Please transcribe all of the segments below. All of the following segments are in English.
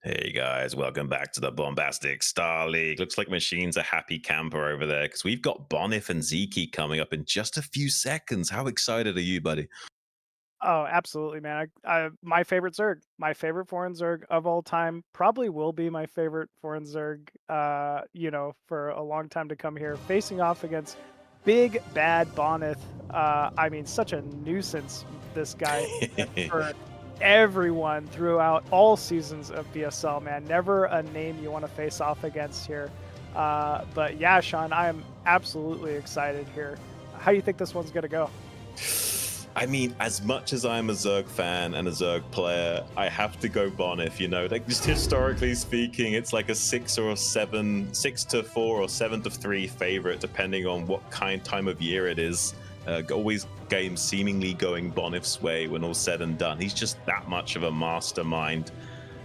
Hey guys, welcome back to the Bombastic StarLeague. Looks like Machine's a happy camper over there because we've got Bonyth and Sziky coming up in just a few seconds. How excited are you, buddy? Oh, absolutely, man. My favorite Zerg, my favorite foreign Zerg of all time, probably will be my favorite foreign Zerg, for a long time to come here, facing off against big bad Bonneth. I mean, such a nuisance this guy has been for everyone throughout all seasons of BSL, man. Never a name you want to face off against here. But yeah, Sean, I am absolutely excited here. How do you think this one's gonna go? I mean, as much as I'm a Zerg fan and a Zerg player, I have to go Bonyth, like just historically speaking, it's like a 6 to 4 or 7 to 3 favorite, depending on what time of year it is. Always games seemingly going Bonyth's way when all's said and done. He's just that much of a mastermind.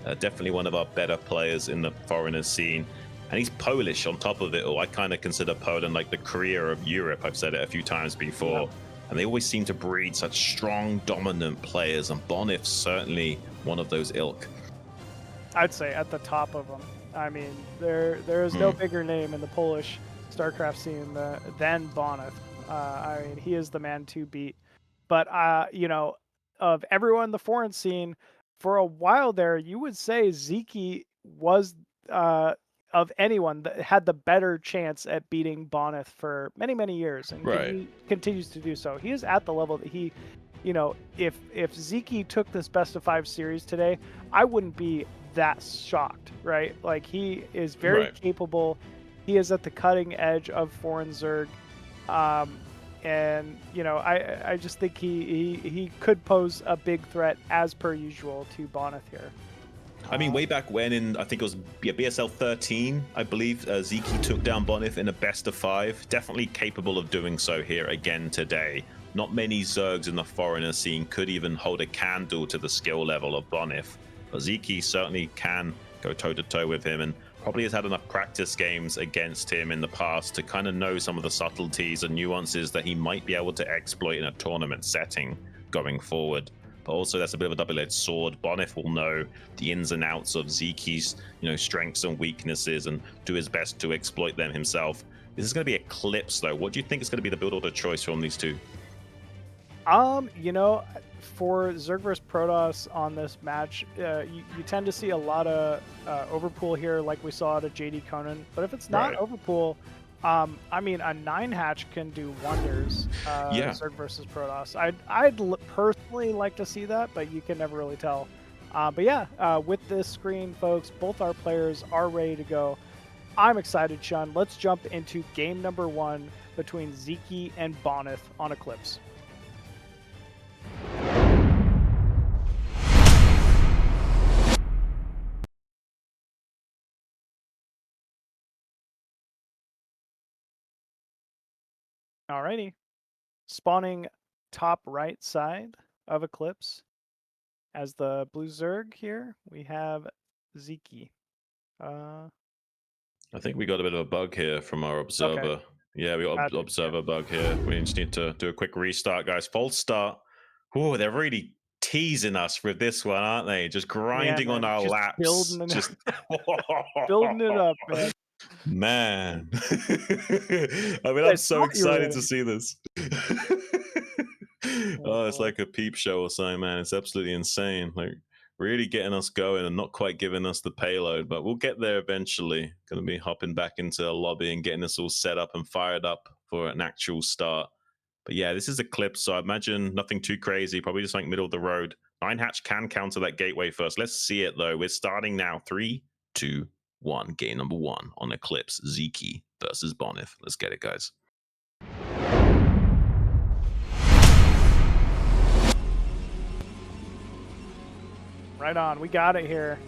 Definitely one of our better players in the foreigner scene. And he's Polish on top of it all. I kind of consider Poland like the Korea of Europe. I've said it a few times Yeah. before. And they always seem to breed such strong, dominant players. And Bonyth's certainly one of those ilk. I'd say at the top of them. I mean, there is no Hmm. bigger name in the Polish StarCraft scene than Bonyth. I mean, he is the man to beat. But of everyone in the foreign scene, for a while there, you would say Sziky was uh, of anyone that had the better chance at beating Bonyth for many, many years, and Right. continues to do so. He is at the level that if Sziky took this best of 5 series today, I wouldn't be that shocked, right? Like, he is very Right. capable. He is at the cutting edge of foreign Zerg. Um, and I just think he could pose a big threat as per usual to Bonneth here. I mean, Uh, way back when in, I think it was BSL 13, I believe, Sziky took down Bonyth in a best of 5. Definitely capable of doing so here again today. Not many Zergs in the foreigner scene could even hold a candle to the skill level of Bonyth. But Sziky certainly can go toe-to-toe with him and probably has had enough practice games against him in the past to kind of know some of the subtleties and nuances that he might be able to exploit in a tournament setting going forward. But also that's a bit of a double-edged sword. Bonyth will know the ins and outs of Ziki's, strengths and weaknesses and do his best to exploit them himself. This is going to be Eclipse, though. What do you think is going to be the build order choice from these two? um, you know, for Zerg vs Protoss on this match, you tend to see a lot of overpool here, like we saw out of JD Conan. But if it's not Right. overpool, I mean, a 9 hatch can do wonders. Yeah. Zerg versus Protoss. I'd personally like to see that, but you can never really tell. But yeah, with this screen, folks, both our players are ready to go. I'm excited, Sean. Let's jump into game number 1 between Sziky and Bonneth on Eclipse. Alrighty. Spawning top right side of Eclipse as the blue Zerg here, we have Sziky. Uh, I think we got a bit of a bug here from our okay, observer. Yeah, we got an gotcha. Yeah. observer bug here. We just need to do a quick restart, guys. False start. Oh, they're really teasing us with this one, aren't they? Just Yeah, grinding on man, our just laps. building it, Just building it up, man. man. I mean, You I'm guys so thought you were excited to ready. see this. Oh Oh, it's boy. like a peep show or something, man. It's absolutely insane. Like really getting us going and not quite giving us the payload, but we'll get there eventually. Gonna be hopping back into a lobby and getting us all set up and fired up for an actual start. But yeah, this is a clip, so I imagine nothing too crazy, probably just like middle of the road. Nine Hatch can counter that gateway first. Let's see it though. We're starting now. 3, 2, 1. Game number 1 on Eclipse. Sziky versus Bonyth. Let's get it, guys. Right on, we got it here.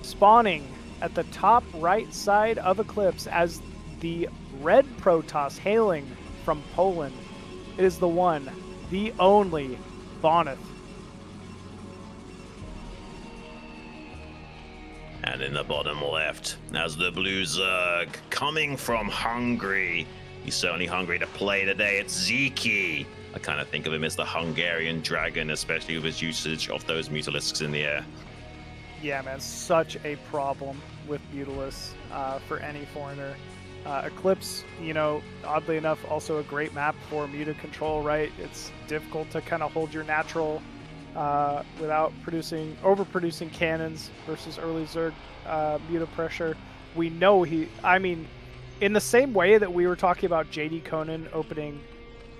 Spawning at the top right side of Eclipse as the red Protoss hailing from Poland. It is the one, the only Bonneth. And in the bottom left, as the Blue Zerg coming from Hungary. He's certainly hungry to play today. It's Sziky. I kind of think of him as the Hungarian dragon, especially with his usage of those mutalisks in the air. Yeah, man, such a problem with Mutalisk for any foreigner. Eclipse, you know, oddly enough, also a great map for Muta control, right? It's difficult to kind of hold your natural without overproducing cannons versus early Zerg Muta pressure. We know I mean, in the same way that we were talking about JD Conan opening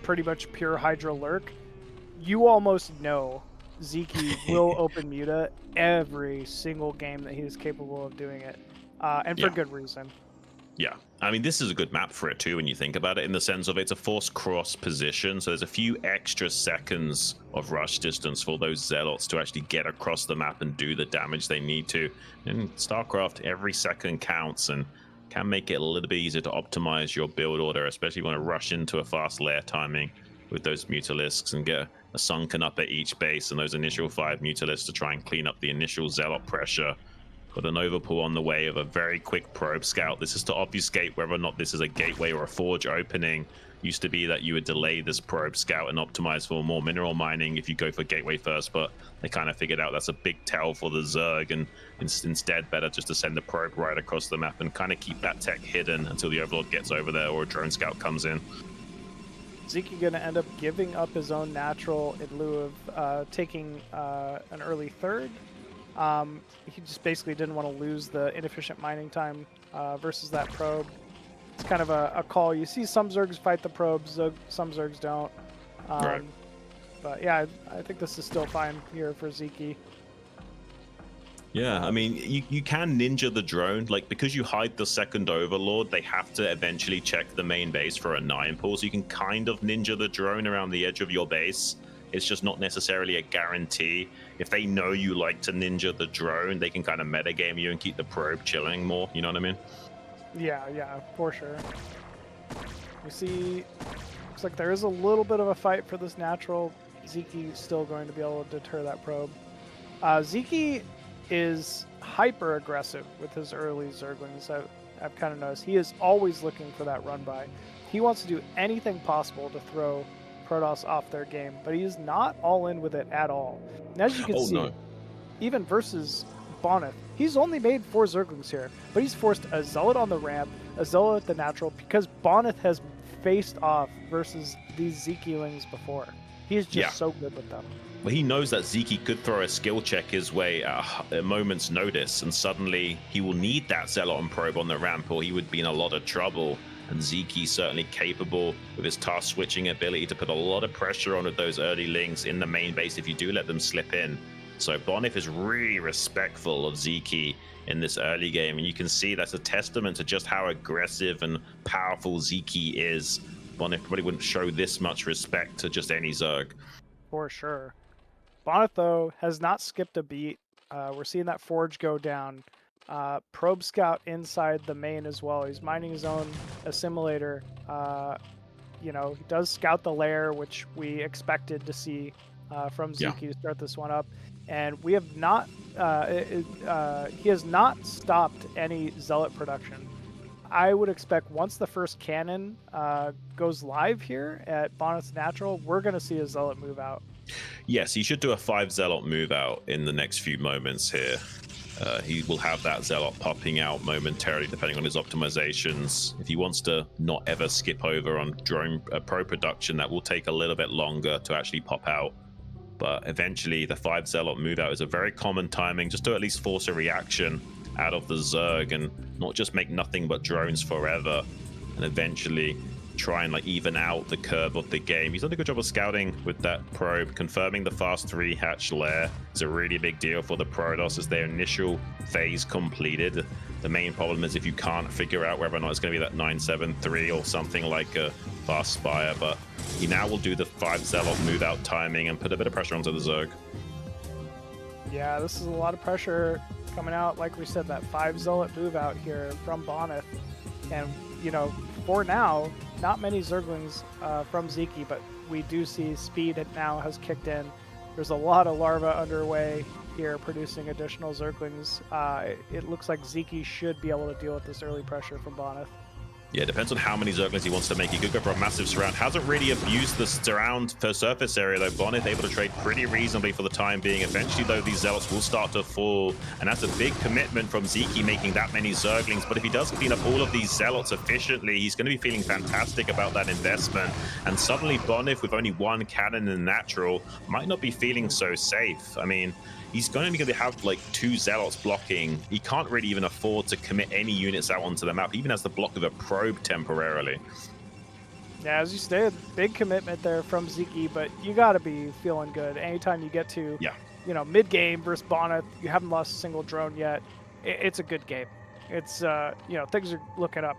pretty much pure Hydra Lurk, you almost know Sziky will open Muta every single game that he is capable of doing it, and for Yeah. good reason. Yeah, I mean, this is a good map for it too when you think about it, in the sense of it's a forced cross position, so there's a few extra seconds of rush distance for those zealots to actually get across the map and do the damage they need to. In StarCraft, every second counts and can make it a little bit easier to optimize your build order, especially when you want to rush into a fast lair timing with those Mutalisks and get a sunken up at each base and those initial 5 Mutalisks to try and clean up the initial zealot pressure. With an overpull on the way of a very quick probe scout. This is to obfuscate whether or not this is a gateway or a forge opening. Used to be that you would delay this probe scout and optimize for more mineral mining if you go for gateway first, but they kind of figured out that's a big tell for the Zerg, and instead better just to send the probe right across the map and kind of keep that tech hidden until the Overlord gets over there or a drone scout comes in. Sziky gonna end up giving up his own natural in lieu of taking an early third. He just basically didn't want to lose the inefficient mining time versus that probe. It's kind of a call. You see some Zergs fight the probes, some Zergs don't. Right. But yeah, I think this is still fine here for Sziky. Yeah, I mean, you can ninja the drone, like, because you hide the second overlord, they have to eventually check the main base for a 9 pull, so you can kind of ninja the drone around the edge of your base. It's just not necessarily a guarantee. If they know you like to ninja the drone, they can kind of metagame you and keep the probe chilling more, you know what I mean? Yeah, for sure. We see, looks like there is a little bit of a fight for this natural. Sziky still going to be able to deter that probe. Sziky is hyper aggressive with his early Zerglings. I've kind of noticed he is always looking for that run by. He wants to do anything possible to throw Protoss off their game, but he is not all in with it at all. And as you can see, No. even versus Bonyth, he's only made 4 Zerglings here, but he's forced a Zealot on the ramp, a Zealot at the natural, because Bonyth has faced off versus these Zekylings before. He's just so good with them. Well, he knows that Sziky could throw a skill check his way at a moment's notice, and suddenly he will need that Zealot and probe on the ramp, or he would be in a lot of trouble. And Sziky's certainly capable with his task switching ability to put a lot of pressure on with those early links in the main base if you do let them slip in. So Bonyth is really respectful of Sziky in this early game, and you can see that's a testament to just how aggressive and powerful Sziky is. Bonyth probably wouldn't show this much respect to just any Zerg. For sure. Bonyth, though, has not skipped a beat. We're seeing that Forge go down. Probe Scout inside the main as well. He's mining his own assimilator. You know, he does scout the lair, which we expected to see from Sziky to start this one up. And we have not, he has not stopped any Zealot production. I would expect once the first cannon goes live here at Bonyth's Natural, we're going to see a Zealot move out. Yes, he should do a 5 Zealot move out in the next few moments here. He will have that Zealot popping out momentarily, depending on his optimizations. If he wants to not ever skip over on drone pro production, that will take a little bit longer to actually pop out. But eventually, the 5 Zealot move out is a very common timing, just to at least force a reaction out of the Zerg and not just make nothing but drones forever, and eventually try and like even out the curve of the game. He's done a good job of scouting with that probe. Confirming the fast 3 hatch lair is a really big deal for the Protoss as their initial phase completed. The main problem is if you can't figure out whether or not it's going to be that 973 or something like a fast spire, but he now will do the 5 Zealot move out timing and put a bit of pressure onto the Zerg. Yeah, this is a lot of pressure coming out. Like we said, that 5 Zealot move out here from Bonyth. And, you know, for now, not many Zerglings from Sziky, but we do see speed now has kicked in. There's a lot of larvae underway here producing additional Zerglings. It looks like Sziky should be able to deal with this early pressure from Bonyth. Yeah, depends on how many Zerglings he wants to make. He could go for a massive surround. Hasn't really abused the surround per surface area, though. Bonyth able to trade pretty reasonably for the time being. Eventually, though, these Zealots will start to fall, and that's a big commitment from Sziky making that many Zerglings. But if he does clean up all of these Zealots efficiently, he's going to be feeling fantastic about that investment. And suddenly, Bonyth, with only one cannon in natural, might not be feeling so safe. I mean, he's only going to have like 2 Zealots blocking. He can't really even afford to commit any units out onto the map, even as the block of a probe temporarily. Yeah, as you stated, big commitment there from Sziky, but you got to be feeling good. Anytime you get to, you know, mid-game versus Bonyth, you haven't lost a single drone yet. It's a good game. It's, you know, things are looking up.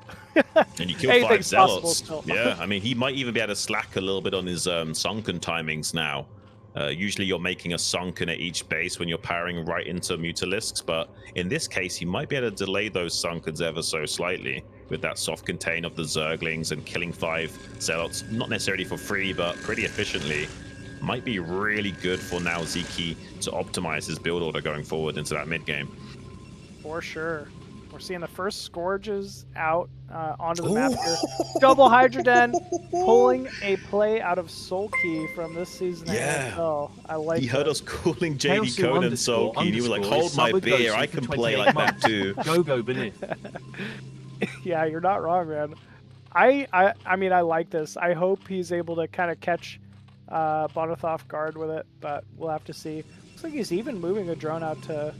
And you kill 5 Zealots. Still. Yeah, I mean, he might even be able to slack a little bit on his sunken timings now. Usually you're making a sunken at each base when you're powering right into Mutalisks, but in this case, he might be able to delay those sunkens ever so slightly with that soft contain of the Zerglings and killing 5 Zealots, not necessarily for free, but pretty efficiently. Might be really good for now Sziky to optimize his build order going forward into that mid game. For sure. We're seeing the first Scourges out onto the map here. Double Hydra Den, pulling a play out of Sulky from this season. Yeah. I like He heard us calling JD Conan Sulky, and he was like, hold my beer, I can play like that too. Go, Bonyth. Yeah, you're not wrong, man. I mean, I like this. I hope he's able to kind of catch Bonyth off guard with it, but we'll have to see. Looks like he's even moving a drone out to...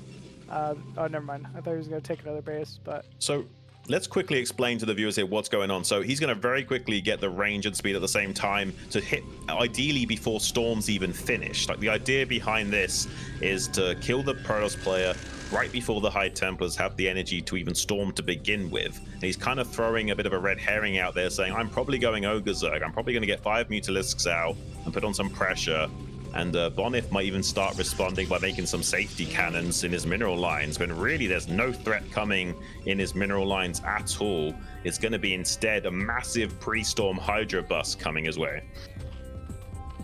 oh, never mind. I thought he was going to take another base, but... So let's quickly explain to the viewers here what's going on. So he's going to very quickly get the range and speed at the same time to hit, ideally, before storms even finish. Like, the idea behind this is to kill the Protoss player right before the High Templars have the energy to even storm to begin with. And he's kind of throwing a bit of a red herring out there, saying, I'm probably going Ogre Zerg. I'm probably going to get 5 Mutalisks out and put on some pressure. And Bonyth might even start responding by making some safety cannons in his mineral lines, when really there's no threat coming in his mineral lines at all. It's going to be instead a massive pre-storm Hydra bus coming his way.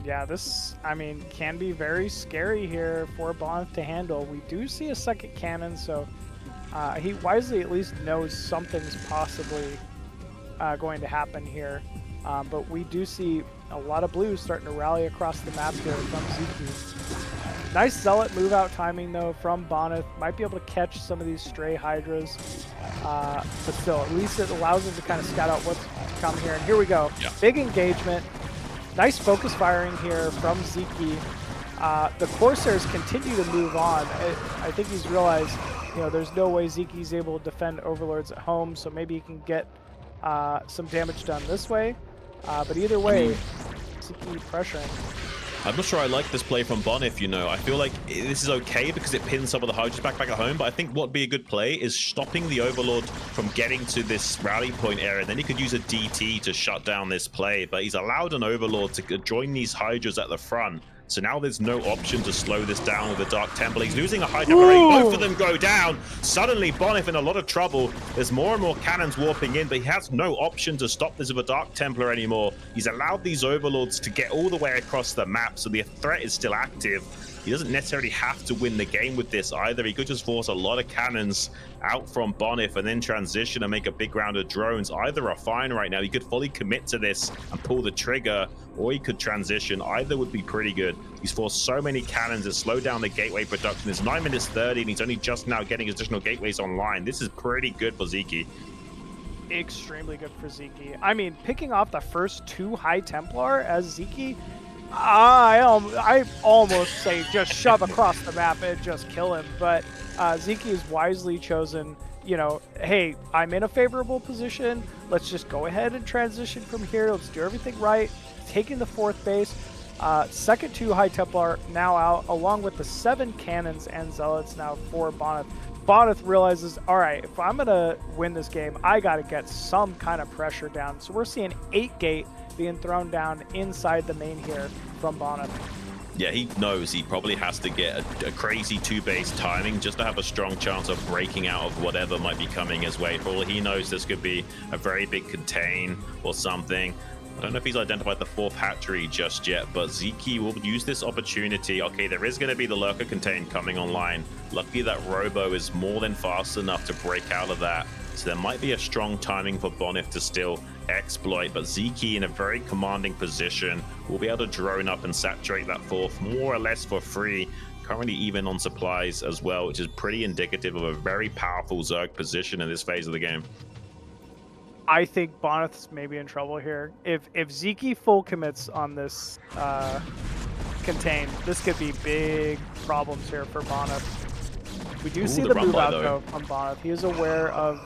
Yeah, this, I mean, can be very scary here for Bonyth to handle. We do see a second cannon, so he wisely at least knows something's possibly going to happen here. But we do see a lot of blues starting to rally across the map here from Sziky. Nice Zealot move out timing though from Bonyth. Might be able to catch some of these stray Hydras. But still, at least it allows him to kind of scout out what's to come here. And here we go. Yeah. Big engagement. Nice focus firing here from Sziky. The Corsairs continue to move on. I think he's realized, you know, there's no way Sziky's able to defend Overlords at home, so maybe he can get some damage done this way. But either way, Sziky pressuring. I'm not sure I like this play from Bonyth, you know. I feel like this is okay because it pins some of the Hydras back at home, but I think what would be a good play is stopping the Overlord from getting to this rally point area. Then he could use a DT to shut down this play, but he's allowed an Overlord to join these Hydras at the front. So now there's no option to slow this down with the Dark Temple. He's losing a High Templar. Both of them go down. Suddenly, Bonyth in a lot of trouble. There's more and more cannons warping in, but he has no option to stop this with a Dark Templar anymore. He's allowed these Overlords to get all the way across the map, so the threat is still active. He doesn't necessarily have to win the game with this either. He could just force a lot of cannons out from Bonyth and then transition and make a big round of drones. Either are fine right now. He could fully commit to this and pull the trigger, or he could transition. Either would be pretty good. He's forced so many cannons to slow down the gateway production. It's 9 minutes 30 and he's only just now getting additional gateways online. This is pretty good for Sziky. Extremely good for Sziky. I mean, picking off the first 2 High Templar as Sziky, I almost say just shove across the map and just kill him. But Sziky has wisely chosen, you know, hey, I'm in a favorable position. Let's just go ahead and transition from here. Let's do everything right. Taking the 4th base. Second 2 High Templar now out, along with the 7 cannons and Zealots now for Bonyth. Bonyth realizes, all right, if I'm going to win this game, I got to get some kind of pressure down. So we're seeing 8 gate being thrown down inside the main here from Bonyth. Yeah, he knows he probably has to get a crazy 2-base timing just to have a strong chance of breaking out of whatever might be coming his way. For all he knows, this could be a very big contain or something. I don't know if he's identified the 4th hatchery just yet, but Sziky will use this opportunity. Okay, there is going to be the Lurker contain coming online. Luckily, that Robo is more than fast enough to break out of that So there might be a strong timing for Bonyth to still exploit, but Sziky in a very commanding position will be able to drone up and saturate that fourth more or less for free. Currently even on supplies as well, which is pretty indicative of a very powerful Zerg position in this phase of the game. I think Bonyth's maybe in trouble here. If Sziky full commits on this contain, this could be big problems here for Bonyth. We do see the move out though from Bonyth. He is aware of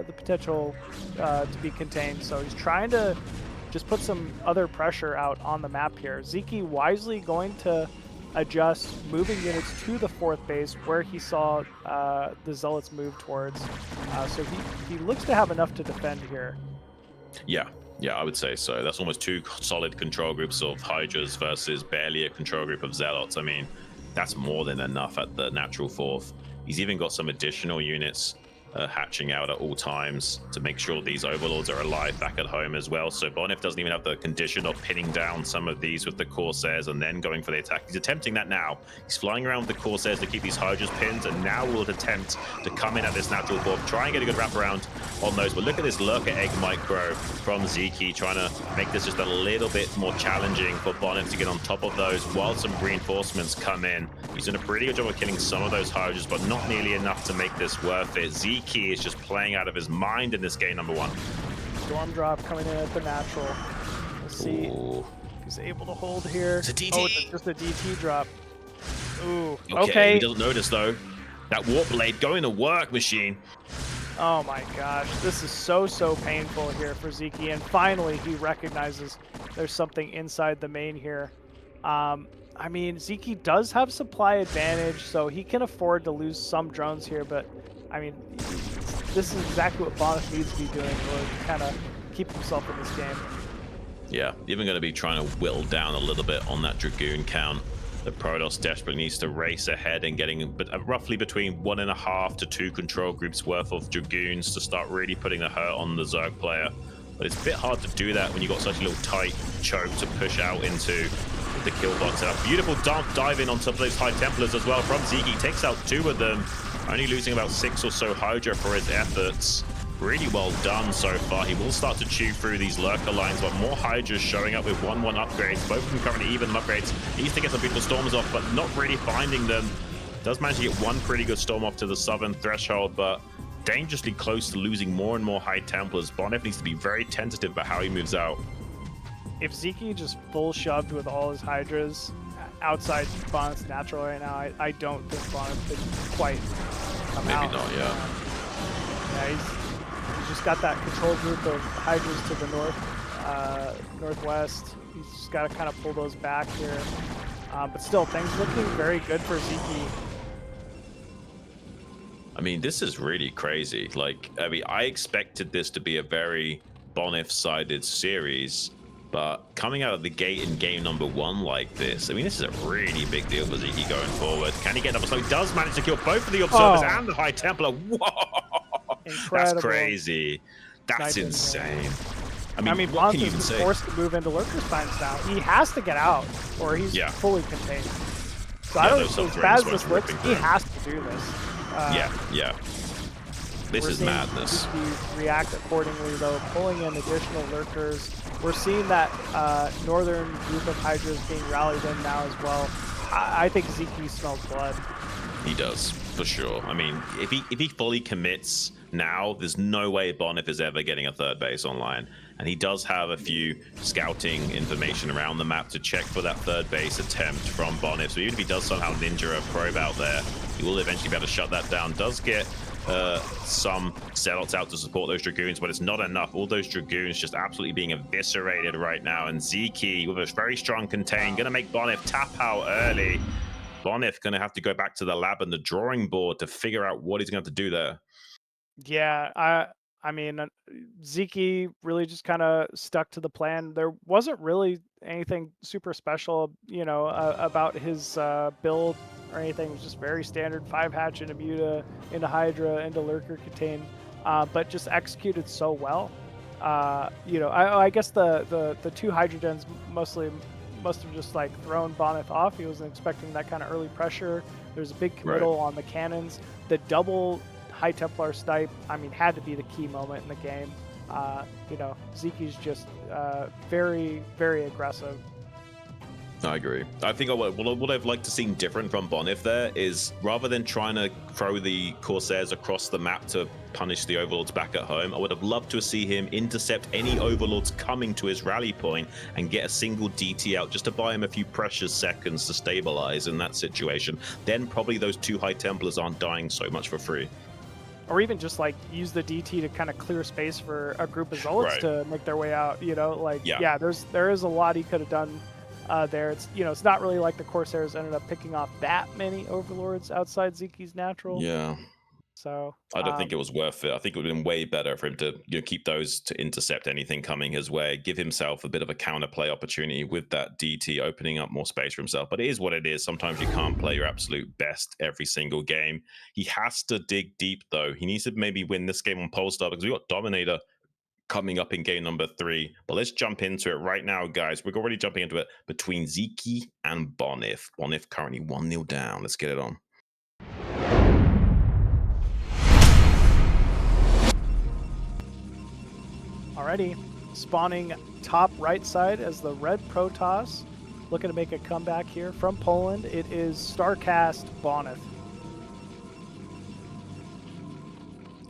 the potential to be contained, so he's trying to just put some other pressure out on the map here. Sziky wisely going to adjust, moving units to the fourth base where he saw the Zealots move towards. So he looks to have enough to defend here. Yeah, I would say so. That's almost two solid control groups of Hydras versus barely a control group of Zealots. I mean, that's more than enough at the natural fourth. He's even got some additional units hatching out at all times to make sure these overlords are alive back at home as well. So Bonyth doesn't even have the condition of pinning down some of these with the Corsairs and then going for the attack. He's attempting that now. He's flying around with the Corsairs to keep these Hydras pinned, and now will attempt to come in at this natural fourth, try and get a good wraparound on those. But look at this Lurker Egg micro from Sziky, trying to make this just a little bit more challenging for Bonyth to get on top of those while some reinforcements come in. He's done a pretty good job of killing some of those Hydras, but not nearly enough to make this worth it. Sziky is just playing out of his mind in this game, number one. Storm drop coming in at the natural. We'll see. Ooh. He's able to hold here. It's a DT. Oh, it's just a DT drop. Ooh. Okay. He doesn't notice though. That warp blade going to work, machine. Oh my gosh, this is so painful here for Sziky, and finally he recognizes there's something inside the main here. I mean, Sziky does have supply advantage, so he can afford to lose some drones here, but I mean, this is exactly what Bonyth needs to be doing in order to kind of keep himself in this game. Yeah, even going to be trying to whittle down a little bit on that Dragoon count. The Protoss desperately needs to race ahead and getting roughly between 1.5 to 2 control groups worth of Dragoons to start really putting the hurt on the Zerg player. But it's a bit hard to do that when you've got such a little tight choke to push out into the kill box. And a beautiful dive in on top of those High Templars as well from Sziky. Takes out 2 of them, only losing about 6 or so Hydra for his efforts. Really well done so far. He will start to chew through these Lurker lines, but more Hydras showing up with 1-1 upgrades. Both of them currently even upgrades. Needs to get some beautiful Storms off, but not really finding them. Does manage to get one pretty good Storm off to the southern threshold, but dangerously close to losing more and more High Templars. Bonyth needs to be very tentative about how he moves out. If Sziky just full shoved with all his Hydras outside Bonyth's natural right now, I don't think Bonyth could quite come out. Maybe not, yeah. Yeah, he's just got that control group of Hydras to the northwest. He's just got to kind of pull those back here. But still, things looking very good for Sziky. I mean, this is really crazy. Like, I mean, I expected this to be a very Bonyth-sided series, but coming out of the gate in game number 1 like this, I mean, this is a really big deal for Sziky going forward. Can he get another? So he does manage to kill both of the Observers and the High Templar. Whoa! Incredible. That's crazy. That's insane. I mean what Bonyth can you even is say? forced to move into Lurker Spines now. He has to get out, or he's fully contained. So I don't know, as bad as this looks, he has to do this. Yeah. This is madness. React accordingly, though, pulling in additional Lurkers. We're seeing that northern group of Hydras being rallied in now as well. I think Sziky smells blood. He does, for sure. I mean, if he fully commits now, there's no way Bonyth is ever getting a third base online. And he does have a few scouting information around the map to check for that third base attempt from Bonyth. So even if he does somehow ninja a probe out there, he will eventually be able to shut that down. Does get some Zealots out to support those Dragoons, but it's not enough. All those Dragoons just absolutely being eviscerated right now. And Sziky, with a very strong contain, going to make Bonyth tap out early. Bonyth going to have to go back to the lab and the drawing board to figure out what he's going to have to do there. Yeah, I mean, Sziky really just kind of stuck to the plan. There wasn't really anything super special, you know, about his build or anything. It was just very standard 5-hatch into Muta, into Hydra, into Lurker Contain, but just executed so well. You know, I guess the 2 Hydra gens must have just like thrown Bonyth off. He wasn't expecting that kind of early pressure. There's a big committal on the cannons. The double High Templar snipe, I mean, had to be the key moment in the game. You know, Sziky's just very, very aggressive. I agree. I think what I've liked to see different from Bonyth there is rather than trying to throw the Corsairs across the map to punish the Overlords back at home, I would have loved to see him intercept any Overlords coming to his rally point and get a single DT out just to buy him a few precious seconds to stabilize in that situation. Then probably those 2 High Templars aren't dying so much for free. Or even just like use the DT to kind of clear space for a group of Zealots to make their way out. You know, like yeah, there is a lot he could have done there. It's, you know, it's not really like the Corsairs ended up picking off that many Overlords outside Ziki's natural. Yeah. So I don't think it was worth it. I think it would have been way better for him to keep those to intercept anything coming his way, give himself a bit of a counterplay opportunity with that DT opening up more space for himself. But it is what it is. Sometimes you can't play your absolute best every single game. He has to dig deep, though. He needs to maybe win this game on Polestar because we got Dominator coming up in game number 3. But let's jump into it right now, guys. We're already jumping into it between Sziky and Bonyth. Bonyth currently 1-0 down. Let's get it on. Already spawning top right side as the red Protoss looking to make a comeback here from Poland. It is StarCast Bonyth.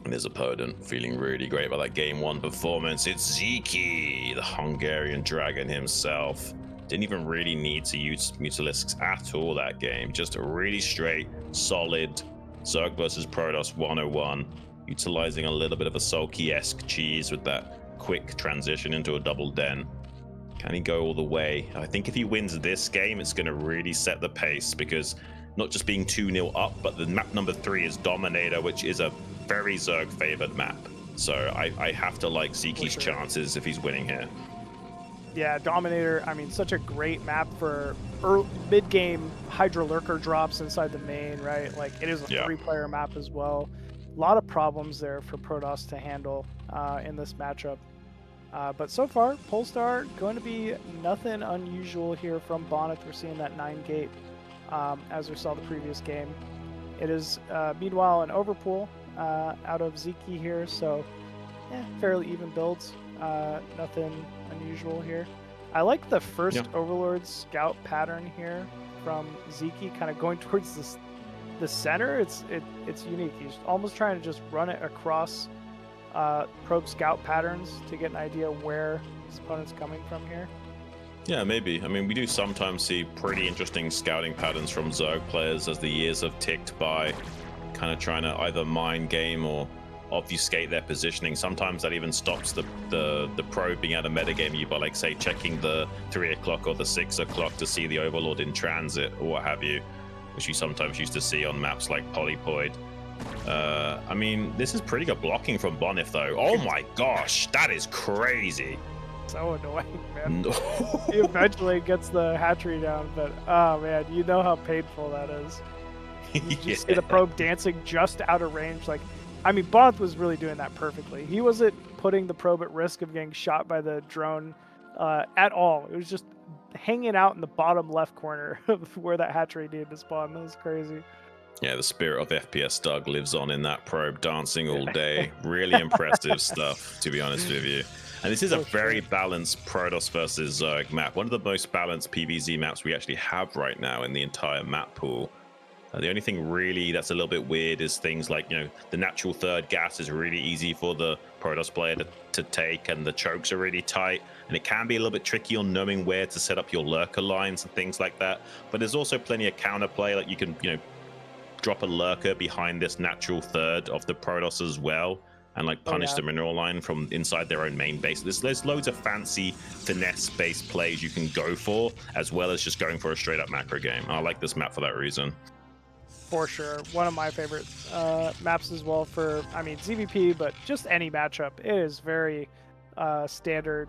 And his opponent feeling really great about that game 1 performance. It's Sziky, the Hungarian dragon himself. Didn't even really need to use Mutalisks at all that game. Just a really straight, solid Zerg versus Protoss 101, utilizing a little bit of a Sulky-esque cheese with that quick transition into a double den. Can he go all the way? I think if he wins this game, it's going to really set the pace, because not just being 2-0 up, but the map number 3 is Dominator, which is a very Zerg favored map. So I have to like Ziky's chances if he's winning here. Yeah, Dominator, I mean, such a great map for mid-game Hydra Lurker drops inside the main, right? Like, it is a 3-player map as well. A lot of problems there for Protoss to handle in this matchup. But so far, Polestar going to be nothing unusual here from Bonyth. We're seeing that 9-gate as we saw the previous game. It is, meanwhile, an overpool out of Sziky here, so fairly even builds. Nothing unusual here. I like the first Overlord scout pattern here from Sziky, kind of going towards the center. It's unique. He's almost trying to just run it across probe scout patterns to get an idea where his opponent's coming from here. Yeah, maybe. I mean, we do sometimes see pretty interesting scouting patterns from Zerg players as the years have ticked by, kind of trying to either mind game or obfuscate their positioning. Sometimes that even stops the probe being able to metagame you by, like, say, checking the 3 o'clock or the 6 o'clock to see the Overlord in transit or what have you, which you sometimes used to see on maps like Polypoid. I mean, this is pretty good blocking from Bonyth, though. Oh my gosh, that is crazy. So annoying, man. He eventually gets the hatchery down, but oh man, you know how painful that is. You just see the probe dancing just out of range. Like, I mean, Bonyth was really doing that perfectly. He wasn't putting the probe at risk of getting shot by the drone at all. It was just hanging out in the bottom left corner of where that hatchery needed to spawn. That was crazy. Yeah, the spirit of FPS Doug lives on in that probe, dancing all day. Really impressive stuff, to be honest with you. And this is a very balanced Protoss versus Zerg map. One of the most balanced PvZ maps we actually have right now in the entire map pool. The only thing really that's a little bit weird is things like, you know, the natural third gas is really easy for the Protoss player to take, and the chokes are really tight, and it can be a little bit tricky on knowing where to set up your lurker lines and things like that. But there's also plenty of counterplay, like you can, you know, drop a lurker behind this natural third of the Protoss as well, and like punish the mineral line from inside their own main base. There's loads of fancy finesse-based plays you can go for, as well as just going for a straight-up macro game. And I like this map for that reason. For sure. One of my favorite maps as well for, I mean, ZVP, but just any matchup. It is very standard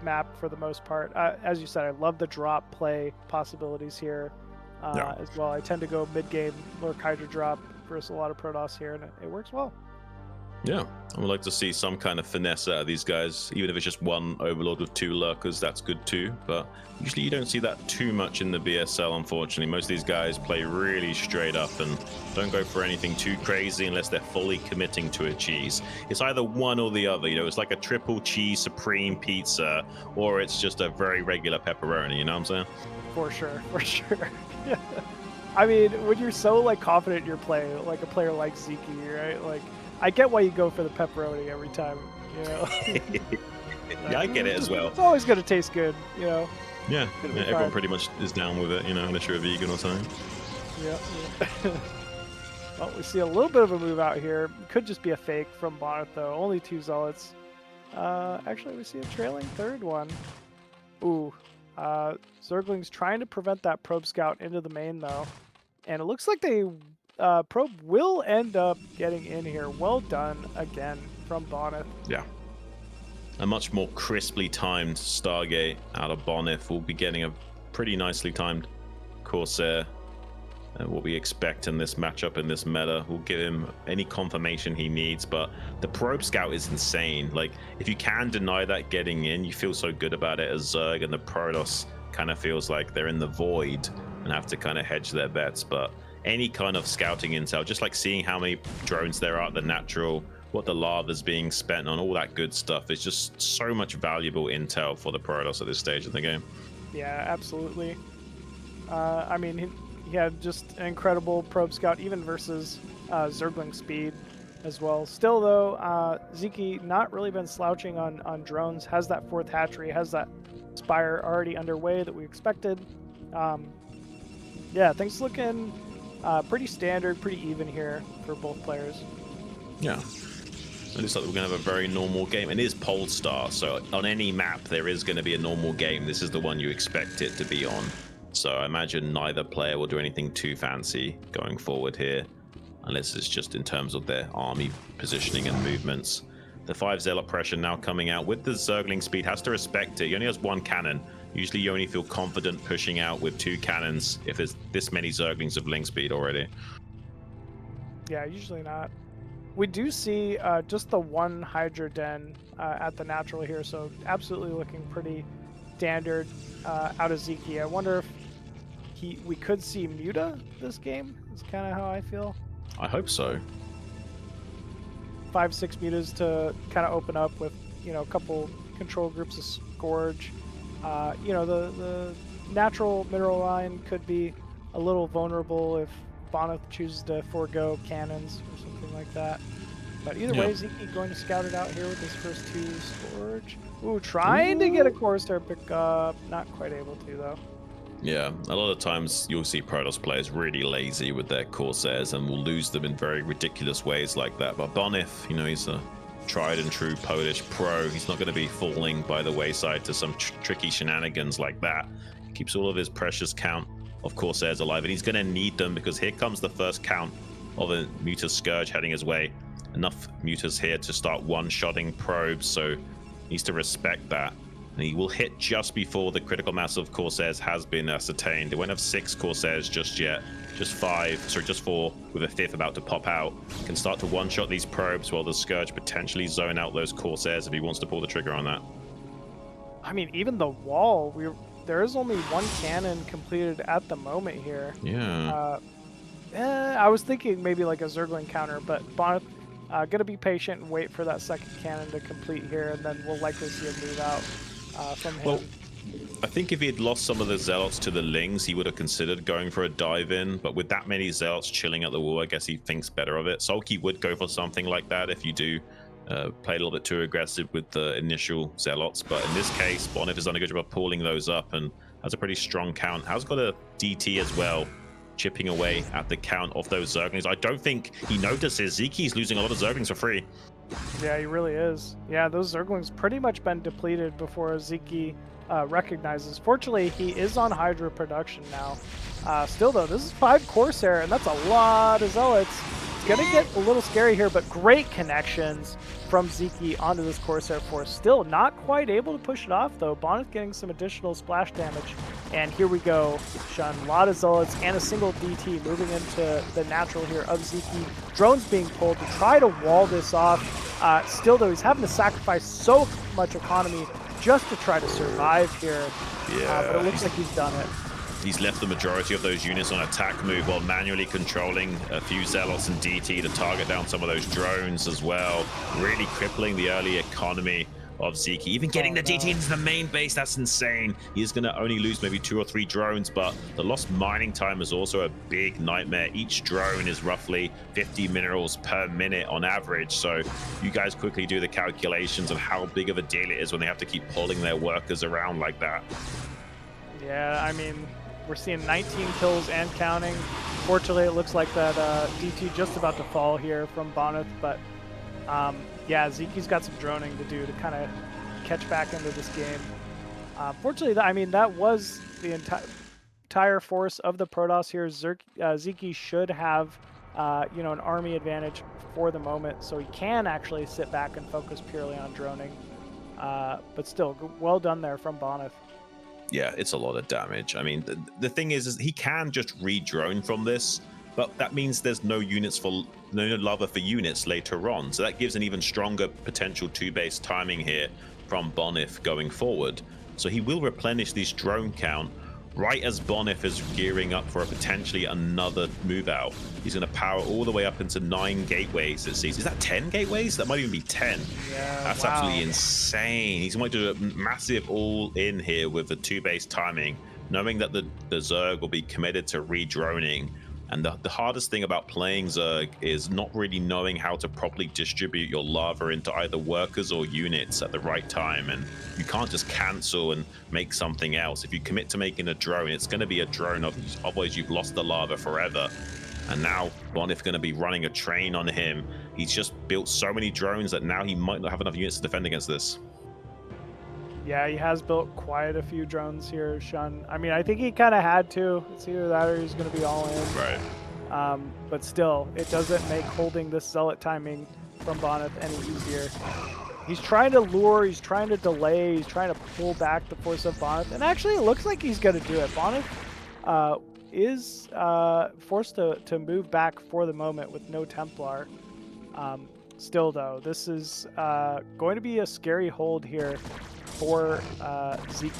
map for the most part. As you said, I love the drop play possibilities here as well. I tend to go mid-game, Lurk Hydra drop versus a lot of Protoss here, and it works well. Yeah, I would like to see some kind of finesse out of these guys, even if it's just one Overlord with 2 Lurkers, that's good too. But usually you don't see that too much in the BSL, unfortunately. Most of these guys play really straight up and don't go for anything too crazy unless they're fully committing to a cheese. It's either one or the other, you know, it's like a triple cheese supreme pizza, or it's just a very regular pepperoni, you know what I'm saying? For sure, for sure. I mean, when you're so like confident in your play, like a player like Sziky, right? Like, I get why you go for the pepperoni every time, you know. Yeah, I get it as well. It's always gonna taste good, you know. Yeah, everyone pretty much is down with it, you know, unless you're a vegan or something. Yeah. Well, we see a little bit of a move out here. Could just be a fake from Bonyth though. Only 2 Zealots. Actually, we see a trailing 3rd one. Ooh. Zergling's trying to prevent that probe scout into the main though. And it looks like they probe will end up getting in here. Well done again from Bonyth. Yeah. A much more crisply timed Stargate out of Bonyth. Will be getting a pretty nicely timed Corsair. What we expect in this matchup, in this meta, will give him any confirmation he needs. But the probe scout is insane. Like, if you can deny that getting in, you feel so good about it as Zerg, and the Protoss kind of feels like they're in the void and have to kind of hedge their bets. But any kind of scouting intel, just like seeing how many drones there are at the natural, what the lava's being spent on, all that good stuff, is just so much valuable intel for the Protoss at this stage of the game. Yeah, absolutely. I mean, he had just an incredible probe scout, even versus Zergling speed as well. Still, though, Sziky not really been slouching on drones. Has that 4th hatchery, has that Spire already underway that we expected. Yeah, things looking pretty standard, pretty even here for both players. Yeah. It looks like we're going to have a very normal game. It is Polestar, so on any map there is going to be a normal game. This is the one you expect it to be on. So I imagine neither player will do anything too fancy going forward here, unless it's just in terms of their army positioning and movements. The 5 Zealot pressure now coming out with the Zergling speed, has to respect it. He only has 1 cannon. Usually you only feel confident pushing out with 2 cannons if there's this many Zerglings of Ling speed already. Yeah, usually not. We do see just the 1 Hydra Den at the natural here, so absolutely looking pretty standard out of Sziky. I wonder if we could see Muta this game. Is kind of how I feel. I hope so. 5-6 Mutas to kind of open up with, you know, a couple control groups of Scourge. You know, the natural mineral line could be a little vulnerable if Bonyth chooses to forego cannons or something like that. But either way, Sziky going to scout it out here with his first 2 Scourge. Ooh, trying to get a Corsair pick up. Not quite able to, though. Yeah, a lot of times you'll see Protoss players really lazy with their Corsairs and will lose them in very ridiculous ways like that. But Bonyth, you know, he's a tried and true Polish pro. He's not going to be falling by the wayside to some tricky shenanigans like that. He keeps all of his precious count of Corsairs alive, and he's going to need them because here comes the first count of a Muta Scourge heading his way. Enough Mutas here to start one-shotting probes, so he needs to respect that. And he will hit just before the critical mass of Corsairs has been ascertained. They won't have 6 Corsairs just yet, just 4, with a 5th about to pop out. He can start to one-shot these probes while the Scourge potentially zone out those Corsairs if he wants to pull the trigger on that. I mean, even the wall, there is only 1 cannon completed at the moment here. Yeah. I was thinking maybe like a Zergling counter, but Bonyth gonna be patient and wait for that 2nd cannon to complete here, and then we'll likely see a move out from him. Well, I think if he had lost some of the Zealots to the Lings, he would have considered going for a dive in, but with that many Zealots chilling at the wall, I guess he thinks better of it. Sulky would go for something like that if you do play a little bit too aggressive with the initial Zealots, but in this case, Bonyth has done a good job of pulling those up and has a pretty strong count. Has got a DT as well, chipping away at the count of those Zerglings. I don't think he notices Sziky's losing a lot of Zerglings for free. Yeah, he really is. Yeah, those Zerglings pretty much been depleted before Sziky recognizes. Fortunately, he is on Hydra production now. Still, though, this is 5 Corsair, and that's a lot of Zealots. It's going to get a little scary here, but great connections from Sziky onto this Corsair force. Still not quite able to push it off, though. Bonyth getting some additional splash damage, And here we go, Shun. A lot of Zealots and a single DT moving into the natural here of Sziky. Drones being pulled to try to wall this off. Still, though, he's having to sacrifice so much economy just to try to survive here. Yeah, but it looks like he's done it. He's left the majority of those units on attack move while manually controlling a few Zealots and DT to target down some of those drones as well. Really crippling the early economy of Sziky. Even getting the DT into the main base, that's insane. He's going to only lose maybe 2 or 3 drones, but the lost mining time is also a big nightmare. Each drone is roughly 50 minerals per minute on average. So you guys quickly do the calculations of how big of a deal it is when they have to keep pulling their workers around like that. Yeah, I mean, we're seeing 19 kills and counting. Fortunately, it looks like that DT just about to fall here from Bonyth, but yeah, Sziky's got some droning to do to kind of catch back into this game. Fortunately, I mean, that was the entire force of the Protoss here. Sziky should have, you know, an army advantage for the moment, so he can actually sit back and focus purely on droning. But still, well done there from Bonyth. Yeah, it's a lot of damage. I mean, the thing is he can just re-drone from this, but that means there's no lava for units later on. So that gives an even stronger potential 2-base timing here from Bonyth going forward. So he will replenish this drone count right as Bonyth is gearing up for a potentially another move out. He's going to power all the way up into 9 gateways, it seems. Is that 10 gateways? That might even be 10. Yeah, that's absolutely insane. He's going to do a massive all-in here with the 2-base timing, knowing that the Zerg will be committed to re-droning. And the hardest thing about playing Zerg is not really knowing how to properly distribute your lava into either workers or units at the right time. And you can't just cancel and make something else. If you commit to making a drone, it's going to be a drone. Otherwise, you've lost the lava forever. And now Bonyth going to be running a train on him. He's just built so many drones that now he might not have enough units to defend against this. Yeah, he has built quite a few drones here, Shun. I mean, I think he kind of had to. It's either that or he's going to be all in. Right. But still, it doesn't make holding this Zealot timing from Bonyth any easier. He's trying to lure, he's trying to delay, he's trying to pull back the force of Bonyth. And actually, it looks like he's going to do it. Bonyth is forced to move back for the moment with no Templar. Still, though, this is going to be a scary hold here for Sziky.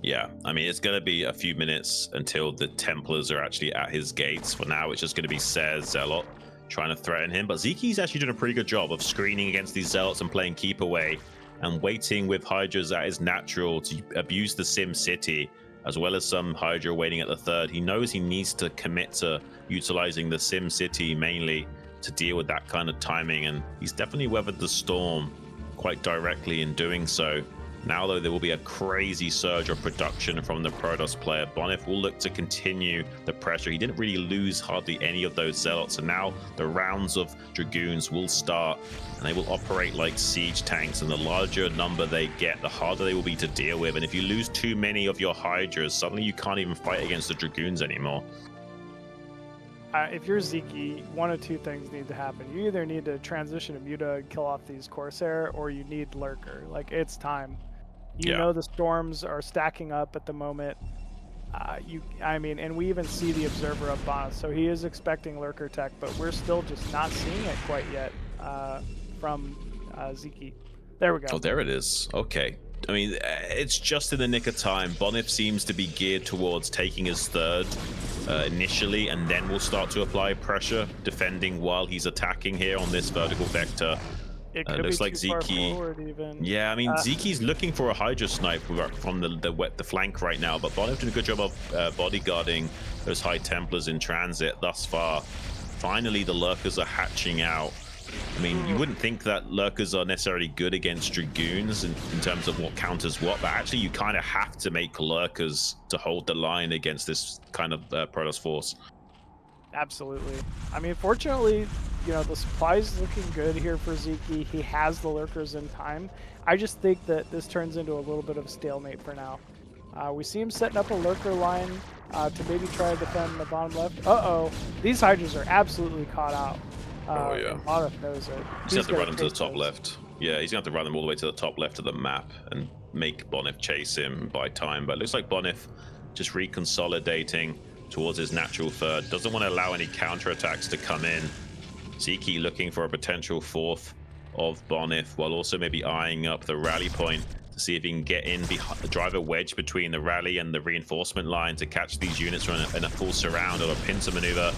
Yeah, I mean, it's going to be a few minutes until the Templars are actually at his gates. For now, it's just going to be Zealot trying to threaten him. But Sziky's actually doing a pretty good job of screening against these Zealots and playing keep away and waiting with Hydras at his natural to abuse the Sim City, as well as some Hydra waiting at the third. He knows he needs to commit to utilizing the Sim City mainly to deal with that kind of timing, and he's definitely weathered the storm quite directly in doing so. Now, though, there will be a crazy surge of production from the Protoss player. Bonyth will look to continue the pressure. He didn't really lose hardly any of those Zealots, and now the rounds of Dragoons will start, and they will operate like siege tanks, and the larger number they get, the harder they will be to deal with. And if you lose too many of your Hydras, suddenly you can't even fight against the Dragoons anymore. If you're Sziky, one of two things need to happen. You either need to transition to Muta and kill off these Corsair, or you need Lurker. Like, it's time. You know the storms are stacking up at the moment. I mean, and we even see the Observer up on us, so he is expecting Lurker tech, but we're still just not seeing it quite yet from Sziky. There we go. Oh, there it is. Okay. I mean, it's just in the nick of time. Bonyth seems to be geared towards taking his third initially, and then we'll start to apply pressure, defending while he's attacking here on this vertical vector. It looks like Sziky. Yeah, I mean, Sziky's looking for a Hydra snipe from the flank right now, but Bonyth did a good job of bodyguarding those High Templars in transit thus far. Finally, the Lurkers are hatching out. I mean, you wouldn't think that Lurkers are necessarily good against Dragoons in terms of what counters what, but actually you kind of have to make Lurkers to hold the line against this kind of Protoss force. Absolutely. I mean, fortunately, you know, the supply is looking good here for Sziky. He has the Lurkers in time. I just think that this turns into a little bit of a stalemate for now. We see him setting up a Lurker line to maybe try to defend the bottom left. Uh-oh. These Hydras are absolutely caught out. Oh, yeah. Bonyth knows it. He's going to have to run them to the top left. Yeah, he's going to have to run them all the way to the top left of the map. And make Bonyth chase him by time. But it looks like Bonyth just reconsolidating towards his natural third. Doesn't want to allow any counterattacks to come in. Sziky looking for a potential fourth of Bonyth, while also maybe eyeing up the rally point to see if he can get in, drive a wedge between the rally and the reinforcement line to catch these units in a full surround or a pincer maneuver.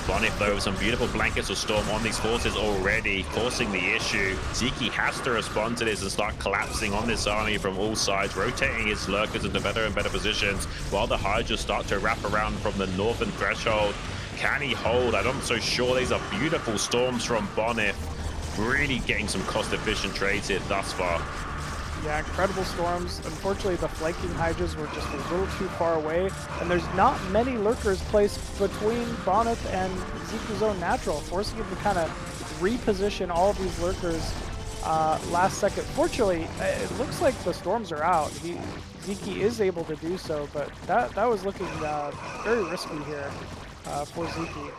Bonyth, though, with some beautiful blankets of storm on these forces already, forcing the issue. Sziky has to respond to this and start collapsing on this army from all sides, rotating his lurkers into better and better positions, while the Hydras start to wrap around from the northern threshold. Can he hold? I'm not so sure. These are beautiful storms from Bonyth. Really getting some cost-efficient trades here thus far. Yeah, incredible storms. Unfortunately, the flanking Hydras were just a little too far away, and there's not many lurkers placed between Bonyth and Sziky's own natural, forcing him to kind of reposition all of these lurkers last second. Fortunately, it looks like the storms are out. Sziky is able to do so, but that was looking very risky here for Sziky.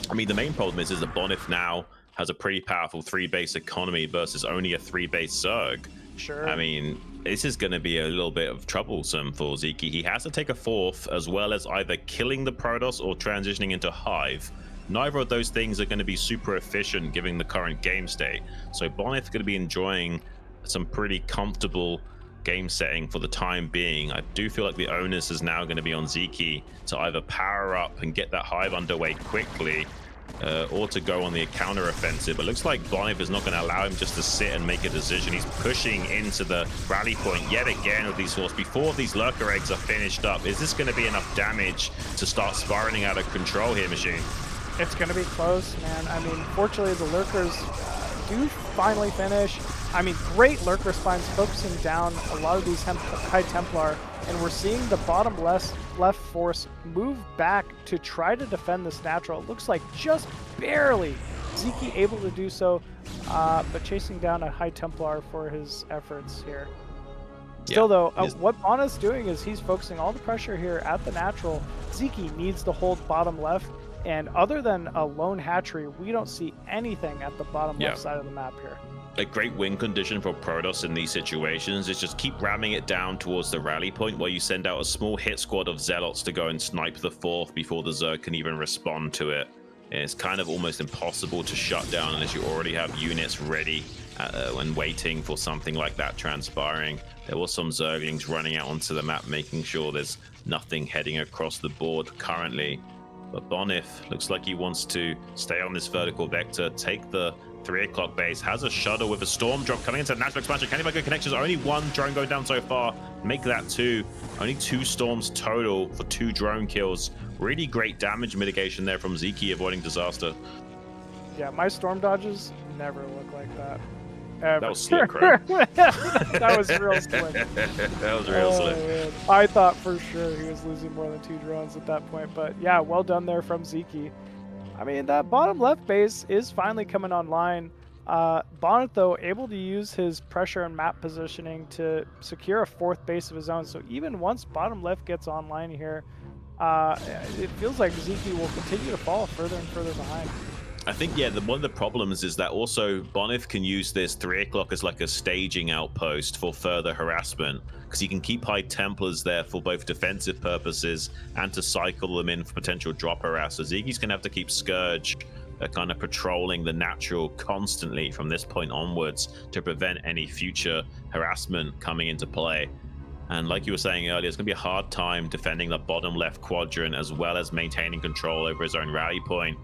I mean, the main problem is that Bonyth now has a pretty powerful 3-base economy versus only a 3-base Zerg. Sure. I mean, this is going to be a little bit of troublesome for Sziky. He has to take a fourth, as well as either killing the Protoss or transitioning into Hive. Neither of those things are going to be super efficient given the current game state. So Bonyth going to be enjoying some pretty comfortable game setting for the time being. I do feel like the onus is now going to be on Sziky to either power up and get that Hive underway quickly, or to go on the counter offensive. But looks like Bonyth is not going to allow him just to sit and make a decision. He's pushing into the rally point yet again with these forces before these lurker eggs are finished up. Is this going to be enough damage to start spiraling out of control here, Machine? It's going to be close, man. I mean, fortunately, the lurkers do finally finish. I mean, great lurker spines focusing down a lot of these High Templar, and we're seeing the bottom left force move back to try to defend this natural. It looks like just barely Sziky able to do so, but chasing down a High Templar for his efforts here. Still, though, what Bonyth's doing is he's focusing all the pressure here at the natural. Sziky needs to hold bottom left, and other than a lone hatchery, we don't see anything at the bottom left side of the map here. A great win condition for Protoss in these situations is just keep ramming it down towards the rally point, where you send out a small hit squad of Zealots to go and snipe the fourth before the Zerg can even respond to it. And it's kind of almost impossible to shut down unless you already have units ready and waiting for something like that transpiring. There was some Zerglings running out onto the map, making sure there's nothing heading across the board currently. But Bonyth looks like he wants to stay on this vertical vector, take the 3 o'clock base, has a shuttle with a storm drop coming into natural expansion. Can he make good connections? Only one drone going down so far. Make that 2. Only 2 storms total for 2 drone kills. Really great damage mitigation there from Sziky, avoiding disaster. Yeah, my storm dodges never look like that. That was slick, right? That was real slick. That was real slick. Man. I thought for sure he was losing more than 2 drones at that point, but yeah, well done there from Sziky. I mean, that bottom left base is finally coming online. Bonyth, though, able to use his pressure and map positioning to secure a 4th base of his own. So even once bottom left gets online here, it feels like Sziky will continue to fall further and further behind. I think, yeah, one of the problems is that also Bonyth can use this 3 o'clock as like a staging outpost for further harassment, because he can keep High Templars there for both defensive purposes and to cycle them in for potential drop harass. So Ziggy's going to have to keep Scourge kind of patrolling the natural constantly from this point onwards to prevent any future harassment coming into play. And like you were saying earlier, it's going to be a hard time defending the bottom left quadrant as well as maintaining control over his own rally point.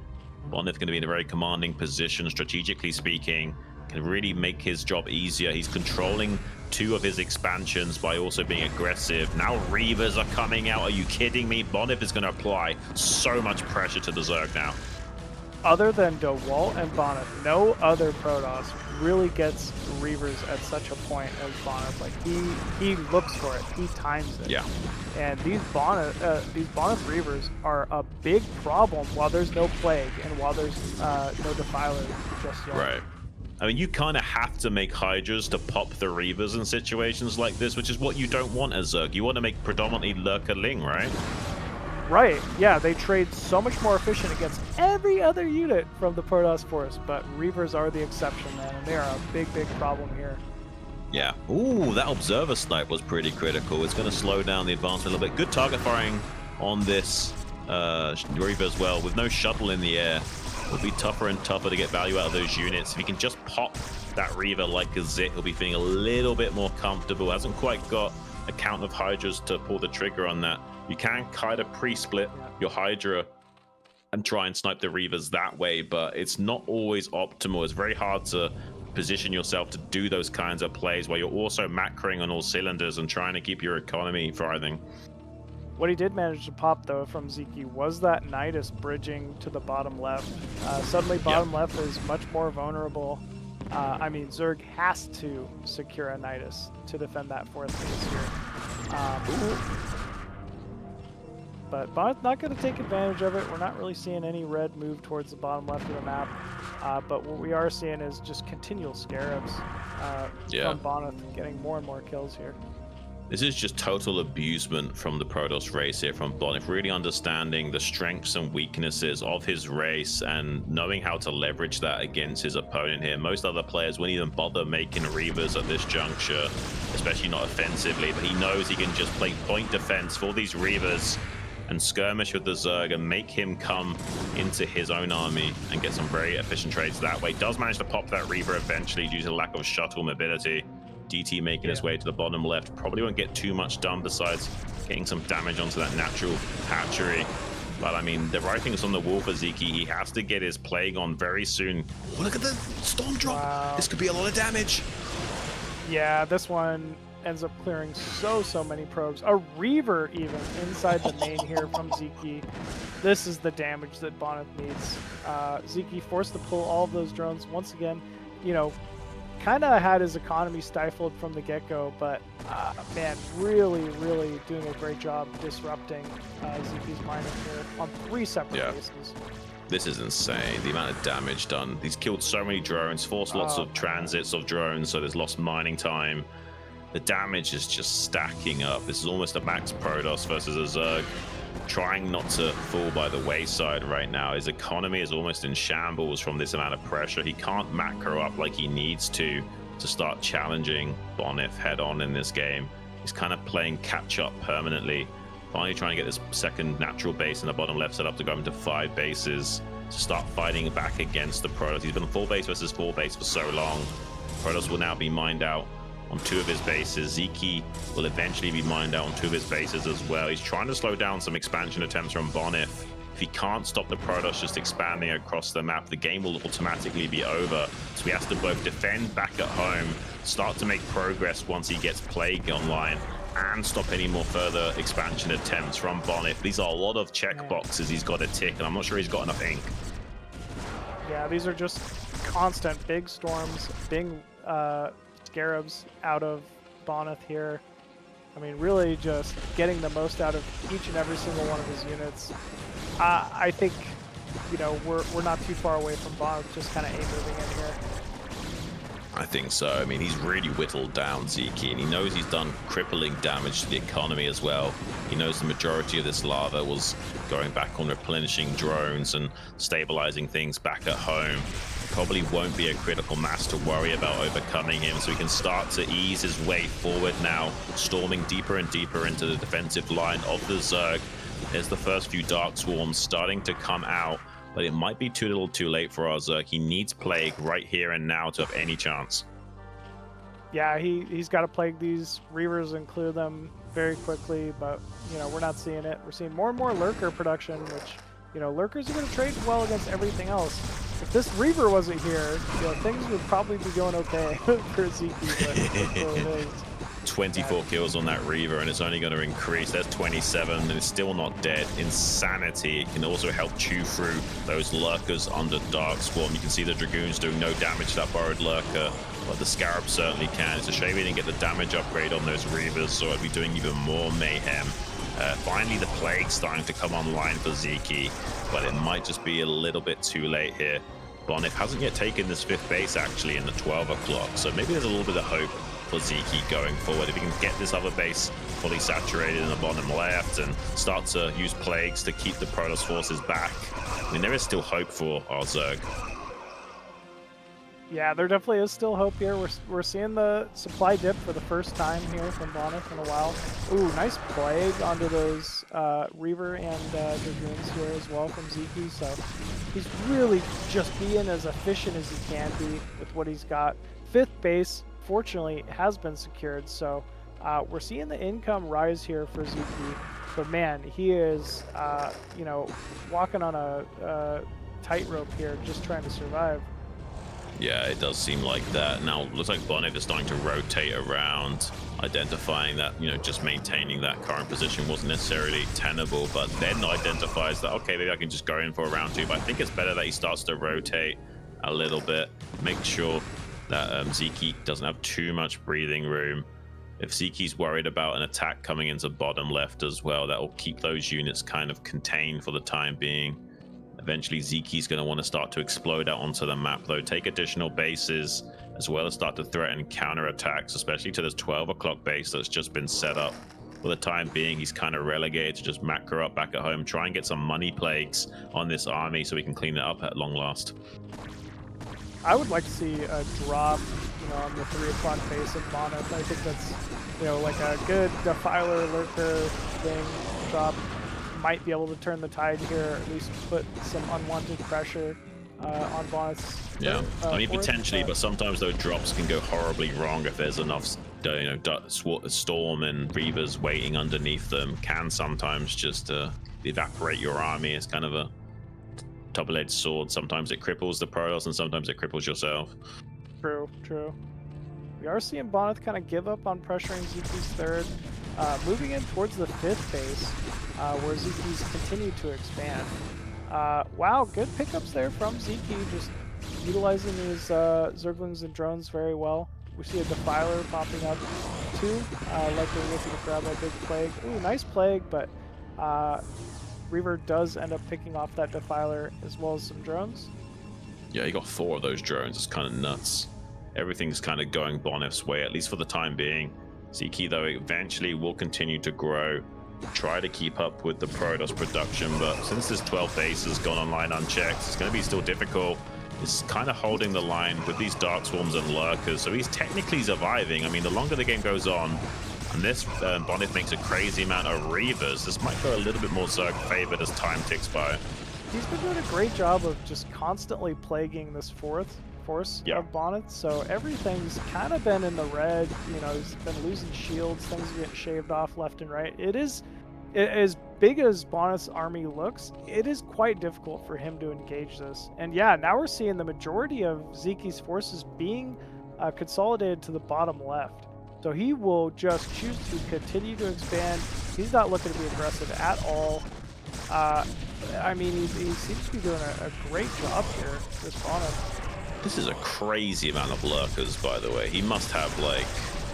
Bonyth going to be in a very commanding position, strategically speaking, can really make his job easier. He's controlling 2 of his expansions by also being aggressive. Now Reavers are coming out. Are you kidding me? Bonyth is going to apply so much pressure to the Zerg now. Other than DeWalt and Bonyth, no other Protoss really gets Reavers at such a point as Bonyth. Like he looks for it, he times it. Yeah. And these Bonyth Reavers are a big problem while there's no Plague and while there's no Defiler just yet. Right. I mean, you kind of have to make Hydras to pop the Reavers in situations like this, which is what you don't want as Zerg. You want to make predominantly Lurker Ling, right? Right, yeah, they trade so much more efficient against every other unit from the Protoss force, but Reavers are the exception, man, and they are a big, big problem here. Yeah. Ooh, that Observer snipe was pretty critical. It's going to slow down the advancement a little bit. Good target firing on this Reaver as well. With no shuttle in the air, it'll be tougher and tougher to get value out of those units. If he can just pop that Reaver like a zit, he'll be feeling a little bit more comfortable. Hasn't quite got a count of Hydras to pull the trigger on that. You can kind of pre-split your Hydra and try and snipe the Reavers that way, but it's not always optimal. It's very hard to position yourself to do those kinds of plays while you're also macroing on all cylinders and trying to keep your economy thriving. What he did manage to pop, though, from Sziky was that Nidus bridging to the bottom left. Suddenly, bottom left is much more vulnerable. I mean, Zerg has to secure a Nidus to defend that 4th base here. But Bonyth not going to take advantage of it. We're not really seeing any red move towards the bottom left of the map. But what we are seeing is just continual Scarabs from Bonyth getting more and more kills here. This is just total abusement from the Protoss race here from Bonyth, really understanding the strengths and weaknesses of his race and knowing how to leverage that against his opponent here. Most other players wouldn't even bother making Reavers at this juncture, especially not offensively, but he knows he can just play point defense for these Reavers and skirmish with the Zerg and make him come into his own army and get some very efficient trades that way. Does manage to pop that Reaver eventually due to the lack of shuttle mobility. DT making his way to the bottom left. Probably won't get too much done besides getting some damage onto that natural hatchery. But I mean, the writing's on the wall for Sziky. He has to get his plague on very soon. Oh, look at the storm drop. Wow. This could be a lot of damage. Yeah, this one ends up clearing so many probes. A Reaver even inside the main here from Sziky. This is the damage that Bonyth needs. Sziky forced to pull all of those drones once again. You know, kind of had his economy stifled from the get-go, but man, really doing a great job disrupting Ziky's mining here on 3 separate bases. This is insane, the amount of damage done. He's killed so many drones, forced lots of transits of drones, so there's lost mining time. The damage is just stacking up. This is almost a max Protoss versus a Zerg. Trying not to fall by the wayside right now. His economy is almost in shambles from this amount of pressure. He can't macro up like he needs to start challenging Bonyth head on in this game. He's kind of playing catch up permanently. Finally trying to get this second natural base in the bottom left set up to go into 5 bases to start fighting back against the Protoss. He's been 4 base versus 4 base for so long. Protoss will now be mined out on 2 of his bases. Sziky will eventually be mined out on 2 of his bases as well. He's trying to slow down some expansion attempts from Bonyth. If he can't stop the Protoss just expanding across the map, the game will automatically be over. So he has to both defend back at home, start to make progress once he gets Plague online, and stop any more further expansion attempts from Bonyth. These are a lot of check boxes he's got to tick, and I'm not sure he's got enough ink. Yeah, these are just constant big storms, big Scarabs out of Bonyth here. I mean, really just getting the most out of each and every single one of his units. I think, you know, we're not too far away from Bonyth just kind of moving in here. I think so. I mean, he's really whittled down Sziky, and he knows he's done crippling damage to the economy as well. He knows the majority of this lava was going back on replenishing drones and stabilizing things back at home. Probably won't be a critical mass to worry about overcoming him, so he can start to ease his way forward now, storming deeper and deeper into the defensive line of the Zerg. There's the first few Dark Swarms starting to come out, but it might be too little too late for our Zerg. He needs Plague right here and now to have any chance. Yeah, he's got to Plague these Reavers and clear them very quickly, but, you know, we're not seeing it. We're seeing more and more Lurker production, which, you know, Lurkers are going to trade well against everything else. If this Reaver wasn't here, you know, things would probably be going okay for Sziky, but 24 kills on that Reaver, and it's only going to increase. There's 27, and it's still not dead. Insanity. It can also help chew through those Lurkers under Dark Swarm. You can see the Dragoons doing no damage to that borrowed Lurker, but the Scarab certainly can. It's a shame we didn't get the damage upgrade on those Reavers, so I'd be doing even more mayhem. Finally, the Plague starting to come online for Sziky, but it might just be a little bit too late here. Bonyth hasn't yet taken this 5th base, actually, in the 12 o'clock, so maybe there's a little bit of hope for Sziky going forward. If he can get this other base fully saturated in the bottom left and start to use Plagues to keep the Protoss forces back, I mean, there is still hope for our Zerg. Yeah, there definitely is still hope here. We're seeing the supply dip for the first time here from Bonyth in a while. Ooh, nice plague onto those Reaver and Dragoons here as well from Sziky. So he's really just being as efficient as he can be with what he's got. 5th base, fortunately, has been secured. So we're seeing the income rise here for Sziky. But man, he is, you know, walking on a tightrope here, just trying to survive. Yeah, it does seem like that. Now, it looks like Bonyth is starting to rotate around, identifying that, you know, just maintaining that current position wasn't necessarily tenable, but then identifies that, okay, maybe I can just go in for a round 2, but I think it's better that he starts to rotate a little bit, make sure that Sziky doesn't have too much breathing room. If Zyky's worried about an attack coming into bottom left as well, that will keep those units kind of contained for the time being. Eventually, Zyky's going to want to start to explode out onto the map, though, take additional bases, as well as start to threaten counterattacks, especially to this 12 o'clock base that's just been set up. For the time being, he's kind of relegated to just macro up back at home, try and get some money plagues on this army so we can clean it up at long last. I would like to see a drop, you know, on the 3 o'clock base of Bonyth. I think that's, you know, like a good Defiler Lurker thing drop. Might be able to turn the tide here, or at least put some unwanted pressure on Bonyth's. Yeah, I mean, potentially, but sometimes those drops can go horribly wrong if there's enough, you know, Storm and Reavers waiting underneath them. Can sometimes just evaporate your army. It's kind of a double-edged sword. Sometimes it cripples the Protoss, and sometimes it cripples yourself. True, true. We are seeing Bonyth kind of give up on pressuring Zyky's 3rd, moving in towards the 5th base, where Zyky's continued to expand. Wow, good pickups there from Sziky, just utilizing these Zerglings and drones very well. We see a Defiler popping up too, likely looking to grab a big plague. Ooh, nice plague, but Reaver does end up picking off that Defiler as well as some drones. Yeah, he got 4 of those drones. It's kind of nuts. Everything's kind of going Bonyth's way, at least for the time being. Sziky, though, eventually will continue to grow, try to keep up with the Protoss production, but since this 12 base has gone online unchecked, it's going to be still difficult. It's kind of holding the line with these Dark Swarms and Lurkers, so he's technically surviving. I mean, the longer the game goes on, and this Bonyth makes a crazy amount of Reavers, this might go a little bit more Zerg favored as time ticks by. He's been doing a great job of just constantly plaguing this 4th force of Bonyth, so everything's kind of been in the red. You know, he's been losing shields, things are getting shaved off left and right. It is, as big as Bonyth's army looks, it is quite difficult for him to engage this. And yeah, now we're seeing the majority of Zyky's forces being consolidated to the bottom left. So he will just choose to continue to expand. He's not looking to be aggressive at all. I mean, he seems to be doing a great job here, this Bonyth. This is a crazy amount of Lurkers, by the way. He must have, like,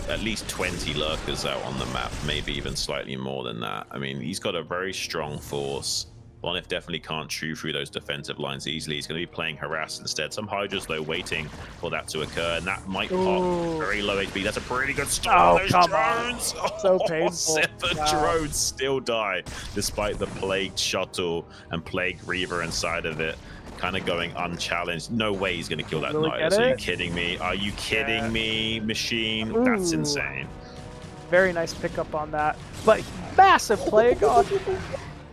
at least 20 Lurkers out on the map, maybe even slightly more than that. I mean, he's got a very strong force. Bonyth definitely can't chew through those defensive lines easily. He's going to be playing Harass instead. Some Hydras, though, waiting for that to occur, and that might pop very low HP. That's a pretty good start. Oh, come on. So painful. 7 drones still die, despite the Plagued Shuttle and Plagued Reaver inside of it, kind of going unchallenged. No way he's going to kill that Nihilus. Are you kidding me? Are you kidding me, Machine? Ooh. That's insane. Very nice pickup on that. But massive plague on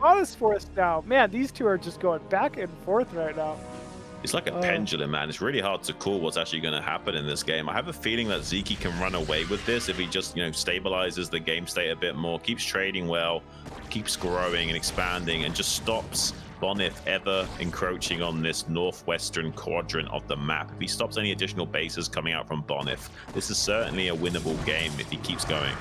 Honest Force now. Man, these two are just going back and forth right now. It's like a pendulum, man. It's really hard to call what's actually going to happen in this game. I have a feeling that Sziky can run away with this if he just, you know, stabilizes the game state a bit more, keeps trading well, keeps growing and expanding, and just stops Bonyth ever encroaching on this northwestern quadrant of the map. If he stops any additional bases coming out from Bonyth, this is certainly a winnable game if he keeps going.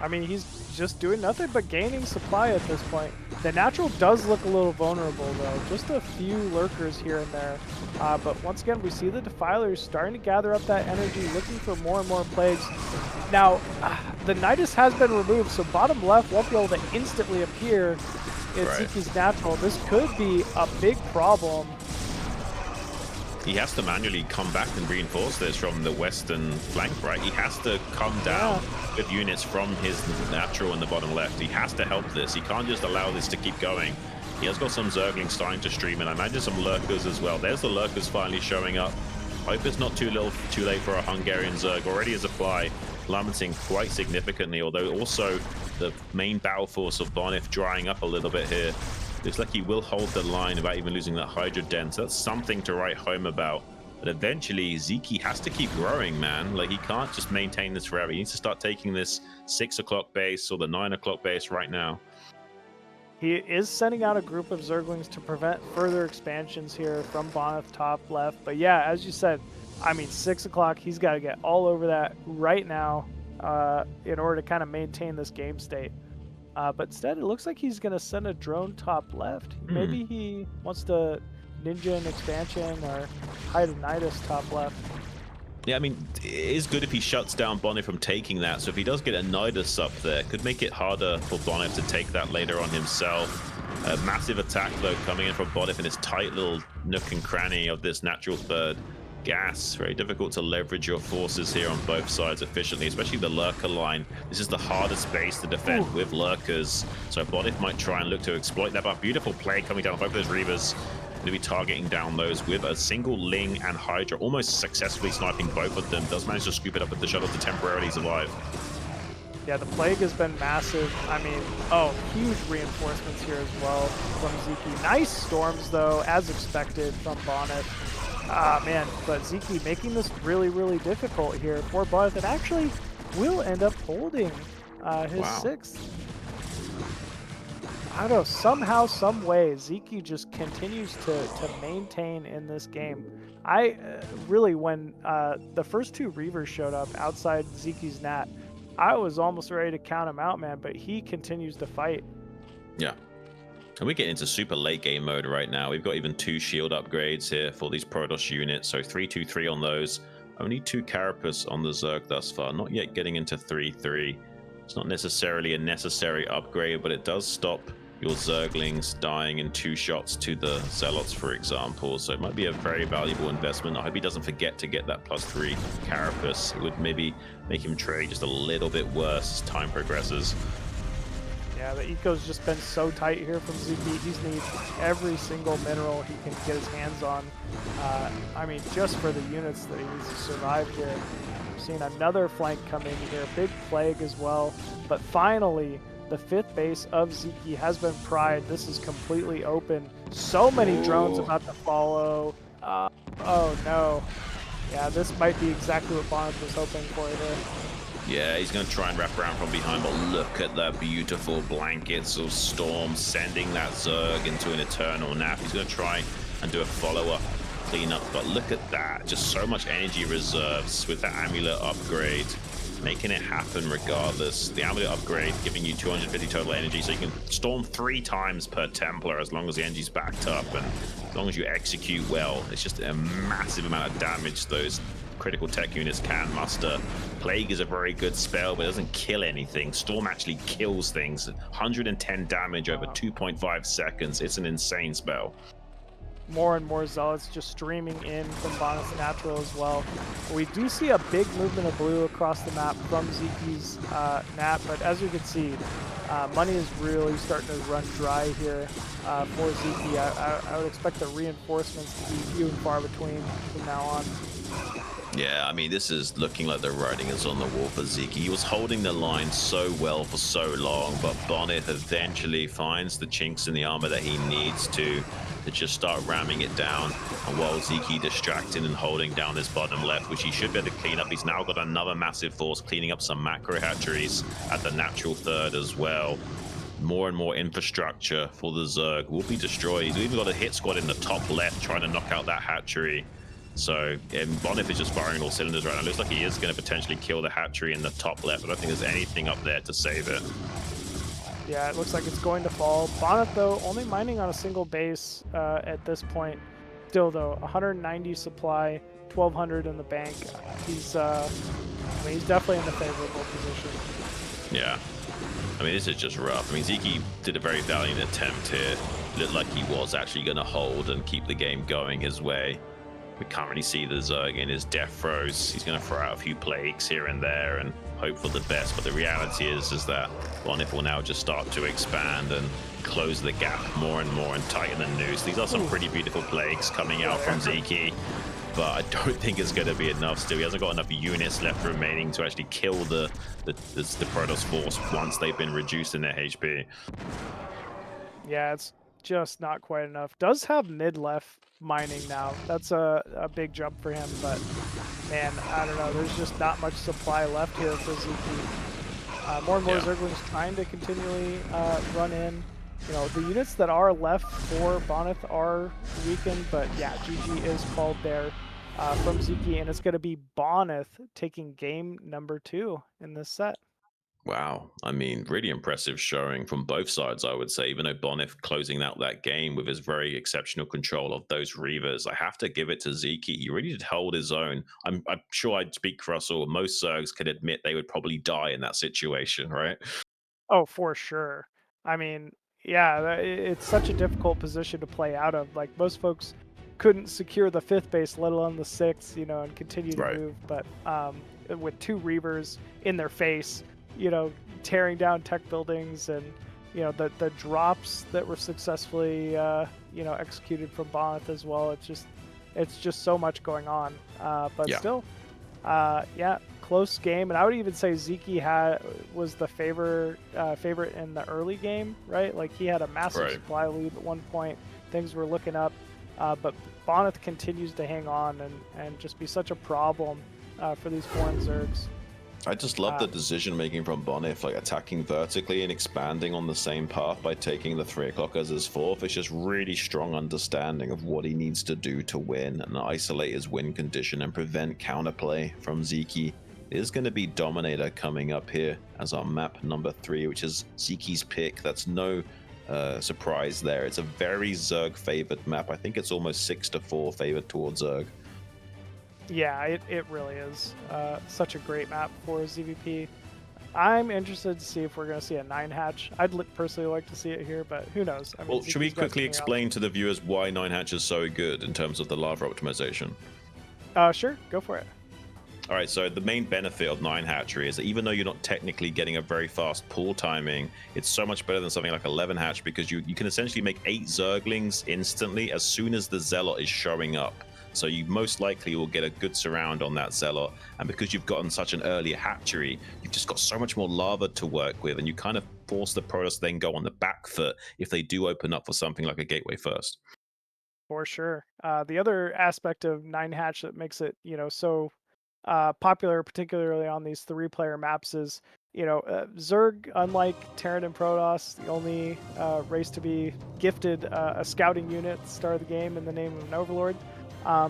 I mean, he's just doing nothing but gaining supply at this point. The natural does look a little vulnerable, though. Just a few Lurkers here and there. But once again, we see the Defilers starting to gather up that energy, looking for more and more plagues. Now, the Nidus has been removed, so bottom left won't be able to instantly appear in Zyky's natural. This could be a big problem. He has to manually come back and reinforce this from the western flank, right? He has to come down with units from his natural in the bottom left. He has to help this. He can't just allow this to keep going. He has got some Zerglings starting to stream, and I imagine some Lurkers as well. There's the Lurkers finally showing up. Hope it's not too late for a Hungarian Zerg. Already as a fly, plummeting quite significantly, although also the main battle force of Bonyth drying up a little bit here. Looks like he will hold the line without even losing that Hydra Den, so that's something to write home about. But eventually, Sziky has to keep growing, man. Like, he can't just maintain this forever. He needs to start taking this 6 o'clock base or the 9 o'clock base right now. He is sending out a group of Zerglings to prevent further expansions here from Bonyth top left. But yeah, as you said, I mean, 6 o'clock, he's got to get all over that right now in order to kind of maintain this game state. But instead, it looks like he's going to send a drone top left. Maybe he wants to ninja an expansion or hide a Nidus top left. Yeah, I mean, it is good if he shuts down Bonyth from taking that. So if he does get a Nidus up there, could make it harder for Bonyth to take that later on himself. A massive attack, though, coming in from Bonyth in his tight little nook and cranny of this natural third gas. Very difficult to leverage your forces here on both sides efficiently, especially the lurker line. This is the hardest base to defend with lurkers. So Bonyth might try and look to exploit that. But beautiful play coming down both of those Reavers. To be targeting down those with a single Ling and Hydra, almost successfully sniping both of them. Does manage to scoop it up with the shuttle to temporarily survive. Yeah, the plague has been massive. I mean, huge reinforcements here as well from Sziky. Nice storms, though, as expected from Bonyth. Man, but Sziky making this really, really difficult here for Bonyth, and actually will end up holding his sixth. I don't know, somehow, some way, Sziky just continues to maintain in this game. I really, when the first two Reavers showed up outside Zyky's Nat, I was almost ready to count him out, man, but he continues to fight. Yeah. And we get into super late game mode right now. We've got even 2 shield upgrades here for these Protoss units, so 3-2-3 on those. Only 2 Carapace on the Zerg thus far, not yet getting into 3-3. It's not necessarily a necessary upgrade, but it does stop your Zerglings dying in 2 shots to the Zealots, for example. So it might be a very valuable investment. I hope he doesn't forget to get that +3 Carapace. It would maybe make him trade just a little bit worse as time progresses. Yeah, the eco's just been so tight here from Sziky. He's needs every single mineral he can get his hands on. I mean, just for the units that he needs to survive here. We've seen another flank come in here, big plague as well. But finally, the 5th base of Sziky has been pried. This is completely open. So many drones about to follow. Oh no. Yeah, this might be exactly what Bonyth was hoping for here. Yeah, he's going to try and wrap around from behind, but look at the beautiful blankets of storm sending that Zerg into an eternal nap. He's going to try and do a follow-up cleanup, but look at that. Just so much energy reserves with the amulet upgrade, making it happen regardless. The amulet upgrade giving you 250 total energy, so you can storm 3 times per Templar as long as the energy's backed up, and as long as you execute well. It's just a massive amount of damage those critical tech units can muster. Plague is a very good spell, but it doesn't kill anything. Storm actually kills things. 110 damage over 2.5 seconds. It's an insane spell. More and more Zealots just streaming in from Bonyth's natural as well. We do see a big movement of blue across the map from Zyky's Nat, but as you can see, money is really starting to run dry here for Sziky. I would expect the reinforcements to be few and far between from now on. Yeah, I mean, this is looking like the writing is on the wall for Sziky. He was holding the line so well for so long, but Bonyth eventually finds the chinks in the armor that he needs to just start ramming it down. And while Sziky distracting and holding down this bottom left, which he should be able to clean up, he's now got another massive force cleaning up some macro hatcheries at the natural third as well. More and more infrastructure for the Zerg will be destroyed. He's even got a hit squad in the top left trying to knock out that hatchery. So Bonyth is just firing all cylinders right now. It looks like he is going to potentially kill the hatchery in the top left. I don't think there's anything up there to save it. Yeah, it looks like it's going to fall. Bonyth, though, only mining on a single base at this point. Still, though, 190 supply, 1,200 in the bank. He's definitely in the favorable position. Yeah. I mean, this is just rough. I mean, Sziky did a very valiant attempt here. Looked like he was actually going to hold and keep the game going his way. We can't really see the Zerg in his death throes. He's going to throw out a few plagues here and there and hope for the best. But the reality is that Bonyth will now just start to expand and close the gap more and more and tighten the noose. These are some pretty beautiful plagues coming out from Sziky. but I don't think it's going to be enough still. He hasn't got enough units left remaining to actually kill the Protoss force once they've been reduced in their HP. Yeah, it's just not quite enough. Does have mid left mining now. That's a big jump for him, but man, I don't know. There's just not much supply left here for Sziky. More and more Zerglings trying to continually run in. You know, the units that are left for Bonyth are weakened, but yeah, GG is called there from Sziky, and it's going to be Bonyth taking game number 2 in this set. Wow, I mean, really impressive showing from both sides, I would say. Even though Bonyth closing out that game with his very exceptional control of those Reavers, I have to give it to Sziky. He really did hold his own. I'm sure I'd speak for us all. Most Zergs could admit they would probably die in that situation, right? Oh, for sure. I mean, yeah, it's such a difficult position to play out of. Like, most folks couldn't secure the 5th base, let alone the 6th, you know, and continue to Right. move. But with 2 Reavers in their face, you know, tearing down tech buildings, and you know the drops that were successfully you know, executed from Bonyth as well. It's just so much going on. But Yeah. still, yeah, close game, and I would even say Sziky was the favorite in the early game, right? Like, he had a massive Right. supply lead at one point. Things were looking up, but Bonyth continues to hang on and just be such a problem for these foreign Zergs. I just love the decision making from Bonyth, like attacking vertically and expanding on the same path by taking the 3 o'clock as his 4th. It's just really strong understanding of what he needs to do to win and isolate his win condition and prevent counterplay from Sziky. It is going to be Dominator coming up here as our map number 3, which is Sziky's pick. That's no surprise there. It's a very Zerg favored map. I think it's almost 6-4 favored towards Zerg. Yeah, it really is such a great map for ZVP. I'm interested to see if we're going to see a 9 hatch. I'd personally like to see it here, but who knows? I mean, Well, should we Ziki's got quickly something else. explain to the viewers why 9 hatch is so good in terms of the lava optimization? Sure, go for it. All right, so the main benefit of 9 hatchery is that even though you're not technically getting a very fast pull timing, it's so much better than something like 11 hatch, because you can essentially make 8 Zerglings instantly as soon as the Zealot is showing up. So you most likely will get a good surround on that Zealot, and because you've gotten such an early hatchery, you've just got so much more lava to work with, and you kind of force the Protoss to then go on the back foot if they do open up for something like a gateway first. For sure. The other aspect of 9 hatch that makes it, you know, so popular, particularly on these 3-player maps, is, you know, Zerg, unlike Terran and Protoss, the only race to be gifted a scouting unit at the start of the game in the name of an Overlord.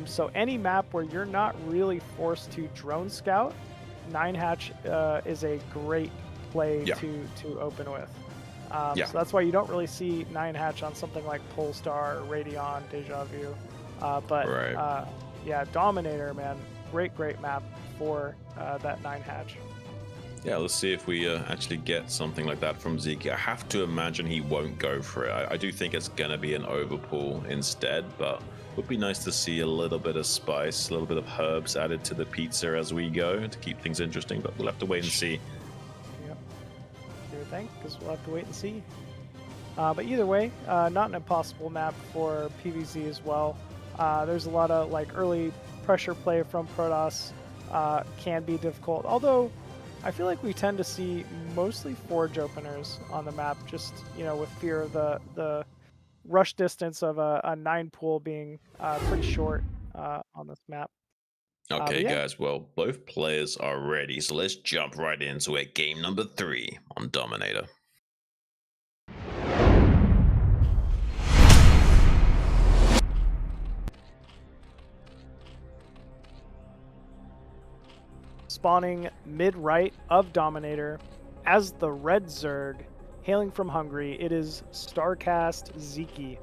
So any map where you're not really forced to drone scout, 9 hatch is a great play to open with. So that's why you don't really see 9 hatch on something like Polestar or Radeon, Deja Vu. Yeah, Dominator, man, great map for that 9 hatch. Yeah, let's see if we actually get something like that from Sziky. I have to imagine he won't go for it. I do think it's going to be an overpull instead, but it would be nice to see a little bit of spice, a little bit of herbs added to the pizza as we go to keep things interesting, but we'll have to wait and see. Yep. Do your thing, because we'll have to wait and see. But either way, not an impossible map for PvZ as well. There's a lot of like early pressure play from Protoss, can be difficult, although I feel like we tend to see mostly forge openers on the map, just, you know, with fear of the rush distance of a 9 pool being pretty short on this map. Okay, Yeah. guys, well, both players are ready, so let's jump right into it. Game number 3 on Dominator. Spawning mid-right of Dominator as the red Zerg, hailing from Hungary, it is StarCast Sziky.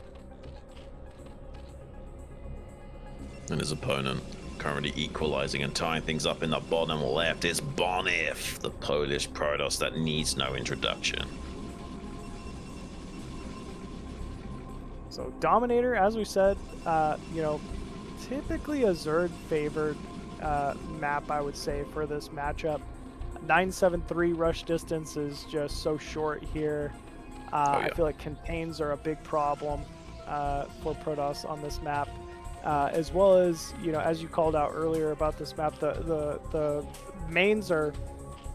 And his opponent, currently equalizing and tying things up in the bottom left, is Bonyth, the Polish Protoss that needs no introduction. So Dominator, as we said, you know, typically a Zerg favored map, I would say, for this matchup. 973 rush distance is just so short here. I feel like contains are a big problem for Protoss on this map. as well as, you know, as you called out earlier about this map, the mains are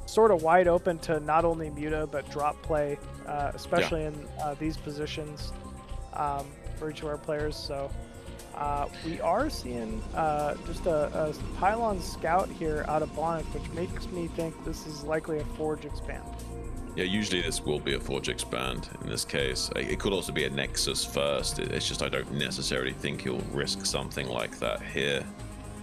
sort of wide open to not only muta but drop play, especially in these positions for each of our players. So we are seeing just a pylon scout here out of Bonyth, which makes me think this is likely a Forge expand. Yeah, usually this will be a Forge expand in this case. It could also be a Nexus first. It's just I don't necessarily think he'll risk something like that here.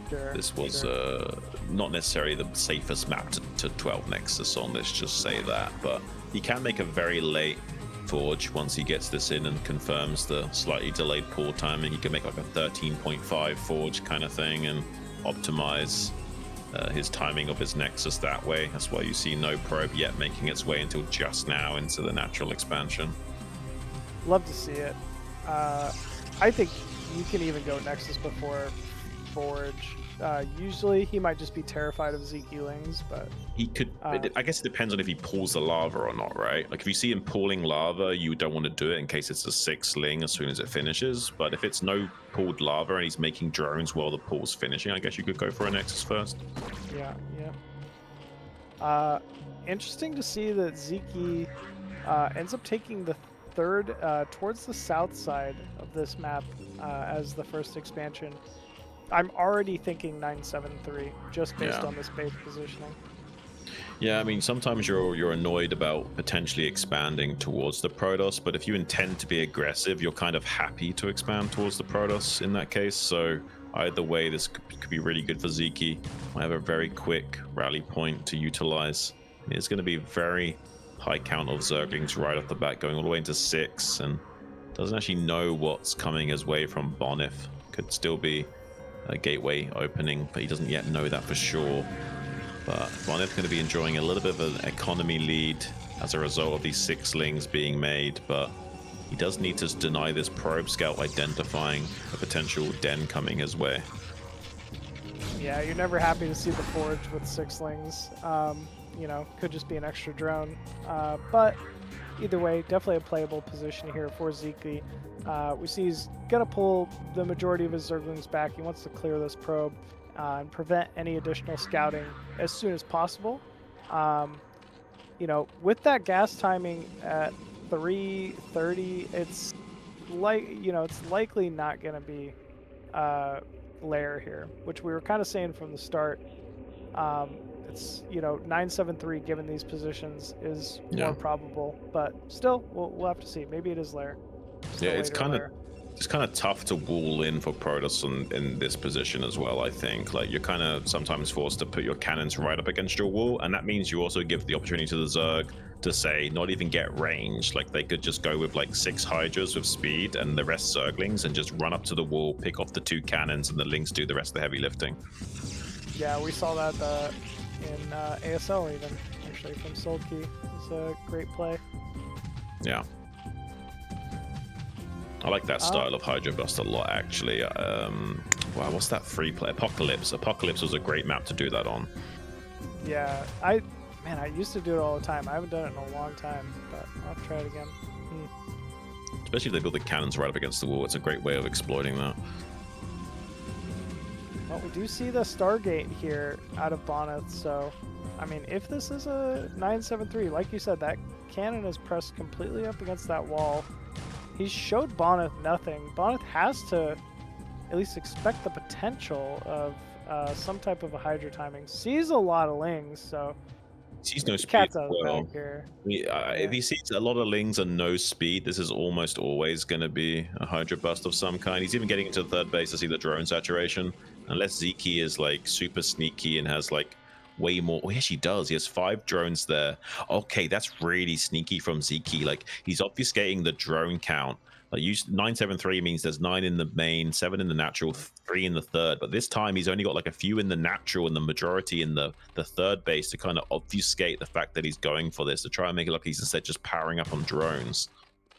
Sure, this was sure. not necessarily the safest map to 12 Nexus on, let's just say that. But he can make a very late Forge once he gets this in and confirms the slightly delayed pull timing. He can make like a 13.5 Forge kind of thing and optimize his timing of his Nexus that way. That's why you see no probe yet making its way until just now into the natural expansion. Love to see it. I think you can even go Nexus before Forge. Usually he might just be terrified of Sziky lings, but he could. I guess it depends on if he pulls the lava or not, right? Like if you see him pulling lava, you don't want to do it in case it's a 6 ling as soon as it finishes. But if it's no pulled lava and he's making drones while the pull's finishing, I guess you could go for a Nexus first. Yeah, yeah. Interesting to see that Sziky ends up taking the third towards the south side of this map as the first expansion. I'm already thinking 973 just based on this base positioning. Yeah, I mean, sometimes you're annoyed about potentially expanding towards the Protoss, but if you intend to be aggressive, you're kind of happy to expand towards the Protoss in that case. So either way, this could be really good for Sziky. I have a very quick rally point to utilize. It's going to be very high count of Zerglings right off the bat, going all the way into 6, and doesn't actually know what's coming his way from Bonyth. Could still be a gateway opening, but he doesn't yet know that for sure. But Bonyth's going to be enjoying a little bit of an economy lead as a result of these 6 lings being made, but he does need to deny this probe scout identifying a potential den coming his way. Yeah, you're never happy to see the Forge with 6 lings. You know, could just be an extra drone. But either way, definitely a playable position here for Sziky. We see he's going to pull the majority of his Zerglings back. He wants to clear this probe and prevent any additional scouting as soon as possible. You know, with that gas timing at 3:30, it's like, you know, it's likely not going to be lair here, which we were kind of saying from the start. It's, you know, 973 given these positions is more probable, but still we'll have to see. Maybe it is lair. Yeah, it's kind of tough to wall in for Protoss in this position as well. I think like you're kind of sometimes forced to put your cannons right up against your wall, and that means you also give the opportunity to the Zerg to say not even get range. Like they could just go with like 6 Hydras with speed and the rest Zerglings and just run up to the wall, pick off the 2 cannons, and the Lings do the rest of the heavy lifting. Yeah, we saw that in ASL even, actually, from Sziky. It's a great play. Yeah. I like that style of Hydra Bust a lot, actually. Wow, what's that free play? Apocalypse. Apocalypse was a great map to do that on. Yeah, I used to do it all the time. I haven't done it in a long time, but I'll try it again. Especially if they build the cannons right up against the wall. It's a great way of exploiting that. Well, we do see the Stargate here out of Bonyth, so, I mean, if this is a 973, like you said, that cannon is pressed completely up against that wall. He showed Bonyth nothing. Bonyth has to at least expect the potential of some type of a Hydra timing. Sees a lot of lings, so sees no speed. Cat's out of the bag here. If he sees a lot of lings and no speed, this is almost always going to be a Hydra Bust of some kind. He's even getting into the third base to see the drone saturation. Unless Sziky is like super sneaky and has like way more. Oh, yes, he does. He has 5 drones there. Okay, that's really sneaky from Sziky. Like he's obfuscating the drone count. Like 973 means there's 9 in the main, 7 in the natural, 3 in the third. But this time he's only got like a few in the natural and the majority in the third base to kind of obfuscate the fact that he's going for this, to try and make it look like he's instead just powering up on drones.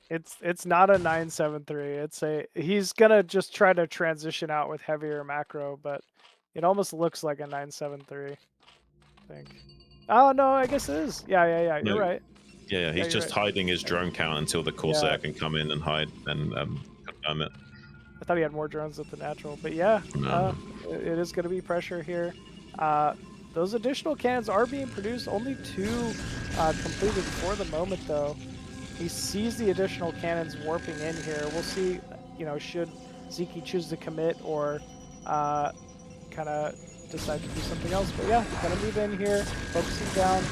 It's not a 973. He's gonna just try to transition out with heavier macro, but it almost looks like a 973. I think. Oh no, I guess it is. Yeah. You're right. Yeah, he's just hiding his drone count until the Corsair can come in and hide and confirm it. thought he had more drones with the natural, but yeah, No. it is going to be pressure here. Uh, those additional cannons are being produced. Only 2 completed for the moment, though. He sees the additional cannons warping in here. We'll see, should Sziky choose to commit or kind of decide to do something else. But yeah, gonna move in here, focusing down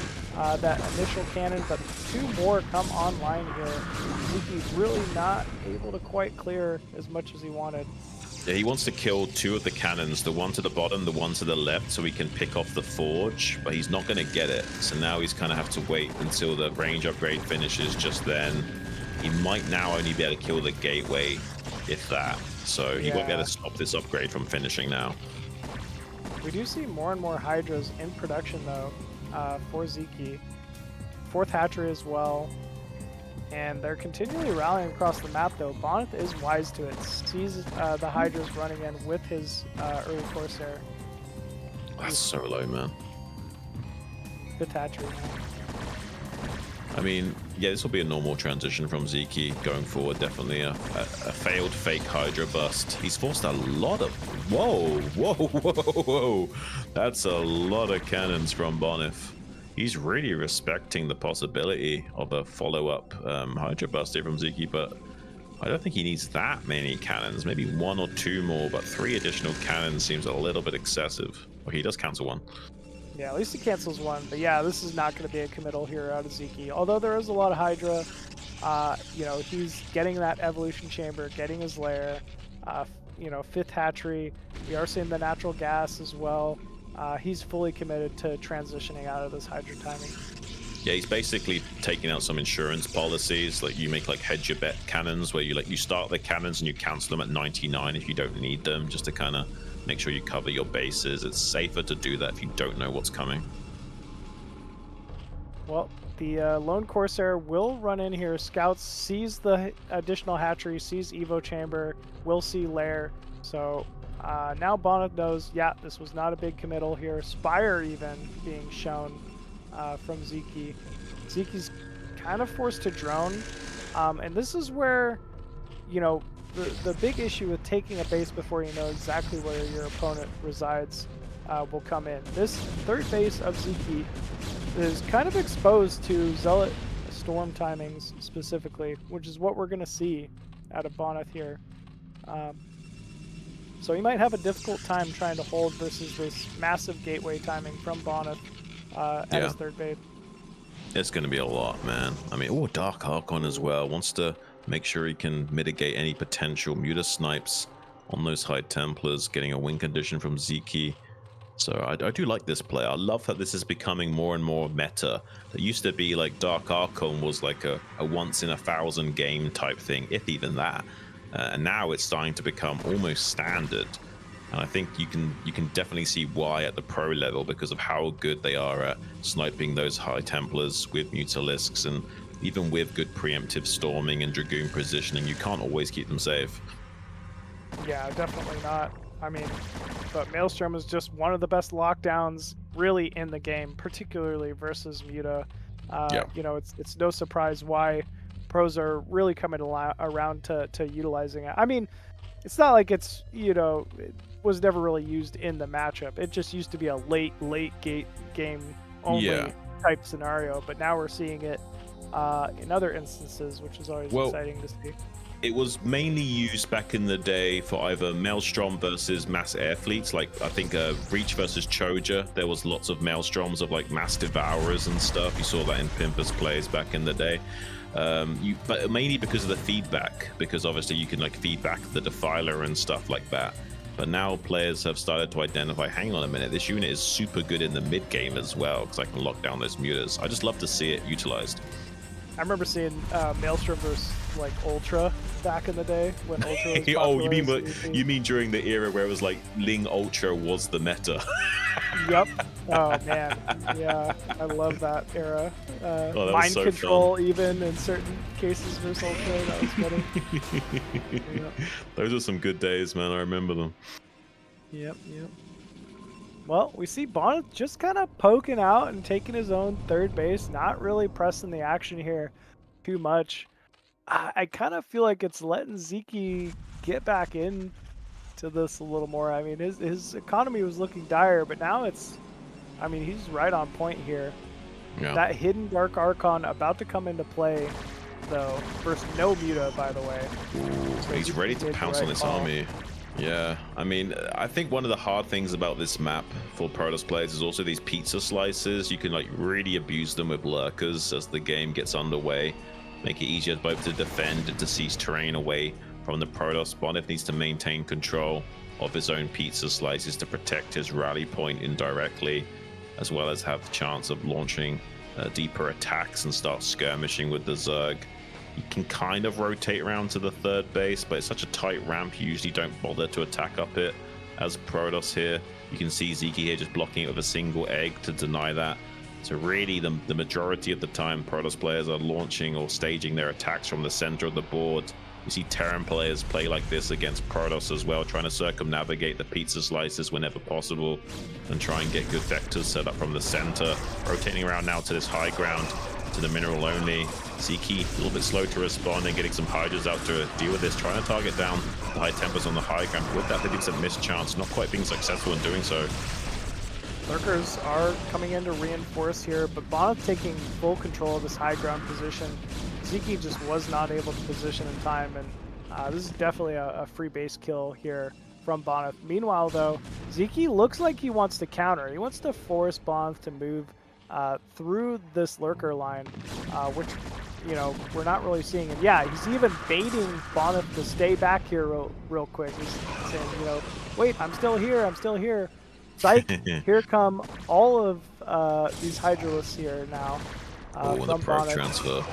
that initial cannon, but 2 more come online here. Sziky's really not able to quite clear as much as he wanted. Yeah, he wants to kill 2 of the cannons, the one to the bottom, the one to the left, so he can pick off the forge, but he's not going to get it. So now he's kind of have to wait until the range upgrade finishes just then. He might now only be able to kill the gateway, if that. So he won't be able to stop this upgrade from finishing now. We do see more and more Hydras in production, though, for Sziky. 4th hatchery as well. And they're continually rallying across the map, though. Bonyth is wise to it. Sees the Hydras running in with his early Corsair. That's so low, man. 5th hatchery now. I mean, yeah, this will be a normal transition from Sziky going forward. Definitely a failed fake Hydra bust. He's forced a lot of... Whoa, whoa, whoa, whoa. That's a lot of cannons from Bonyth. He's really respecting the possibility of a follow-up Hydra bust here from Sziky, but I don't think he needs that many cannons. Maybe 1 or 2 more, but 3 additional cannons seems a little bit excessive. Okay, he does cancel 1. Yeah, at least he cancels 1. But yeah, this is not going to be a committal here out of Sziky. Although there is a lot of Hydra, he's getting that evolution chamber, getting his lair, 5th hatchery. We are seeing the natural gas as well. He's fully committed to transitioning out of this Hydra timing. Yeah, he's basically taking out some insurance policies. Like you make like hedge your bet cannons, where you start the cannons and you cancel them at 99 if you don't need them, just to kind of make sure you cover your bases. It's safer to do that if you don't know what's coming. Well, the lone Corsair will run in here. Scouts sees the additional hatchery, sees Evo chamber, will see lair. So now Bonyth knows, yeah, this was not a big committal here. Spire even being shown from Sziky. Sziky's kind of forced to drone. And this is where, the big issue with taking a base before you know exactly where your opponent resides will come in. This 3rd base of Sziky is kind of exposed to Zealot Storm timings specifically, which is what we're going to see out of Bonyth here. So he might have a difficult time trying to hold versus this massive gateway timing from Bonyth at his 3rd base. It's going to be a lot, man. I mean, Dark Archon as well. Wants to make sure he can mitigate any potential Muta snipes on those High Templars, getting a win condition from Sziky. So I do like this play. I love that this is becoming more and more meta. It used to be like Dark Archon was like a once in a 1,000 game type thing, if even that. And now it's starting to become almost standard. And I think you can definitely see why at the pro level, because of how good they are at sniping those High Templars with Mutalisks, and even with good preemptive storming and Dragoon positioning, you can't always keep them safe. Yeah, definitely not. I mean, but Maelstrom is just one of the best lockdowns really in the game, particularly versus Muta. It's no surprise why pros are really coming around to utilizing it. I mean, it's not like it's, it was never really used in the matchup. It just used to be a late game only type scenario, but now we're seeing it in other instances, which is always exciting to see. It was mainly used back in the day for either Maelstrom versus mass air fleets. Like I think Breach versus Choja, there was lots of Maelstroms of like mass devourers and stuff. You saw that in Pimpers plays back in the day. But mainly because of the feedback, because obviously you can like feedback the Defiler and stuff like that. But now players have started to identify, hang on a minute, this unit is super good in the mid game as well, because I can lock down those mutas. I just love to see it utilized. I remember seeing Maelstrom versus like Ultra back in the day when Ultra was popular. You mean during the era where it was like Ling Ultra was the meta? Yep. Oh man, yeah, I love that era. Mind so control fun. Even in certain cases versus Ultra, that was funny. Yep. Those are some good days, man. I remember them. Yep. Well, we see Bonyth just kind of poking out and taking his own 3rd base, not really pressing the action here too much. I kind of feel like it's letting Sziky get back into this a little more. I mean, his economy was looking dire, but now it's, I mean, he's right on point here. Yeah. That hidden Dark Archon about to come into play, though. First, no Muta, by the way. Ooh, So he's ready to pounce on this call. army. Yeah, I mean, I think one of the hard things about this map for Protoss players is also these pizza slices. You can like really abuse them with lurkers as the game gets underway. Make it easier both to defend and to seize terrain away from the Protoss. Bonyth needs to maintain control of his own pizza slices to protect his rally point indirectly, as well as have the chance of launching deeper attacks and start skirmishing with the Zerg. You can kind of rotate around to the third base, but it's such a tight ramp, you usually don't bother to attack up it. As Protoss here, you can see Sziky here just blocking it with a single egg to deny that. So really, the majority of the time, Protoss players are launching or staging their attacks from the center of the board. You see Terran players play like this against Protoss as well, trying to circumnavigate the pizza slices whenever possible and try and get good vectors set up from the center. Rotating around now to this high ground, to the mineral only. Sziky a little bit slow to respond and getting some Hydras out to deal with this, trying to target down the high tempers on the high ground. With that, 50% missed chance, not quite being successful in doing so. Lurkers are coming in to reinforce here, but Bonyth taking full control of this high ground position. Sziky just was not able to position in time, and this is definitely a free base kill here from Bonyth. Meanwhile, though, Sziky looks like he wants to counter. He wants to force Bonyth to move through this lurker line, which, you know, we're not really seeing. And yeah, he's even baiting Bonyth to stay back here real quick. He's saying, you know, wait, I'm still here, I'm still here. Psych, here come all of these Hydralisks here now. Oh, the probe transfer.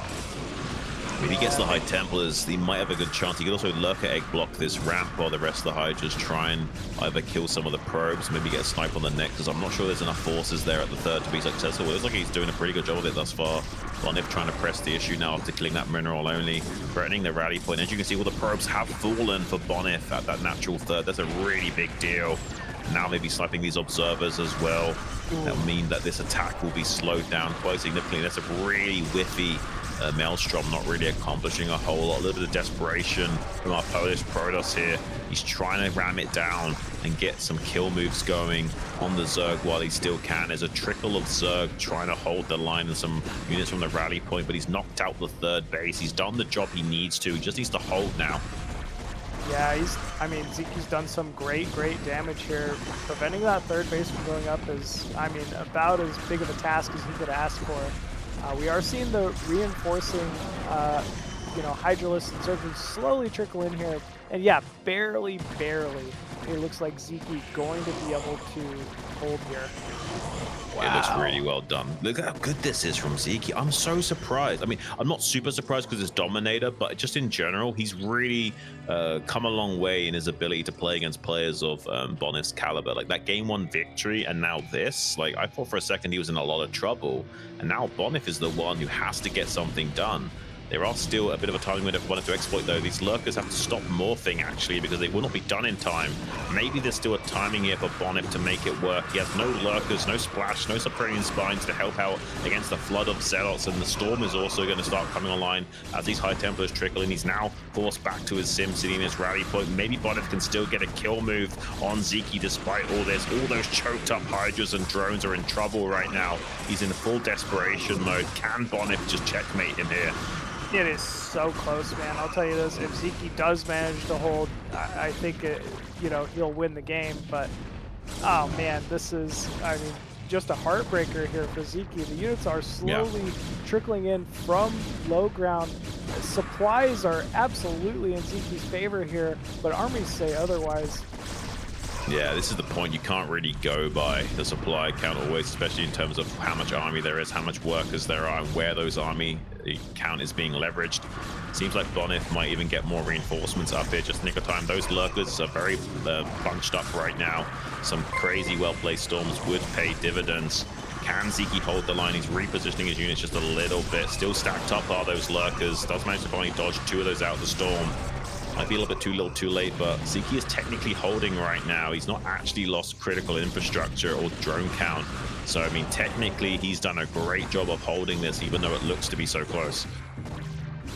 If he gets the High Templars, he might have a good chance. He could also Lurker Egg block this ramp while the rest of the Hydras try and either kill some of the probes, maybe get a snipe on the neck, because I'm not sure there's enough forces there at the third to be successful. It looks like he's doing a pretty good job of it thus far. Bonyth trying to press the issue now after killing that mineral only, threatening the rally point. As you can see, all the probes have fallen for Bonyth at that natural third. That's a really big deal. Now maybe sniping these observers as well. That will mean that this attack will be slowed down quite significantly. That's a really whiffy Maelstrom, not really accomplishing a whole lot. A little bit of desperation from our Polish Protoss here. He's trying to ram it down and get some kill moves going on the Zerg while he still can. There's a trickle of Zerg trying to hold the line and some units from the rally point, but he's knocked out the third base. He's done the job he needs to. He just needs to hold now. Yeah, I mean, Sziky's done some great damage here. Preventing that third base from going up is, I mean, about as big of a task as he could ask for. We are seeing the reinforcing, you know, Hydralisks and Zergers slowly trickle in here. And yeah, barely, it looks like Sziky going to be able to hold here. Wow. It looks really well done. Look how good this is from Sziky. I'm so surprised. I mean, I'm not super surprised because it's Dominator, but just in general, he's really come a long way in his ability to play against players of Bonyth's caliber. Like that game 1 victory and now this, like I thought for a second he was in a lot of trouble. And now Bonyth is the one who has to get something done. There are still a bit of a timing window for Bonyth to exploit, though. These lurkers have to stop morphing, actually, because they will not be done in time. Maybe there's still a timing here for Bonyth to make it work. He has no lurkers, no splash, no subterranean spines to help out against the flood of zealots, and the storm is also going to start coming online as these High Templars trickle in. He's now forced back to his Sim City in his rally point. Maybe Bonyth can still get a kill move on Sziky despite all this. All those choked up Hydras and drones are in trouble right now. He's in full desperation mode. Can Bonyth just checkmate him here? It is so close, man. I'll tell you this, if Sziky does manage to hold, I think, you know, he'll win the game. But, oh, man, this is, I mean, just a heartbreaker here for Sziky. The units are slowly trickling in from low ground. Supplies are absolutely in Sziky's favor here, but armies say otherwise. Yeah, this is the point. You can't really go by the supply count always, especially in terms of how much army there is, how much workers there are, and where those army count is being leveraged. Seems like Bonyth might even get more reinforcements up here just in nick of time. Those lurkers are very bunched up right now. Some crazy well-placed storms would pay dividends. Can Sziky hold the line? He's repositioning his units just a little bit. Still stacked up are those lurkers. Does manage to finally dodge 2 of those out of the storm. Might be a little bit too little too late, but Sziky is technically holding right now. He's not actually lost critical infrastructure or drone count. So, I mean, technically, he's done a great job of holding this, even though it looks to be so close.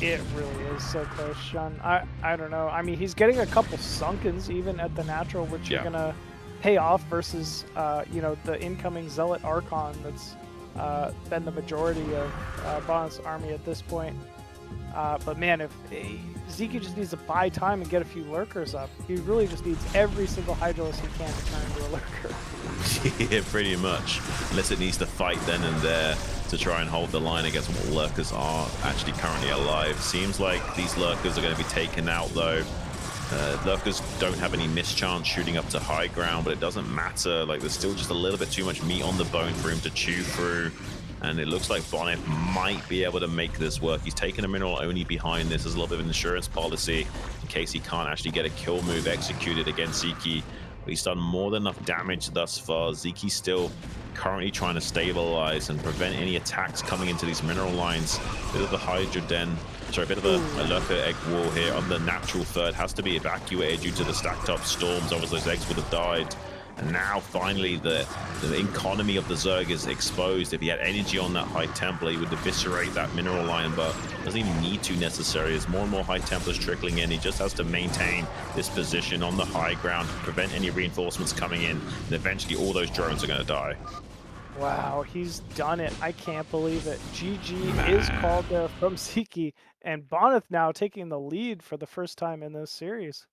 It really is so close, Sean. I don't know. I mean, he's getting a couple sunkens even at the natural, which are Yeah. gonna pay off versus you know, the incoming Zealot Archon that's been the majority of Bonyth's army at this point. But man, if Sziky just needs to buy time and get a few lurkers up, he really just needs every single Hydralisk he can to turn into a lurker. Yeah, pretty much. Unless it needs to fight then and there to try and hold the line against what lurkers are actually currently alive. Seems like these lurkers are going to be taken out though. Lurkers don't have any mischance shooting up to high ground, but it doesn't matter. Like, there's still just a little bit too much meat on the bone for him to chew through. And it looks like Bonyth might be able to make this work. He's taken a mineral only behind this as a little bit of an insurance policy in case he can't actually get a kill move executed against Sziky. But he's done more than enough damage thus far. Sziky's still currently trying to stabilize and prevent any attacks coming into these mineral lines. Bit of a Hydra den. Sorry, a bit of a lurker egg wall here on the natural third. Has to be evacuated due to the stacked up storms. Otherwise those eggs would have died. And now finally the economy of the Zerg is exposed. If he had energy on that High Templar, he would eviscerate that mineral line, but doesn't even need to necessarily. There's more and more High Templars trickling in. He just has to maintain this position on the high ground, prevent any reinforcements coming in, and eventually all those drones are going to die. Wow, he's done it. I can't believe it. GG Man. is called there from Sziky, and Bonyth now taking the lead for the first time in this series.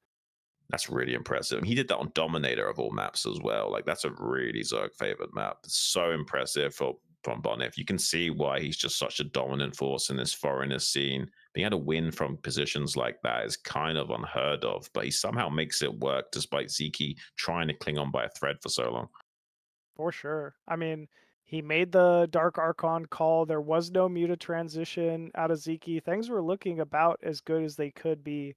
That's really impressive. He did that on Dominator of all maps as well. Like, that's a really Zerg favored map. It's so impressive from Bonyth. You can see why he's just such a dominant force in this foreigner scene. Being able to win from positions like that is kind of unheard of, but he somehow makes it work despite Sziky trying to cling on by a thread for so long. For sure. I mean, he made the Dark Archon call. There was no Muta transition out of Sziky. Things were looking about as good as they could be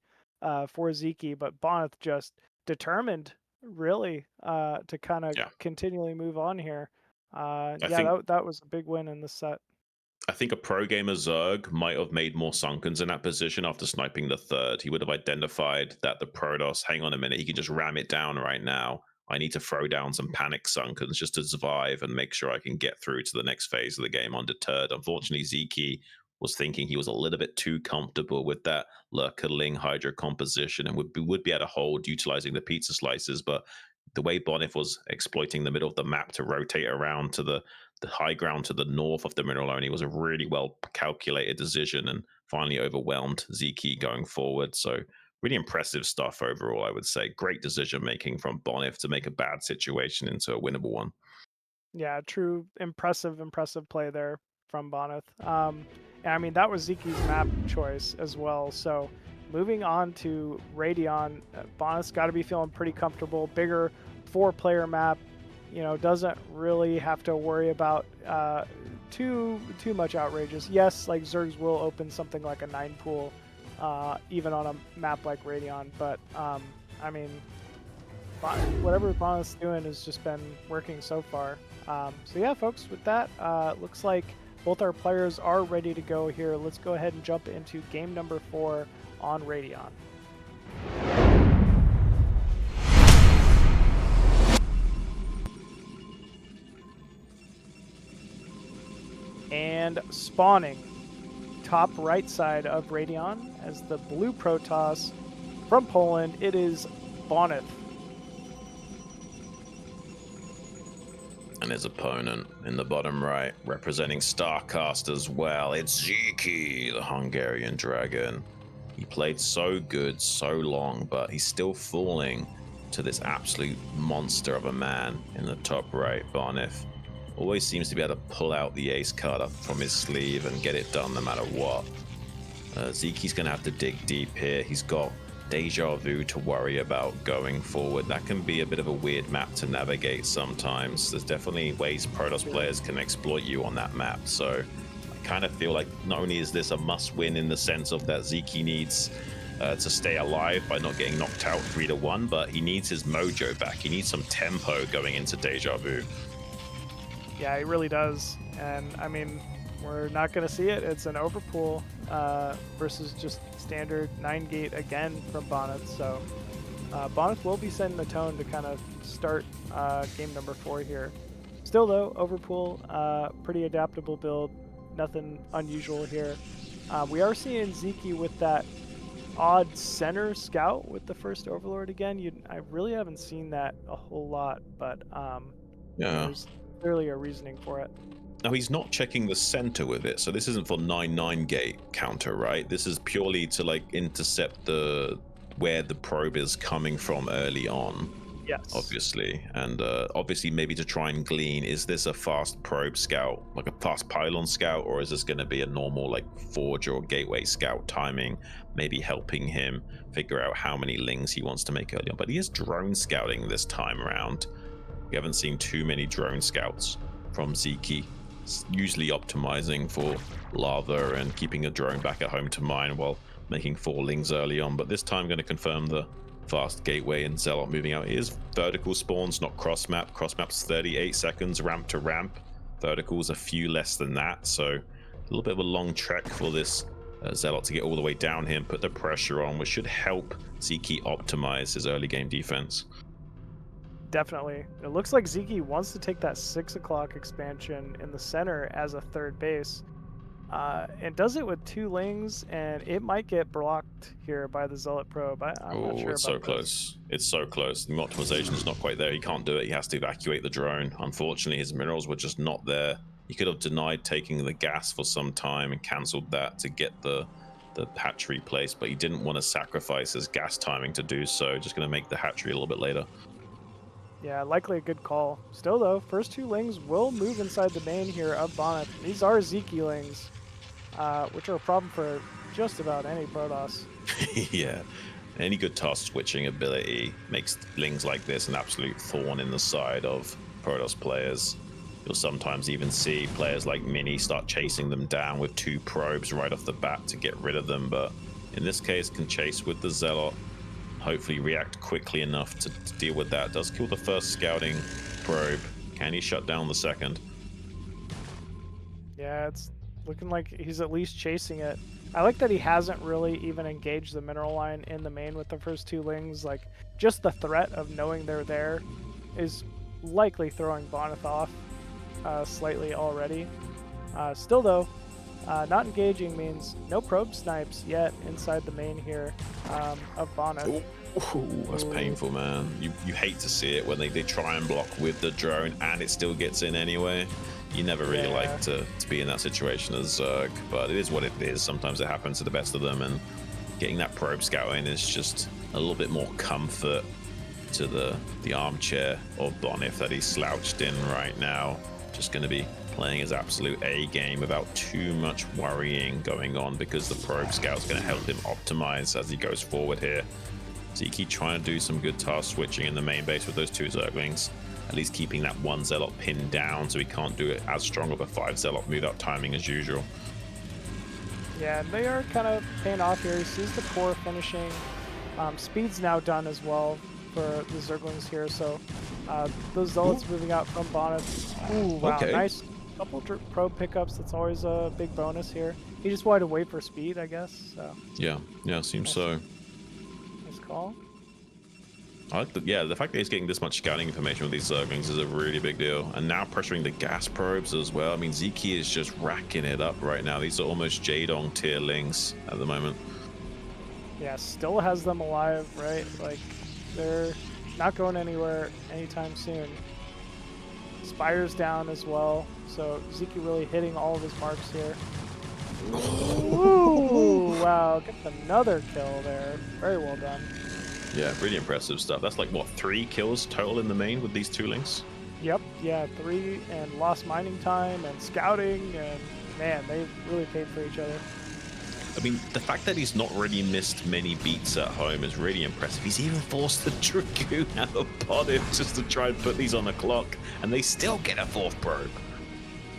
for Sziky, but Bonyth just determined, really, to kind of Yeah. continually move on here. I Yeah, think that was a big win in the set. I think a pro gamer Zerg might have made more Sunkens in that position after sniping the third. He would have identified that the Protoss, hang on a minute, he can just ram it down right now. I need to throw down some panic Sunkens just to survive and make sure I can get through to the next phase of the game undeterred. Unfortunately, Sziky was thinking he was a little bit too comfortable with that Lurker Ling Hydra composition and would be able to hold utilizing the pizza slices, but the way Bonyth was exploiting the middle of the map to rotate around to the high ground to the north of the mineral only was a really well calculated decision and finally overwhelmed Sziky going forward. So really impressive stuff overall, I would say. Great decision making from Bonyth to make a bad situation into a winnable one. Yeah, true impressive play there from Bonyth. And I mean, that was Ziki's map choice as well. So moving on to Radion, Bonyth's got to be feeling pretty comfortable. Bigger 4-player map, you know, doesn't really have to worry about too much outrageous. Yes, like Zergs will open something like a 9 pool, even on a map like Radion, but I mean, whatever Bonyth's doing has just been working so far. So yeah, folks, with that, looks like both our players are ready to go here. Let's go ahead and jump into game number 4 on Radion. And spawning top right side of Radion as the blue Protoss from Poland, it is Bonyth. And his opponent in the bottom right, representing StarCraft as well, it's Sziky, the Hungarian dragon. He played so good so long, but he's still falling to this absolute monster of a man in the top right. Bonyth always seems to be able to pull out the ace card up from his sleeve and get it done no matter what. Sziky's going to have to dig deep here. He's got Deja Vu to worry about going forward. That can be a bit of a weird map to navigate sometimes. There's definitely ways Protoss players can exploit you on that map. So I kind of feel like not only is this a must-win in the sense of that Sziky needs to stay alive by not getting knocked out 3-1, but he needs his mojo back. He needs some tempo going into Deja Vu. Yeah, he really does. And I mean, we're not going to see it. It's an overpool versus just standard 9-gate again from Bonyth. So Bonyth will be setting the tone to kind of start game number 4 here. Still though, overpool, pretty adaptable build, nothing unusual here. We are seeing Sziky with that odd center scout with the first Overlord again. I really haven't seen that a whole lot, but Yeah. there's clearly a reasoning for it. Now he's not checking the center with it, so this isn't for 9-9 gate counter, right? This is purely to like intercept the where the probe is coming from early on, Yes. obviously, and obviously maybe to try and glean, is this a fast probe scout, like a fast pylon scout, or is this going to be a normal like forge or gateway scout timing, maybe helping him figure out how many lings he wants to make early on? But he is drone scouting this time around. We haven't seen too many drone scouts from Sziky, usually optimizing for lava and keeping a drone back at home to mine while making 4 lings early on. But this time going to confirm the fast gateway and Zealot moving out. It is vertical spawns, not cross map. Cross map's 38 seconds ramp to ramp. Vertical's a few less than that, so a little bit of a long trek for this Zealot to get all the way down here and put the pressure on, which should help Sziky optimize his early game defense. Definitely. It looks like Sziky wants to take that 6 o'clock expansion in the center as a third base. And does it with 2 lings, and it might get blocked here by the Zealot probe. I'm not Oh, sure it's about so this. close. It's so close. The optimization is not quite there. He can't do it. He has to evacuate the drone. Unfortunately, his minerals were just not there. He could have denied taking the gas for some time and cancelled that to get the hatchery placed, but he didn't want to sacrifice his gas timing to do so. Just going to make the hatchery a little bit later. Yeah, likely a good call. Still though, first 2 lings will move inside the main here of Bonyth. These are Sziky lings, which are a problem for just about any Protoss. Yeah. Any good task switching ability makes lings like this an absolute thorn in the side of Protoss players. You'll sometimes even see players like Mini start chasing them down with 2 probes right off the bat to get rid of them, but in this case can chase with the Zealot, hopefully react quickly enough to deal with that. Does kill the first scouting probe. Can he shut down the second? Yeah, it's looking like he's at least chasing it. I like that he hasn't really even engaged the mineral line in the main with the first 2 lings. Like, just the threat of knowing they're there is likely throwing Bonyth off slightly already. Still though, not engaging means no probe snipes yet inside the main here of Bonyth. Ooh, that's painful, man. You hate to see it when they try and block with the drone and it still gets in anyway. You never really like to be in that situation as Zerg, but it is what it is. Sometimes it happens to the best of them, and getting that probe scouting is just a little bit more comfort to the armchair of Bonyth that he's slouched in right now. Just going to be playing his absolute A game without too much worrying going on, because the probe scout's going to help him optimize as he goes forward here. Sziky trying to do some good task switching in the main base with those 2 Zerglings, at least keeping that 1 Zealot pinned down so he can't do it as strong of a 5 Zealot move out timing as usual. Yeah, they are kind of paying off here. He sees the core finishing. Speed's now done as well for the Zerglings here, so those Zealots moving out from Bonyth. Ooh, wow, Okay. nice. Couple probe pickups, that's always a big bonus here. He just wanted to wait for speed, I guess. So. Yeah, seems so. Nice call. I like the fact that he's getting this much scouting information with these Zerglings is a really big deal. And now pressuring the gas probes as well. I mean, Sziky is just racking it up right now. These are almost Jadong tier lings at the moment. Yeah, still has them alive, right? Like, they're not going anywhere anytime soon. Spire's down as well, so Sziky really hitting all of his marks here. Ooh, wow, gets another kill there. Very well done. Yeah, really impressive stuff. That's like, what, 3 kills total in the main with these 2 lings? Yep, yeah, 3, and lost mining time and scouting, and man, they really paid for each other. I mean, the fact that he's not really missed many beats at home is really impressive. He's even forced the Dragoon out of Bonyth just to try and put these on the clock, and they still get a 4th probe.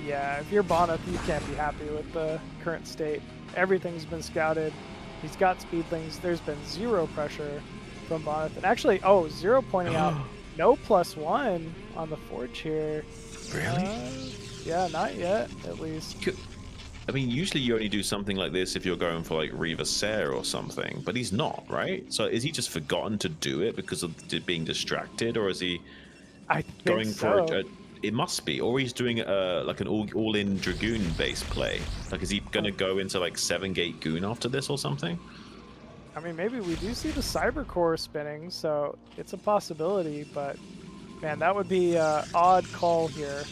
Yeah, if you're Bonyth, you can't be happy with the current state. Everything's been scouted. He's got speedlings. There's been 0 pressure from Bonyth. And actually, Zero pointing out no +1 on the forge here. Really? Yeah, not yet, at least. I mean, usually you only do something like this if you're going for like Reaver Serre or something, but he's not, right? So is he just forgotten to do it because of being distracted, or is he going for it must be, or he's doing like an all-in Dragoon based play? Like, is he gonna go into like 7-gate Goon after this or something? I mean, maybe we do see the Cyber Core spinning, so it's a possibility, but man, that would be an odd call here,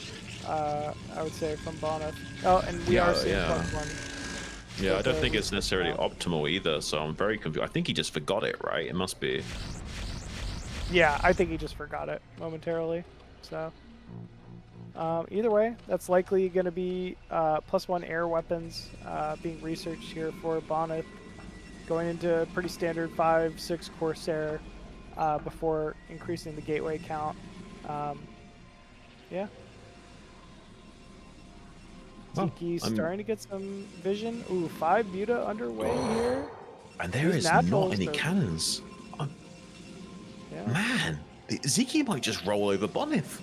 I would say, from Bonyth. Oh, and we are seeing +1. Yeah, I don't think it's research necessarily count. optimal either, so I'm very confused. I think he just forgot it, right? It must be. Yeah, I think he just forgot it momentarily. So either way, that's likely going to be +1 air weapons being researched here for Bonyth, going into pretty standard 5-6 Corsair before increasing the gateway count. Yeah. Sziky starting to get some vision. Ooh, 5 Muta underway here. And there is not any cannons. Yeah. Man, Sziky might just roll over Bonyth.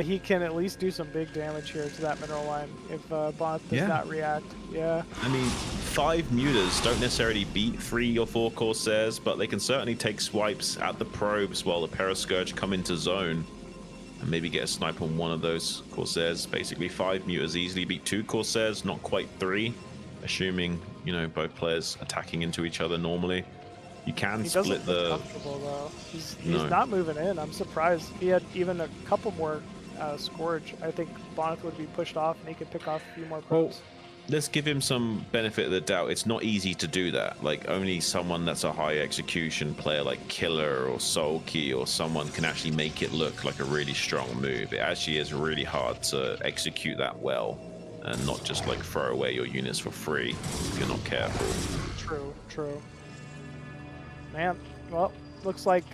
He can at least do some big damage here to that mineral line if Bonyth does not react. Yeah. I mean, 5 mutas don't necessarily beat 3 or 4 Corsairs, but they can certainly take swipes at the probes while the Periscourge come into zone and maybe get a snipe on one of those Corsairs. Basically, 5 mutas easily beat 2 Corsairs, not quite 3, assuming, you know, both players attacking into each other normally. You can split the... comfortable, though. He's not moving in. I'm surprised. He had even a couple more Scourge. I think Bonyth would be pushed off and he could pick off a few more probes. Let's give him some benefit of the doubt. It's not easy to do that. Like, only someone that's a high execution player like Killer or Sziky or someone can actually make it look like a really strong move. It actually is really hard to execute that well and not just like throw away your units for free if you're not careful. True. Man, well, looks like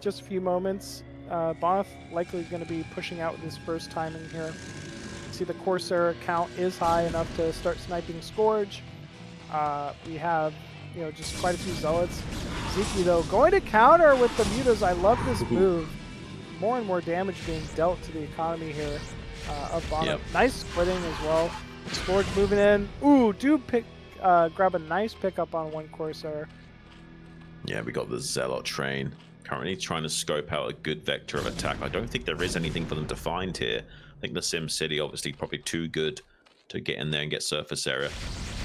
just a few moments. Bonyth likely going to be pushing out with his first timing here. See, the Corsair count is high enough to start sniping Scourge. We have, you know, just quite a few Zealots. Sziky, though, going to counter with the Mutas. I love this move. More and more damage being dealt to the economy here of Bonyth. Yep. Nice splitting as well. Scourge moving in. Ooh, grab a nice pickup on one Corsair. Yeah, we got the Zealot train. Currently trying to scope out a good vector of attack. I don't think there is anything for them to find here. I think the Sim City obviously probably too good to get in there and get surface area.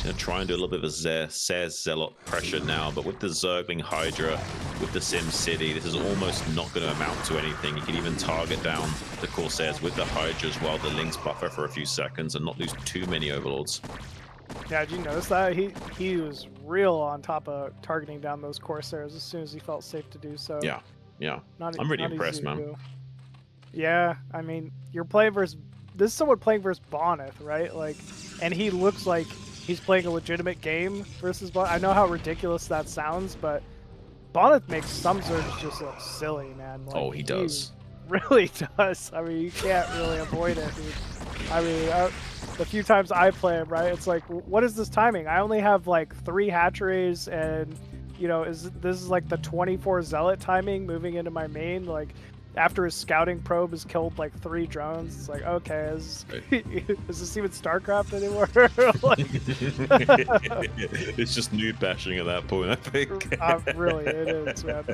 Gonna try and do a little bit of a Zealot pressure now, but with the Zergling Hydra, with the Sim City, this is almost not going to amount to anything. You can even target down the Corsairs with the Hydras while the Lynx buffer for a few seconds and not lose too many Overlords. Yeah, did you notice that? He was real on top of targeting down those Corsairs as soon as he felt safe to do so. Yeah. I'm really impressed, man. Yeah, I mean, you're playing versus... This is someone playing versus Bonyth, right? Like, and he looks like he's playing a legitimate game versus Bonyth. I know how ridiculous that sounds, but Bonyth makes some Zergs just look silly, man. Like, he does. Really does. I mean, you can't really avoid it, dude. I mean, the few times I play him, right, it's like, what is this timing? I only have like 3 hatcheries and, you know, this is like the 24 Zealot timing moving into my main. Like, after his scouting probe has killed like 3 drones, it's like, okay, is this even StarCraft anymore? It's just noob bashing at that point, I think. Really, it is, man.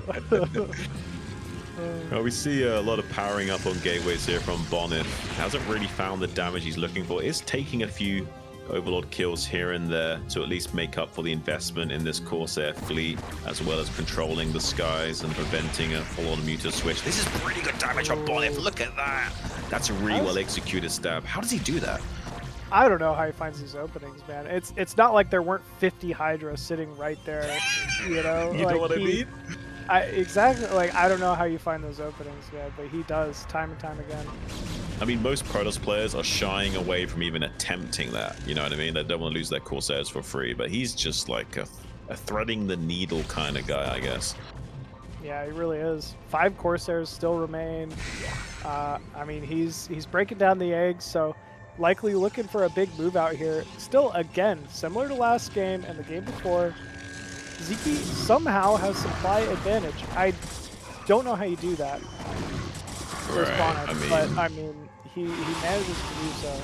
We see a lot of powering up on gateways here from Bonyth. Hasn't really found the damage he's looking for. Is taking a few Overlord kills here and there to at least make up for the investment in this Corsair fleet, as well as controlling the skies and preventing a full-on Muta switch. This is pretty good damage on Bonyth. Look at that. That's a really well executed stab. How does he do that? I don't know how he finds these openings, man. It's not like there weren't 50 Hydra sitting right there, you know? You know what I mean? Exactly. Like, I don't know how you find those openings, man, but he does time and time again. I mean, most Protoss players are shying away from even attempting that. You know what I mean? They don't want to lose their Corsairs for free, but he's just like a threading the needle kind of guy, I guess. Yeah, he really is. 5 Corsairs still remain. I mean, he's breaking down the eggs, so likely looking for a big move out here. Still, again, similar to last game and the game before, Sziky somehow has supply advantage. I don't know how you do that. Right, but I mean, he manages to do so.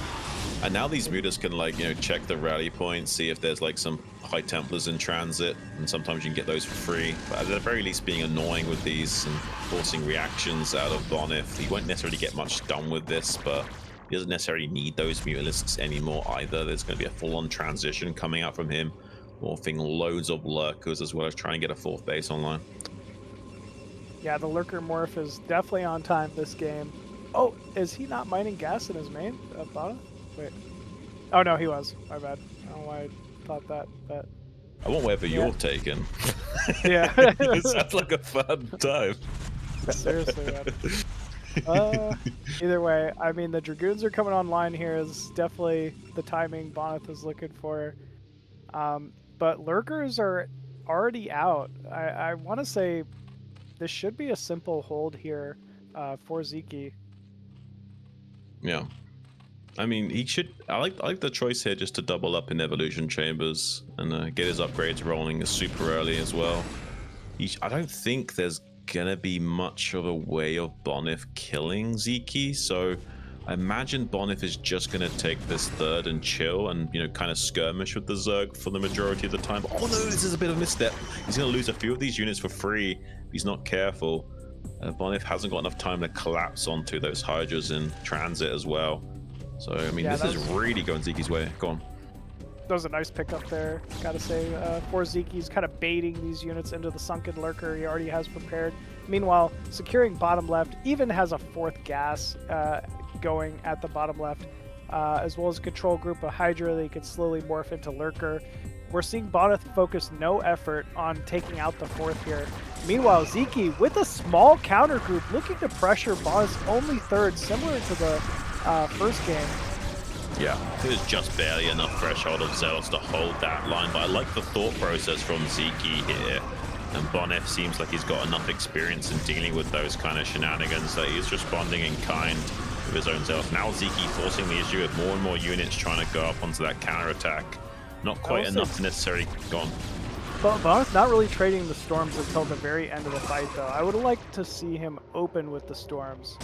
And now these mutas can, like, you know, check the rally point, see if there's like some High Templars in transit, and sometimes you can get those for free. But at the very least, being annoying with these and forcing reactions out of Bonyth. He won't necessarily get much done with this, but He doesn't necessarily need those Mutalisks anymore either. There's going to be a full-on transition coming out from him, morphing loads of lurkers as well as trying to get a 4th base online. Yeah, the lurker morph is definitely on time this game. Oh, is he not mining gas in his main? Bottom? Wait. Oh no, he was. My bad. I don't know why I thought that, but I want wherever you're taken. Yeah. It sounds like a fun time. Seriously, man. Either way, I mean, the Dragoons are coming online here is definitely the timing Bonyth is looking for. But lurkers are already out. I want to say this should be a simple hold here for Sziky. Yeah. I mean, he should. I like the choice here just to double up in evolution chambers and get his upgrades rolling super early as well. I don't think there's gonna be much of a way of Bonyth killing Sziky, so I imagine Bonyth is just gonna take this 3rd and chill and, you know, kind of skirmish with the Zerg for the majority of the time. But, oh no, this is a bit of a misstep. He's gonna lose a few of these units for free if he's not careful. Bonyth hasn't got enough time to collapse onto those Hydras in transit as well. So, I mean, this is really going Zyky's way. Go on. That was a nice pickup there, gotta say. For Sziky, he's kind of baiting these units into the sunken lurker he already has prepared. Meanwhile, securing bottom left, even has a 4th gas going at the bottom left, as well as a control group of Hydra that he can slowly morph into lurker. We're seeing Bonyth focus no effort on taking out the 4th here. Meanwhile, Sziky, with a small counter group, looking to pressure Bonyth's only 3rd, similar to the first game. Yeah, there's just barely enough threshold of Zealots to hold that line, but I like the thought process from Sziky here. And Bonyth seems like he's got enough experience in dealing with those kind of shenanigans that he's responding in kind with his own Zealots. Now Sziky forcing the issue with more and more units trying to go up onto that counter attack. Not quite enough to necessarily go on. But Bonyth not really trading the storms until the very end of the fight, though. I would like to see him open with the storms.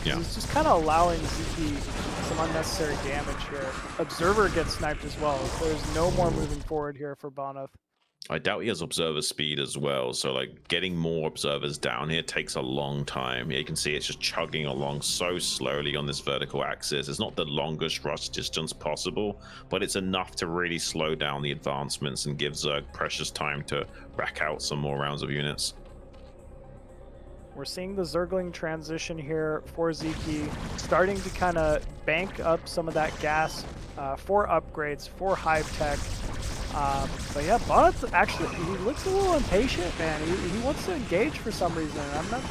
He's just kind of allowing Sziky some unnecessary damage here. Observer gets sniped as well. There's no more moving forward here for Bonyth. I doubt he has observer speed as well, so like getting more observers down here takes a long time. Yeah, you can see it's just chugging along so slowly on this vertical axis. It's not the longest rush distance possible, but it's enough to really slow down the advancements and give Zerg precious time to rack out some more rounds of units. We're seeing the Zergling transition here for Sziky, starting to kind of bank up some of that gas for upgrades, for hive tech. But yeah, Bonyth actually, he looks a little impatient, man. He wants to engage for some reason. I'm not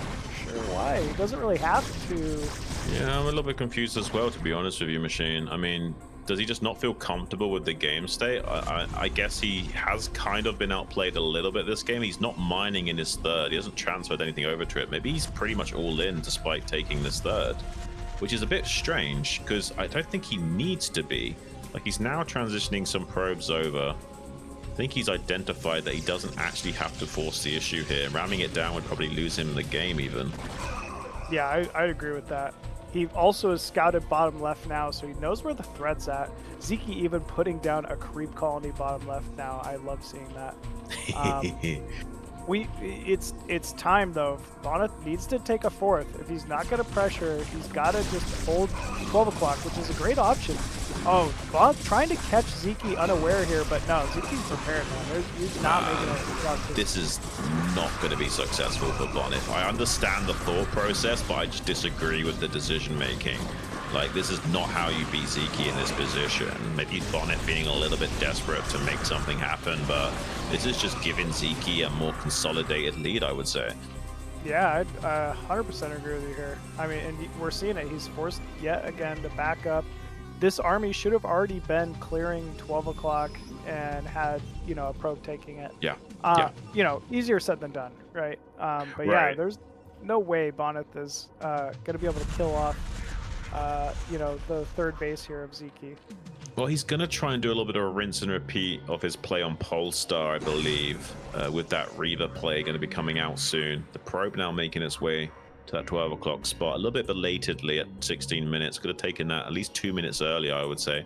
sure why. He doesn't really have to. Yeah, I'm a little bit confused as well, to be honest with you, Machine. I mean, does he just not feel comfortable with the game state? I guess he has kind of been outplayed a little bit this game. He's not mining in his 3rd. He hasn't transferred anything over to it. Maybe he's pretty much all in despite taking this 3rd, which is a bit strange because I don't think he needs to be. Like, he's now transitioning some probes over. I think he's identified that he doesn't actually have to force the issue here. Ramming it down would probably lose him the game even. Yeah, I agree with that. He also has scouted bottom left now, so he knows where the threat's at. Sziky even putting down a creep colony bottom left now. I love seeing that. It's time though. Bonyth needs to take a 4th. If he's not going to pressure, he's got to just hold 12 o'clock, which is a great option. Oh, Bonyth trying to catch Sziky unaware here, but no, Zeke's prepared, man. He's not making it. This is not going to be successful for Bonyth. I understand the thought process, but I just disagree with the decision making. Like, this is not how you beat Sziky in this position. Maybe Bonyth being a little bit desperate to make something happen, but this is just giving Sziky a more consolidated lead, I would say. Yeah, I 100% agree with you here. I mean, and we're seeing it. He's forced yet again to back up. This army should have already been clearing 12 o'clock and had, you know, a probe taking it. Yeah. You know, easier said than done, right? But yeah, there's no way Bonyth is going to be able to kill off, you know, the 3rd base here of Sziky. Well, he's going to try and do a little bit of a rinse and repeat of his play on Polestar, I believe, with that Reaver play going to be coming out soon. The probe now making its way to that 12 o'clock spot, a little bit belatedly at 16 minutes. Could have taken that at least 2 minutes earlier, I would say.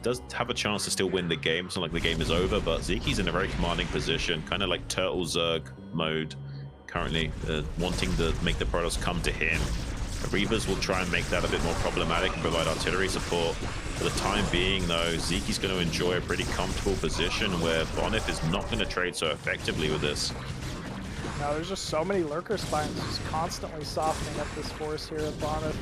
Does have a chance to still win the game. It's not like the game is over, but Zyky's in a very commanding position, kind of like Turtle Zerg mode currently, wanting to make the Protoss come to him. The Reavers will try and make that a bit more problematic and provide artillery support. For the time being, though, Sziky's going to enjoy a pretty comfortable position where Bonyth is not going to trade so effectively with this. No, there's just so many lurker spines just constantly softening up this force here at Bonyth.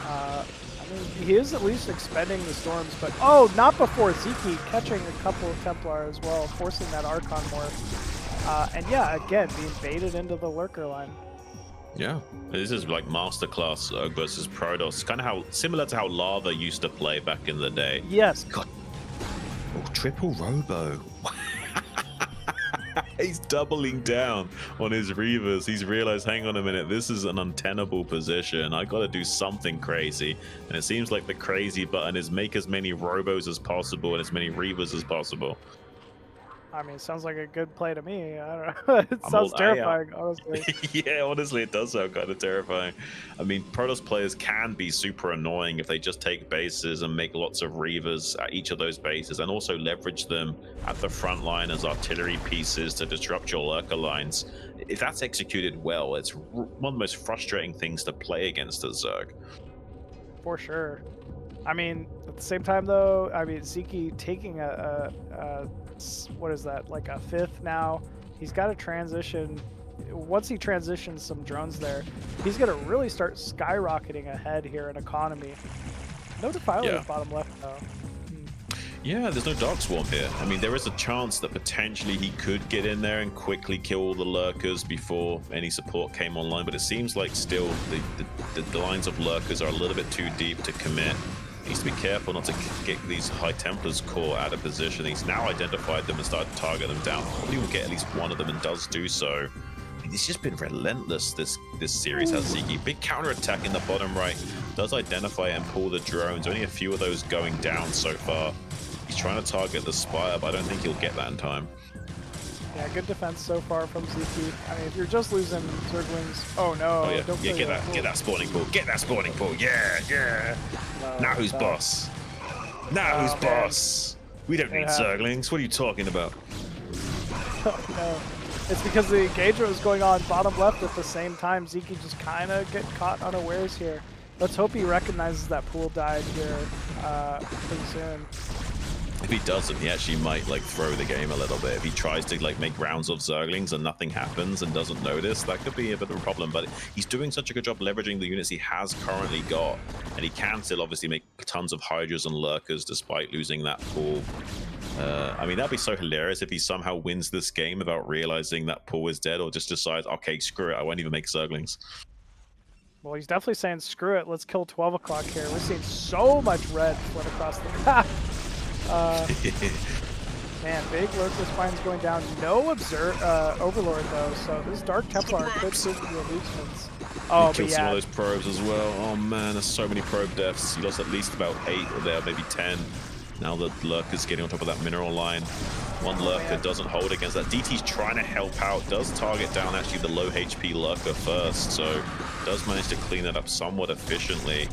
I mean, he is at least expending the storms, but oh, not before Sziky catching a couple of Templar as well, forcing that Archon morph. And yeah, again, being baited into the lurker line. Yeah, this is like masterclass versus Protoss, kind of how similar to how Lava used to play back in the day. Yes. God. Oh, triple Robo. He's doubling down on his Reavers. He's realized, hang on a minute, this is an untenable position. I got to do something crazy. And it seems like the crazy button is make as many Robos as possible and as many Reavers as possible. I mean, it sounds like a good play to me. I don't know. It sounds terrifying, honestly. Yeah, honestly, it does sound kind of terrifying. I mean, Protoss players can be super annoying if they just take bases and make lots of Reavers at each of those bases and also leverage them at the front line as artillery pieces to disrupt your lurker lines. If that's executed well, it's one of the most frustrating things to play against a Zerg. For sure. I mean, at the same time, though, I mean, Sziky taking what is that, like a 5th now. He's got to transition. Once he transitions some drones there, he's going to really start skyrocketing ahead here in economy. No Defiler bottom left, though. Yeah, there's no Dark Swarm here. I mean, there is a chance that potentially he could get in there and quickly kill all the lurkers before any support came online, but it seems like still the lines of lurkers are a little bit too deep to commit. He needs to be careful not to get these High Templars core out of position. He's now identified them and started to target them down. Probably will get at least one of them and does do so. It's just been relentless, this series has Sziky. Big counterattack in the bottom right. Does identify and pull the drones. Only a few of those going down so far. He's trying to target the Spire, but I don't think he'll get that in time. Yeah, good defense so far from Sziky. I mean, if you're just losing Zerglings, oh no. Oh yeah, don't get that spawning pool. Get that spawning pool. Yeah. No, now who's boss? Now who's boss? We don't need Zerglings. What are you talking about? Oh no. It's because the engagement was going on bottom left at the same time. Sziky just kind of get caught unawares here. Let's hope he recognizes that pool died here pretty soon. If he doesn't, he actually might like throw the game a little bit. If he tries to like make rounds of Zerglings and nothing happens and doesn't notice, that could be a bit of a problem. But he's doing such a good job leveraging the units he has currently got, and he can still obviously make tons of Hydras and Lurkers despite losing that pool. I mean, that'd be so hilarious if he somehow wins this game without realizing that pool is dead, or just decides, okay, screw it, I won't even make Zerglings. Well, he's definitely saying, screw it, let's kill 12 o'clock here. We're seeing so much red flip across the map. Man, big lurker spines going down. No Overlord though, so this Dark Templar could prove to be allegiance. Oh, he killed some of those probes as well. Oh man, there's so many probe deaths. He lost at least about 8 or there, maybe 10. Now the lurker's getting on top of that mineral line. One lurker doesn't hold against that. DT's trying to help out, does target down actually the low HP lurker first, so does manage to clean that up somewhat efficiently.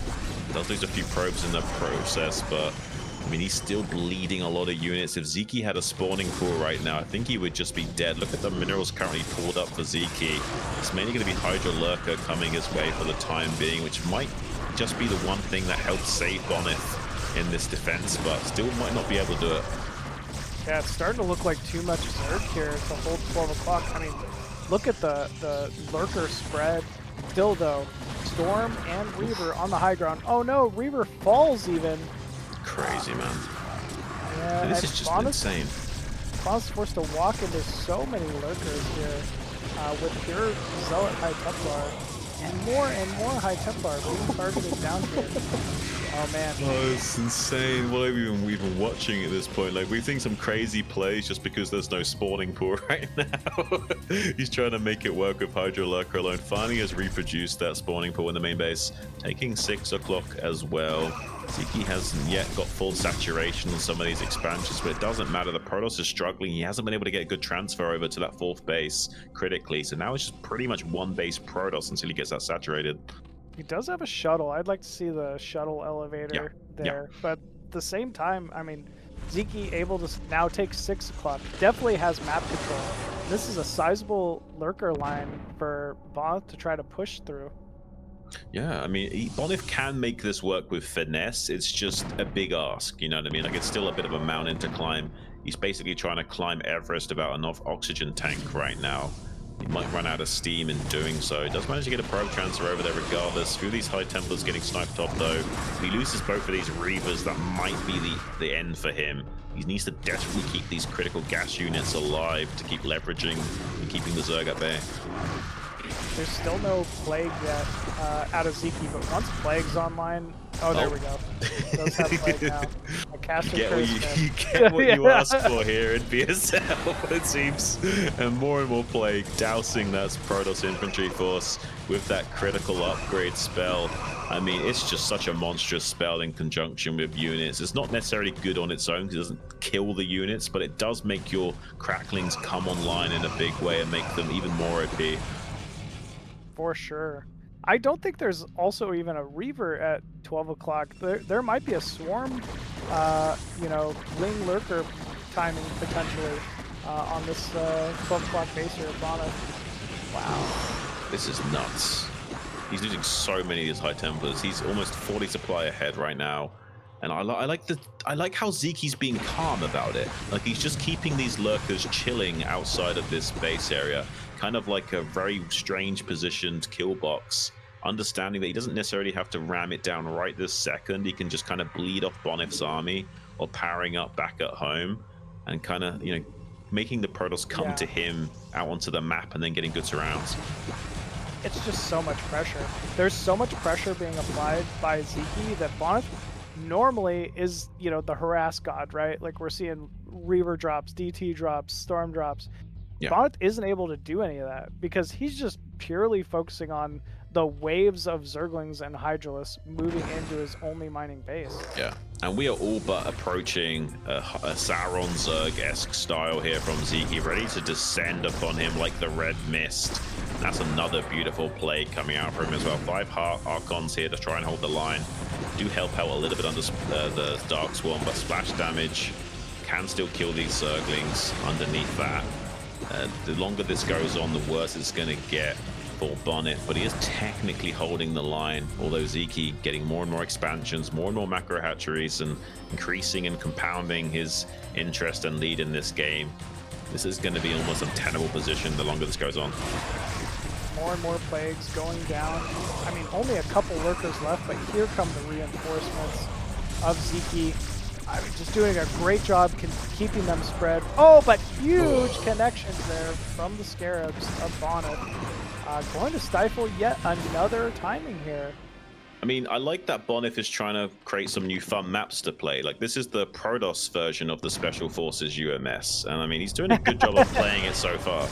Does lose a few probes in the process, but I mean, he's still bleeding a lot of units. If Sziky had a spawning pool right now, I think he would just be dead. Look at the minerals currently pulled up for Sziky. It's mainly going to be Hydra Lurker coming his way for the time being, which might just be the one thing that helps save Bonyth in this defense, but still might not be able to do it. Yeah, it's starting to look like too much Zerg here to hold 12 o'clock. I mean, look at the Lurker spread. Still, though, Storm and Reaver on the high ground. Oh no, Reaver falls even. Crazy, man. Yeah, this is just insane. Bonyth's forced to walk into so many lurkers here with pure Zealot High Templar and more High Templar being targeted down here. Oh man. Oh, it's insane. What are we even watching at this point? Like, we've seen some crazy plays just because there's no spawning pool right now. He's trying to make it work with Hydra Lurker alone. Finally has reproduced that spawning pool in the main base, taking 6 o'clock as well. Sziky hasn't yet got full saturation on some of these expansions, but it doesn't matter. The Protoss is struggling. He hasn't been able to get a good transfer over to that 4th base critically, so now it's just pretty much one base Protoss until he gets that saturated. He does have a shuttle. I'd like to see the shuttle elevator there. But at the same time, I mean, Sziky able to now take 6 o'clock. Definitely has map control. This is a sizable lurker line for Bonyth to try to push through. Yeah, I mean, Bonyth can make this work with finesse. It's just a big ask, you know what I mean? Like, it's still a bit of a mountain to climb. He's basically trying to climb Everest without enough oxygen tank right now. He might run out of steam in doing so. He does manage to get a probe transfer over there regardless. Few of these high Templars getting sniped off, though. If he loses both of these Reavers, that might be the end for him. He needs to desperately keep these critical gas units alive to keep leveraging and keeping the Zerg at bay. There's still no Plague yet out of Sziky, but once Plague's online, there we go. He does have Plague now. A caster you get what you ask for here in BSL, it seems. And more Plague dousing that Protoss infantry force with that critical upgrade spell. I mean, it's just such a monstrous spell in conjunction with units. It's not necessarily good on its own because it doesn't kill the units, but it does make your cracklings come online in a big way and make them even more OP. For sure. I don't think there's also even a Reaver at 12 o'clock. There might be a Swarm, Ling Lurker timing potentially on this 12 o'clock base here at Bonyth. Wow. This is nuts. He's losing so many of his high Templars. He's almost 40 supply ahead right now. And I like how Sziky's being calm about it. Like, he's just keeping these lurkers chilling outside of this base area, kind of like a very strange positioned kill box, understanding that he doesn't necessarily have to ram it down right this second. He can just kind of bleed off Bonyth's army or powering up back at home and kind of, making the Protoss come to him out onto the map and then getting good surrounds. It's just so much pressure. There's so much pressure being applied by Sziky that Bonyth normally is, the harass god, right? Like, we're seeing Reaver drops, DT drops, Storm drops. Yeah. Bonyth isn't able to do any of that because he's just purely focusing on the waves of Zerglings and Hydralisks moving into his only mining base. Yeah, and we are all but approaching a Sauron Zerg-esque style here from Sziky, ready to descend upon him like the red mist. That's another beautiful play coming out from him as well. 5 Archons here to try and hold the line. Do help out a little bit under the Dark Swarm, but splash damage can still kill these Zerglings underneath that. The longer this goes on, the worse it's going to get for Bonyth, but he is technically holding the line, although Sziky getting more and more expansions, more and more macro hatcheries, and increasing and compounding his interest and lead in this game. This is going to be almost an untenable position the longer this goes on. More and more Plagues going down. I mean, only a couple lurkers left, but here come the reinforcements of Sziky. I mean, just doing a great job keeping them spread. Oh, but huge connections there from the Scarabs of Bonyth. Going to stifle yet another timing here. I mean, I like that Bonyth is trying to create some new fun maps to play. Like, this is the Protoss version of the Special Forces UMS. And I mean, he's doing a good job of playing it so far.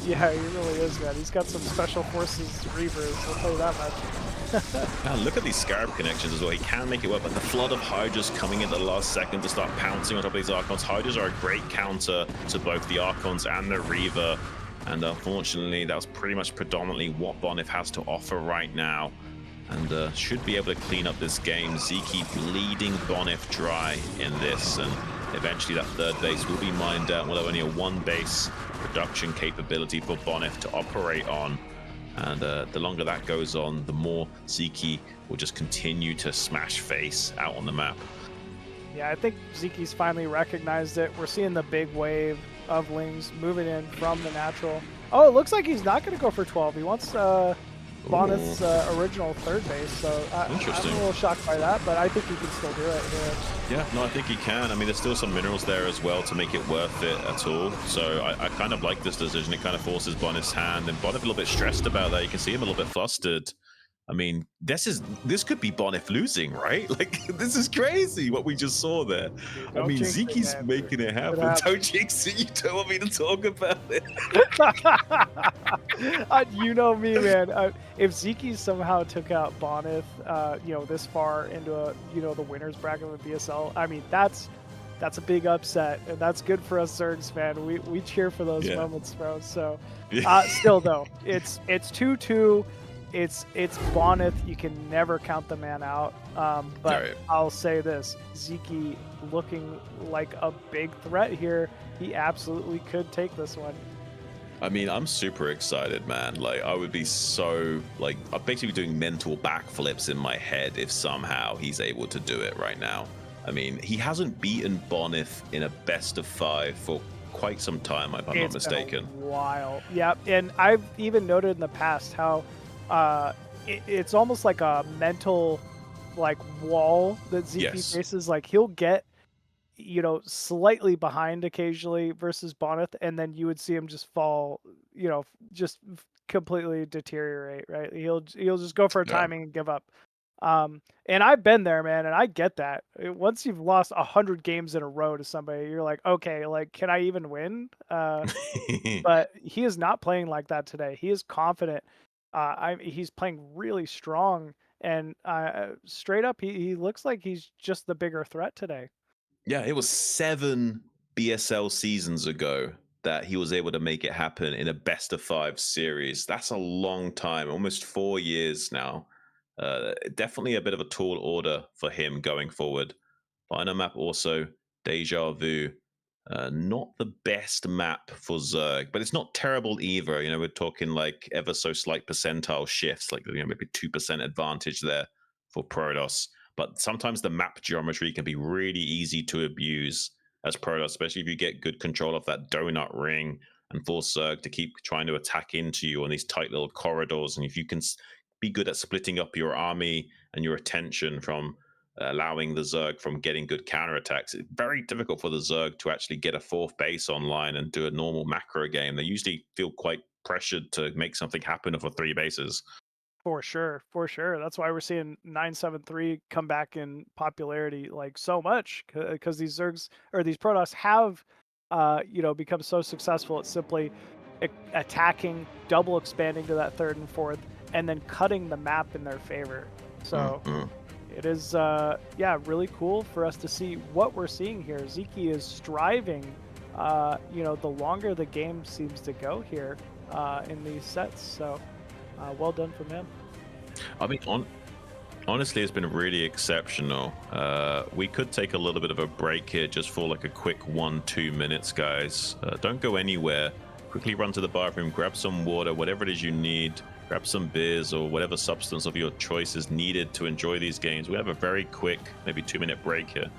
Yeah, he really is, man. He's got some Special Forces Reavers, I'll tell you that much. Man, look at these Scarab connections as well. He can make it work, but the flood of Hydras coming in the last second to start pouncing on top of these Archons. Hydras are a great counter to both the Archons and the Reaver. And unfortunately, that was pretty much predominantly what Bonyth has to offer right now. And should be able to clean up this game. Sziky bleeding Bonyth dry in this. And eventually that third base will be mined out. We'll have only a 1 base production capability for Bonyth to operate on. And the longer that goes on, the more Sziky will just continue to smash face out on the map. Yeah, I think Sziky's finally recognized it. We're seeing the big wave of Lings moving in from the natural. Oh, it looks like he's not going to go for 12. He wants Bonyth's original third base, so I'm a little shocked by that, but I think he can still do it here. Yeah, no, I think he can. I mean, there's still some minerals there as well to make it worth it at all. So I kind of like this decision. It kind of forces Bonyth's hand, and Bonyth a little bit stressed about that. You can see him a little bit flustered. I mean, this could be Bonyth losing, right? Like, this is crazy what we just saw there. Dude, I mean, Ziky's making it happen. Don't jinx it. You don't want me to talk about it. You know me, man. If Sziky somehow took out Bonyth, this far into the winners bracket of the BSL, I mean, that's a big upset, and that's good for us Zergs, man. We cheer for those moments, bro. So, still though, it's 2-2. It's Bonyth. You can never count the man out. But I'll say this: Sziky looking like a big threat here. He absolutely could take this one. I mean, I'm super excited, man. Like, I would be so like, I'm basically doing mental backflips in my head if somehow he's able to do it right now. I mean, he hasn't beaten Bonyth in a best of 5 for quite some time, if I'm not It's been a mistaken. while. Yep, and I've even noted in the past how uh, it's almost like a mental like wall that Sziky Yes. faces. Like he'll get slightly behind occasionally versus Bonneth, and then you would see him just fall, just completely deteriorate, right? He'll just go for a Yeah. timing and give up. And I've been there, man, and I get that. Once you've lost 100 games in a row to somebody, you're like, okay, like, can I even win? But he is not playing like that today. He is confident. He's playing really strong, and straight up, he looks like he's just the bigger threat today. Yeah, it was 7 BSL seasons ago that he was able to make it happen in a best of 5 series. That's a long time, almost 4 years now. Definitely a bit of a tall order for him going forward. Final map also, Deja Vu. Not the best map for Zerg, but it's not terrible either. You know, we're talking like ever so slight percentile shifts, like maybe 2% advantage there for Protoss. But sometimes the map geometry can be really easy to abuse as Protoss, especially if you get good control of that donut ring and force Zerg to keep trying to attack into you on these tight little corridors. And if you can be good at splitting up your army and your attention from allowing the Zerg from getting good counterattacks. It's very difficult for the Zerg to actually get a 4th base online and do a normal macro game. They usually feel quite pressured to make something happen for 3 bases. For sure, for sure. That's why we're seeing 973 come back in popularity like so much because these Zergs or these Protoss have, become so successful at simply attacking, double expanding to that third and fourth, and then cutting the map in their favor. So Mm-hmm. it is, yeah, really cool for us to see what we're seeing here. Sziky is striving, the longer the game seems to go here in these sets. So well done from him. I mean, honestly, it's been really exceptional. We could take a little bit of a break here just for like a quick 1-2 minutes, guys. Don't go anywhere. Quickly run to the bathroom, grab some water, whatever it is you need. Grab some beers or whatever substance of your choice is needed to enjoy these games. We have a very quick, maybe 2-minute break here.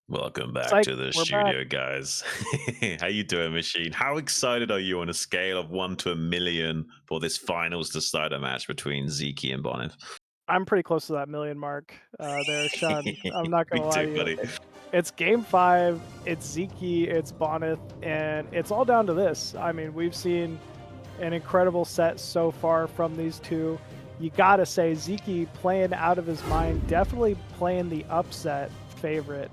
Welcome back Psych, to the we're back. studio, guys. How you doing, Machine? How excited are you on a scale of 1 to a million for this finals decider match between Sziky and Bonyth? I'm pretty close to that million mark there, Sean. I'm not Me gonna lie too, to you. buddy. It's game 5, it's Sziky, it's Bonyth, and it's all down to this. I mean, we've seen an incredible set so far from these two. You gotta say, Sziky playing out of his mind, definitely playing the upset favorite,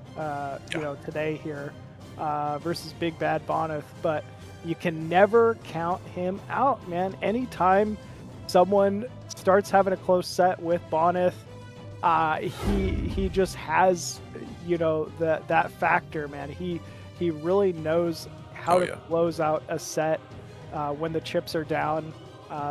today here versus Big Bad Bonyth. But you can never count him out, man. Anytime someone starts having a close set with Bonyth, he just has that factor, man. He really knows how to close out a set when the chips are down.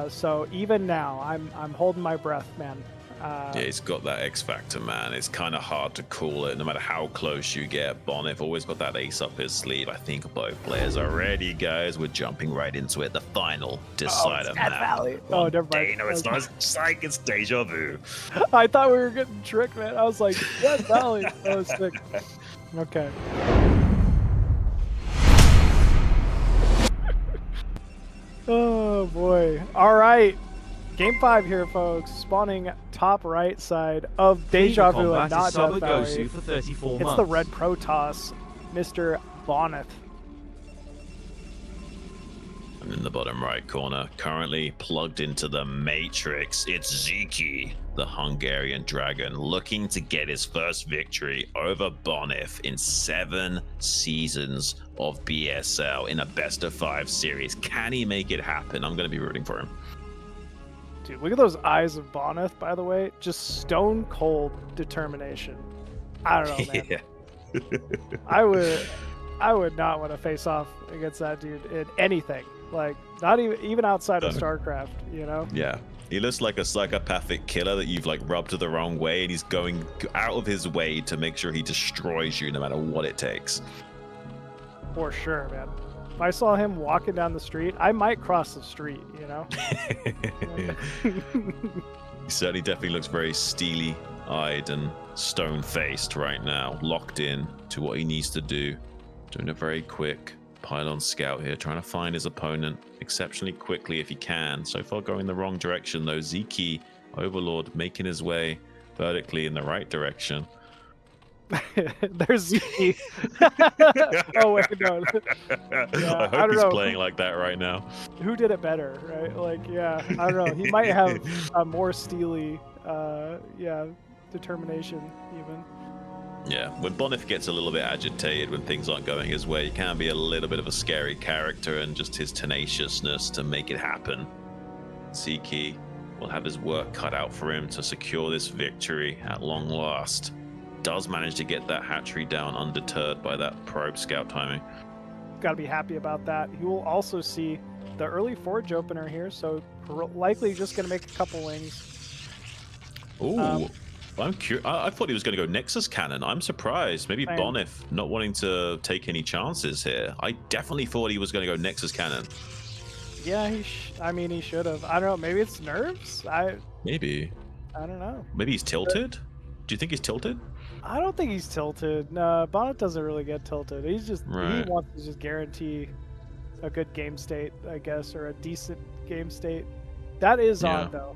So even now, I'm holding my breath, man. Yeah, he's got that X factor, man. It's kind of hard to call it, no matter how close you get. Bonyth always got that ace up his sleeve. I think both players are ready, guys. We're jumping right into it. The final decider map. Valley. Oh, never mind. No, it's not. It's like it's deja vu. I thought we were getting tricked, man. I was like, Death Valley. That was sick. Okay. Oh boy. All right. Game 5 here, folks. Spawning top right side of Deja Vu and not Death Valley. For 34 it's the red Protoss, Mr. Bonyth. And in the bottom right corner, currently plugged into the Matrix, it's Sziky, the Hungarian Dragon, looking to get his first victory over Bonyth in 7 seasons of BSL in a best-of-5 series. Can he make it happen? I'm going to be rooting for him. Dude, look at those eyes of Bonyth, by the way. Just stone cold determination. I don't know, man. Yeah. I would not want to face off against that dude in anything. Like, not even outside of StarCraft, you know? Yeah. He looks like a psychopathic killer that you've like rubbed the wrong way, and he's going out of his way to make sure he destroys you no matter what it takes. For sure, man. If I saw him walking down the street, I might cross the street, you know? He certainly definitely looks very steely-eyed and stone-faced right now, locked in to what he needs to do. Doing a very quick pylon scout here, trying to find his opponent exceptionally quickly if he can. So far going the wrong direction though. Sziky, Overlord, making his way vertically in the right direction. There's Sziky. Oh wait, no. Yeah, I hope he's playing like that right now. Who did it better, right? Like, yeah, I don't know. He might have a more steely, determination even. Yeah, when Bonyth gets a little bit agitated when things aren't going his way, he can be a little bit of a scary character, and just his tenaciousness to make it happen. Sziky will have his work cut out for him to secure this victory at long last. Does manage to get that hatchery down undeterred by that probe scout timing. Got to be happy about that. He will also see the early forge opener here, so likely just going to make a couple wings. Ooh. I'm curious. I thought he was going to go Nexus Cannon. I'm surprised. Maybe Bonyth not wanting to take any chances here. I definitely thought he was going to go Nexus Cannon. Yeah, he should have. I don't know. Maybe it's nerves. Maybe. I don't know. Maybe he's tilted. Do you think he's tilted? I don't think he's tilted. No, Bonyth doesn't really get tilted. He's just he wants to just guarantee a good game state, I guess, or a decent game state. That is odd though.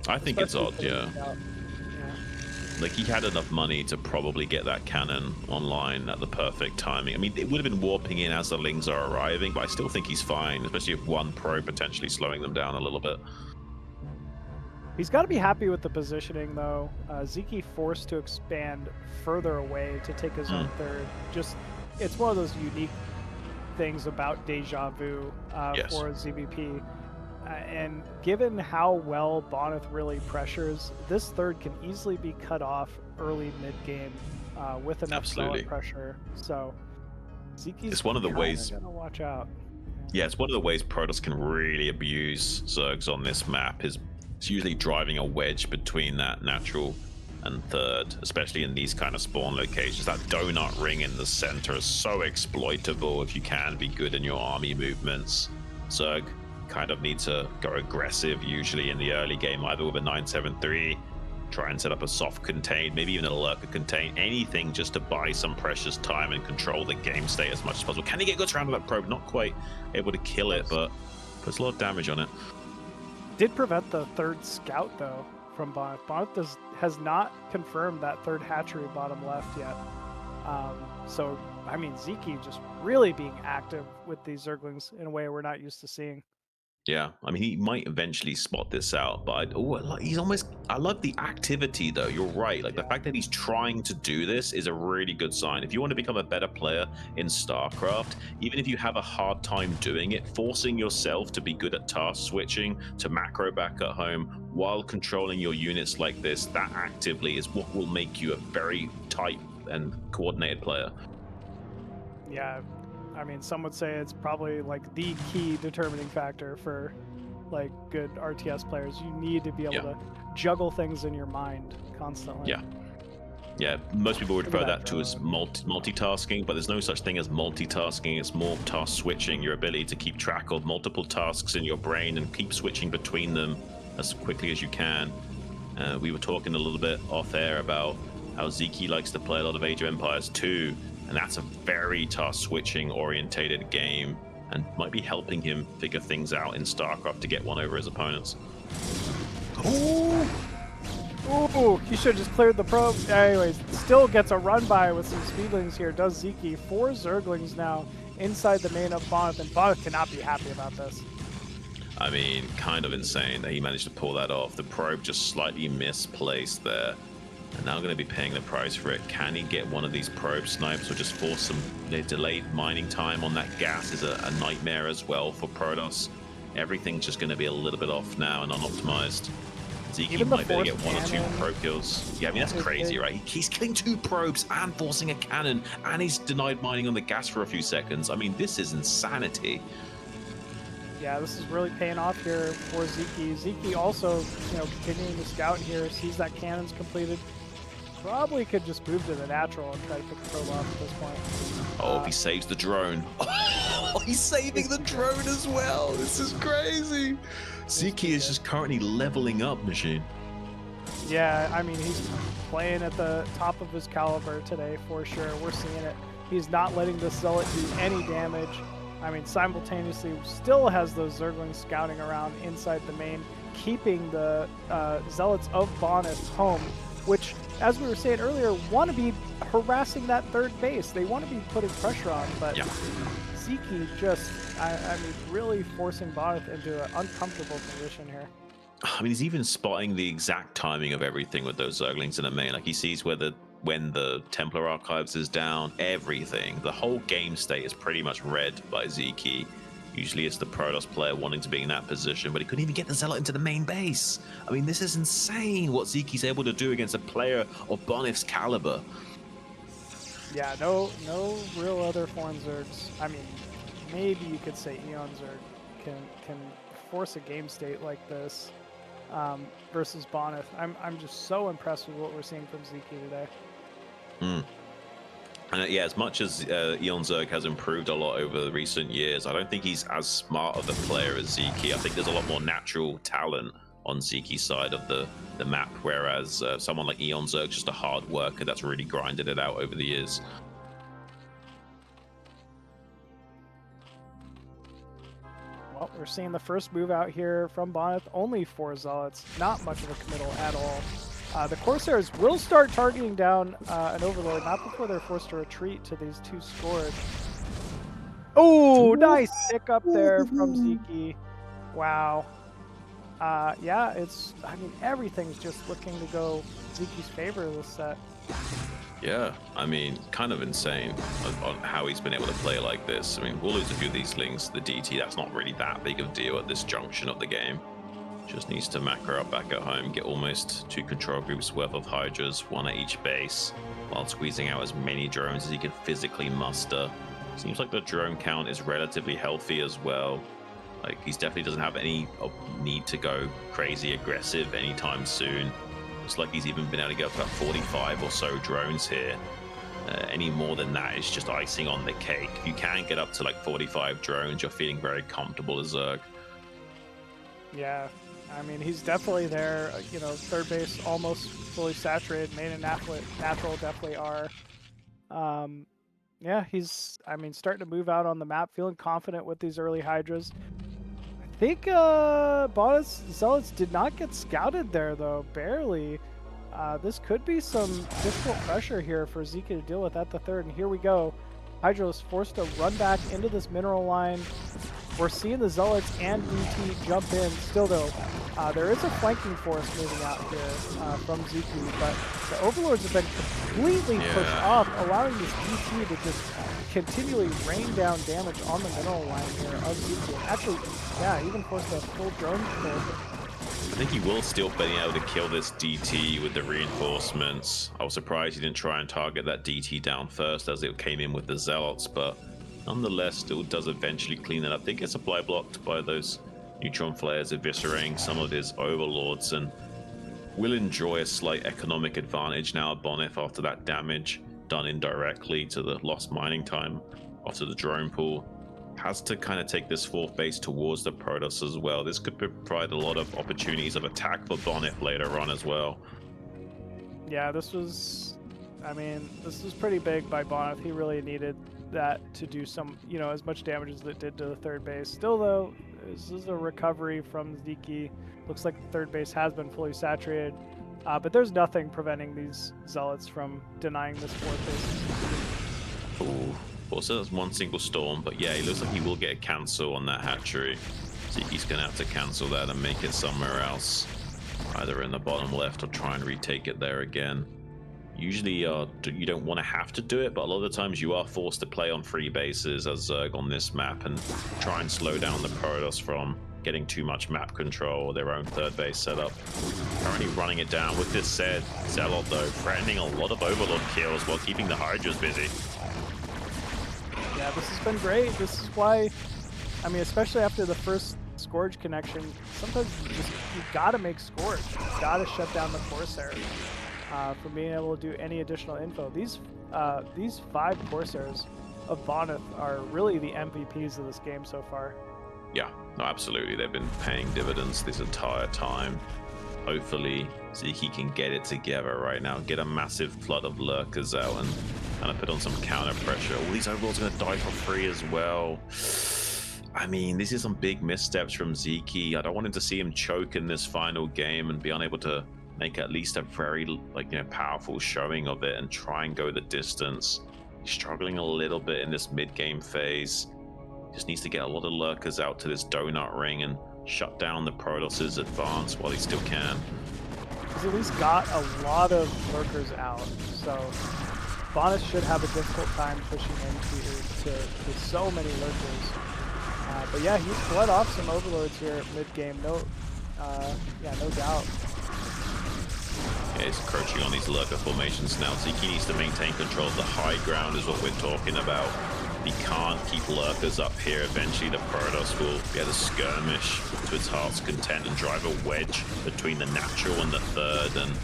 I think it's odd. Yeah. Like, he had enough money to probably get that cannon online at the perfect timing. I mean, it would have been warping in as the lings are arriving, but I still think he's fine, especially if one probe potentially slowing them down a little bit. He's got to be happy with the positioning, though. Sziky forced to expand further away to take his own third. Just, it's one of those unique things about Deja Vu for ZVP. And given how well Bonyth really pressures, this third can easily be cut off early mid-game with enough solid pressure. So Sziky's one of the ways. Gotta watch out. Yeah, it's one of the ways Protoss can really abuse Zergs on this map. It's usually driving a wedge between that natural and third, especially in these kind of spawn locations. That donut ring in the center is so exploitable if you can be good in your army movements. Zerg kind of need to go aggressive usually in the early game, either with a 973 try and set up a soft contain, maybe even a lurker contain, anything just to buy some precious time and control the game state as much as possible. Can he get good around that probe? Not quite able to kill it, but puts a lot of damage on it. Did prevent the third scout though from Bonyth. Bonyth has not confirmed that third hatchery bottom left yet. So I mean, Sziky just really being active with these Zerglings in a way we're not used to seeing. Yeah, I mean, he might eventually spot this out, but he's almost. I love the activity, though. You're right. Like the fact that he's trying to do this is a really good sign. If you want to become a better player in StarCraft, even if you have a hard time doing it, forcing yourself to be good at task switching to macro back at home while controlling your units like this, that actively is what will make you a very tight and coordinated player. Yeah, I mean, some would say it's probably like the key determining factor for like good RTS players. You need to be able to juggle things in your mind constantly. Yeah, most people would refer that to as multitasking, but there's no such thing as multitasking. It's more task switching, your ability to keep track of multiple tasks in your brain and keep switching between them as quickly as you can. We were talking a little bit off air about how Sziky likes to play a lot of Age of Empires 2, and that's a very task switching orientated game and might be helping him figure things out in StarCraft to get one over his opponents. Ooh, he should have just cleared the probe. Anyways, still gets a run by with some speedlings here. Does Sziky. 4 Zerglings now inside the main of Bonyth, and Bonyth cannot be happy about this. I mean, kind of insane that he managed to pull that off. The probe just slightly misplaced there. And now going to be paying the price for it. Can he get one of these probe snipes or just force some delayed mining time on that gas is a nightmare as well for Protoss. Everything's just going to be a little bit off now and unoptimized. Sziky might be able to get 1 or 2 probe kills. Yeah, I mean, that's crazy, right? He's killing 2 probes and forcing a cannon, and he's denied mining on the gas for a few seconds. I mean, this is insanity. Yeah, this is really paying off here for Sziky. Sziky also, continuing to scout here, sees that cannon's completed. Probably could just move to the natural and try to pick the probe off at this point. Oh, if he saves the drone. Oh, he's saving the drone as well. This is crazy. Sziky is just currently leveling up, Machine. Yeah, I mean, he's playing at the top of his caliber today for sure. We're seeing it. He's not letting the Zealot do any damage. I mean, simultaneously still has those Zerglings scouting around inside the main, keeping the Zealots of Bonyth home, which, as we were saying earlier, want to be harassing that third base. They want to be putting pressure on, but Sziky just, I mean, really forcing Bonyth into an uncomfortable position here. I mean, he's even spotting the exact timing of everything with those Zerglings in the main. Like, he sees when the Templar Archives is down, everything. The whole game state is pretty much read by Sziky. Usually it's the Protoss player wanting to be in that position, but he couldn't even get the Zealot into the main base. I mean, this is insane what Zyky's able to do against a player of Bonyth's caliber. Yeah, no real other foreign Zergs. I mean, maybe you could say Eon Zerg can force a game state like this versus Bonyth. I'm just so impressed with what we're seeing from Sziky today. And yeah, as much as Eon Zerg has improved a lot over the recent years, I don't think he's as smart of a player as Sziky. I think there's a lot more natural talent on Zyky's side of the map, whereas someone like Eon Zerg's just a hard worker that's really grinded it out over the years. Well, we're seeing the first move out here from Bonyth. Only 4 Zealots. Not much of a committal at all. The Corsairs will start targeting down an Overlord, not before they're forced to retreat to these 2 scores. Oh, nice pick up there from Sziky. Wow. Yeah, I mean, everything's just looking to go Zyky's favor this set. Yeah, I mean, kind of insane on how he's been able to play like this. I mean, we'll lose a few of these links. The DT, that's not really that big of a deal at this junction of the game. Just needs to macro up back at home, get almost 2 control groups worth of Hydras, 1 at each base, while squeezing out as many drones as he can physically muster. Seems like the drone count is relatively healthy as well. Like, he definitely doesn't have any need to go crazy aggressive anytime soon. Looks like he's even been able to get up to about 45 or so drones here. Any more than that is just icing on the cake. If you can get up to like 45 drones, you're feeling very comfortable as Zerg. Yeah, I mean, he's definitely there. You know, third base almost fully saturated. Main and natural definitely are. Um, yeah, he's, I mean, starting to move out on the map, feeling confident with these early Hydras. I think Bonyth Zealots did not get scouted there, though, barely. This could be some difficult pressure here for Sziky to deal with at the third, and here we go. Hydra is forced to run back into this mineral line. We're seeing the Zealots and DT jump in. Still, though, there is a flanking force moving out here from Sziky, but the Overlords have been completely pushed off, allowing this DT to just continually rain down damage on the mineral line here of Sziky. Actually, yeah, even forced a full drone kill. I think he will still be able to kill this DT with the reinforcements. I was surprised he didn't try and target that DT down first as it came in with the Zealots, but nonetheless still does eventually clean it up. They get supply blocked by those neutron flares eviscerating some of his overlords, and will enjoy a slight economic advantage now at Bonyth after that damage done indirectly to the lost mining time after the drone pool. Has to kind of take this fourth base towards the Protoss as well. This could provide a lot of opportunities of attack for Bonyth later on as well. Yeah, this was, I mean, this was pretty big by Bonyth. He really needed that to do some, you know, as much damage as it did to the third base. Still, though, this is a recovery from Sziky. Looks like the third base has been fully saturated, but there's nothing preventing these Zealots from denying this fourth base. Ooh. Also, that's one single storm, but yeah, it looks like he will get a cancel on that hatchery. So he's going to have to cancel that and make it somewhere else, either in the bottom left or try and retake it there again. Usually, you don't want to have to do it, but a lot of the times you are forced to play on free bases as Zerg on this map and try and slow down the Protoss from getting too much map control or their own third base setup. Currently running it down. With this said, Zealot, though, threatening a lot of Overlord kills while keeping the Hydras busy. Yeah, this has been great. This is why, I mean, especially after the first Scourge connection, sometimes you gotta make Scourge. You gotta shut down the Corsair from being able to do any additional info. These 5 Corsairs of Bonyth are really the MVPs of this game so far. Yeah, no, absolutely. They've been paying dividends this entire time. Hopefully, Sziky can get it together right now, get a massive flood of lurkers out and kind of put on some counter pressure. All these overlords are going to die for free as well. I mean, this is some big missteps from Sziky. I don't want him to see him choke in this final game and be unable to make at least a very powerful showing of it and try and go the distance. He's struggling a little bit in this mid-game phase. Just needs to get a lot of lurkers out to this donut ring and shut down the Protoss' advance while he still can. He's at least got a lot of lurkers out, so Bonyth should have a difficult time pushing into to so many lurkers. But yeah, he's bled off some overlords here mid-game. No doubt. Yeah, he's encroaching on these lurker formations now. Sziky needs to maintain control of the high ground is what we're talking about. He can't keep lurkers up here. Eventually the Protoss will be able to skirmish to its heart's content and drive a wedge between the natural and the third and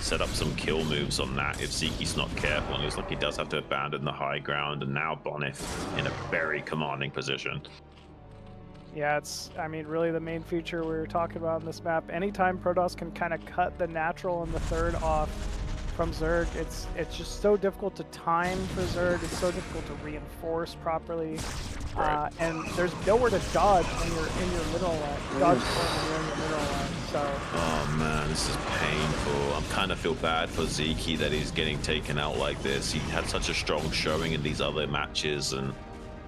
set up some kill moves on that if Sziky's not careful. And it looks like he does have to abandon the high ground, and now Bonyth in a very commanding position. Yeah, it's, I mean, really the main feature we were talking about in this map. Anytime Protoss can kind of cut the natural and the third off from Zerg, it's just so difficult to time for Zerg. It's so difficult to reinforce properly, Right. and there's nowhere to dodge when you're in your middle line. Dodge when you're in your middle line. So. Oh man, this is painful. I kind of feel bad for Sziky that he's getting taken out like this. He had such a strong showing in these other matches, and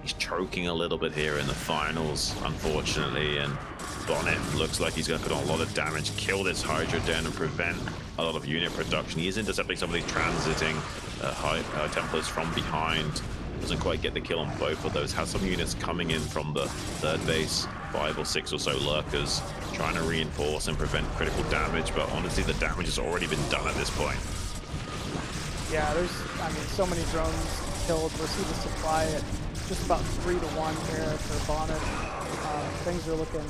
he's choking a little bit here in the finals, unfortunately. And Bonyth looks like he's going to put on a lot of damage, kill this Hydra Den, and prevent a lot of unit production. He is intercepting some of these transiting Templars from behind. Doesn't quite get the kill on both of those. Has some units coming in from the third base, 5 or 6 or so lurkers, trying to reinforce and prevent critical damage. But honestly, the damage has already been done at this point. Yeah, there's, I mean, so many drones killed. We're seeing the supply at just about 3 to 1 here for Bonyth. Things are looking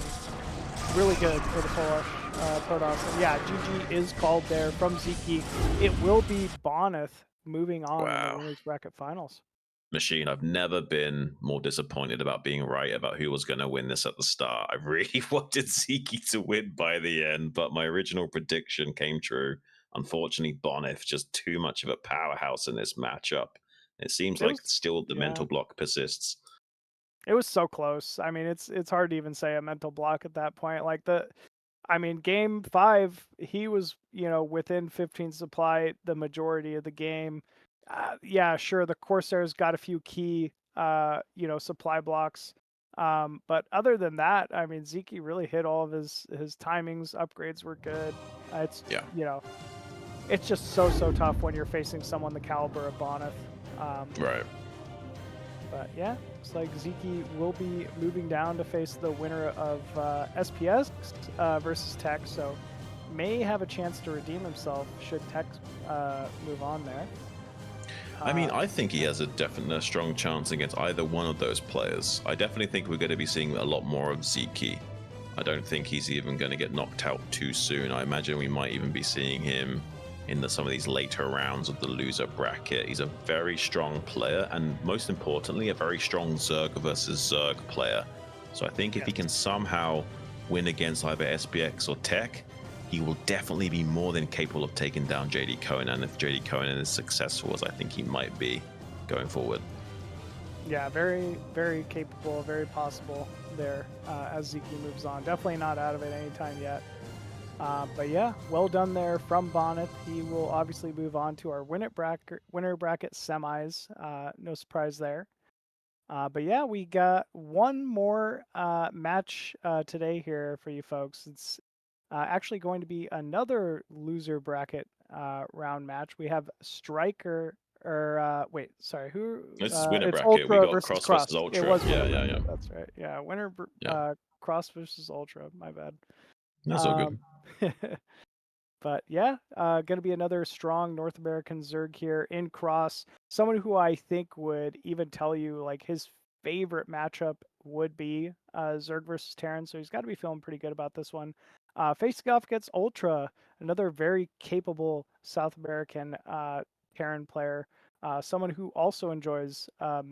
really good for the Polish Protoss. And yeah, GG is called there from Sziky. It will be Bonyth moving on in the winners bracket finals. Machine, I've never been more disappointed about being right about who was going to win this at the start. I really wanted Sziky to win by the end, but my original prediction came true. Unfortunately, Bonyth just too much of a powerhouse in this matchup. It seems It like was, still the yeah, mental block persists. it was so close. I mean, it's hard to even say a mental block at that point. Like I mean, game 5, he was, within 15 supply the majority of the game. Yeah, sure, the Corsairs got a few key, supply blocks. But other than that, I mean, Sziky really hit all of his timings. Upgrades were good. It's, Yeah, it's just so tough when you're facing someone the caliber of Bonyth. right. But yeah, looks like Sziky will be moving down to face the winner of SPS versus Tech, so may have a chance to redeem himself should Tech move on there. I mean, Uh, I think he has a definite strong chance against either one of those players. I definitely think we're going to be seeing a lot more of Sziky. I don't think he's even going to get knocked out too soon. I imagine we might even be seeing him in some of these later rounds of the loser bracket. He's a very strong player, and most importantly, a very strong Zerg versus Zerg player. So I think if he yes. can somehow win against either SPX or Tech, he will definitely be more than capable of taking down JD Conan if JD Conan is successful, as I think he might be going forward. Yeah, very capable, very possible there as Sziky moves on. Definitely not out of it anytime yet. But yeah, well done there from Bonyth. He will obviously move on to our winner bracket semis. No surprise there. But yeah, we got one more match today here for you folks. It's actually going to be another loser bracket round match. We have Striker, or wait, sorry, who? This is winner It's bracket. We Ultra got versus Cross versus Cross. It Ultra. was winner Yeah, yeah, bracket. yeah. That's right. Yeah, Yeah. Cross versus Ultra. My bad. That's all Um, good. But yeah, going to be another strong North American Zerg here in Cross. Someone who I think would even tell you like his favorite matchup would be Zerg versus Terran. So he's got to be feeling pretty good about this one. Facing off against Ultra, another very capable South American Terran player. Someone who also enjoys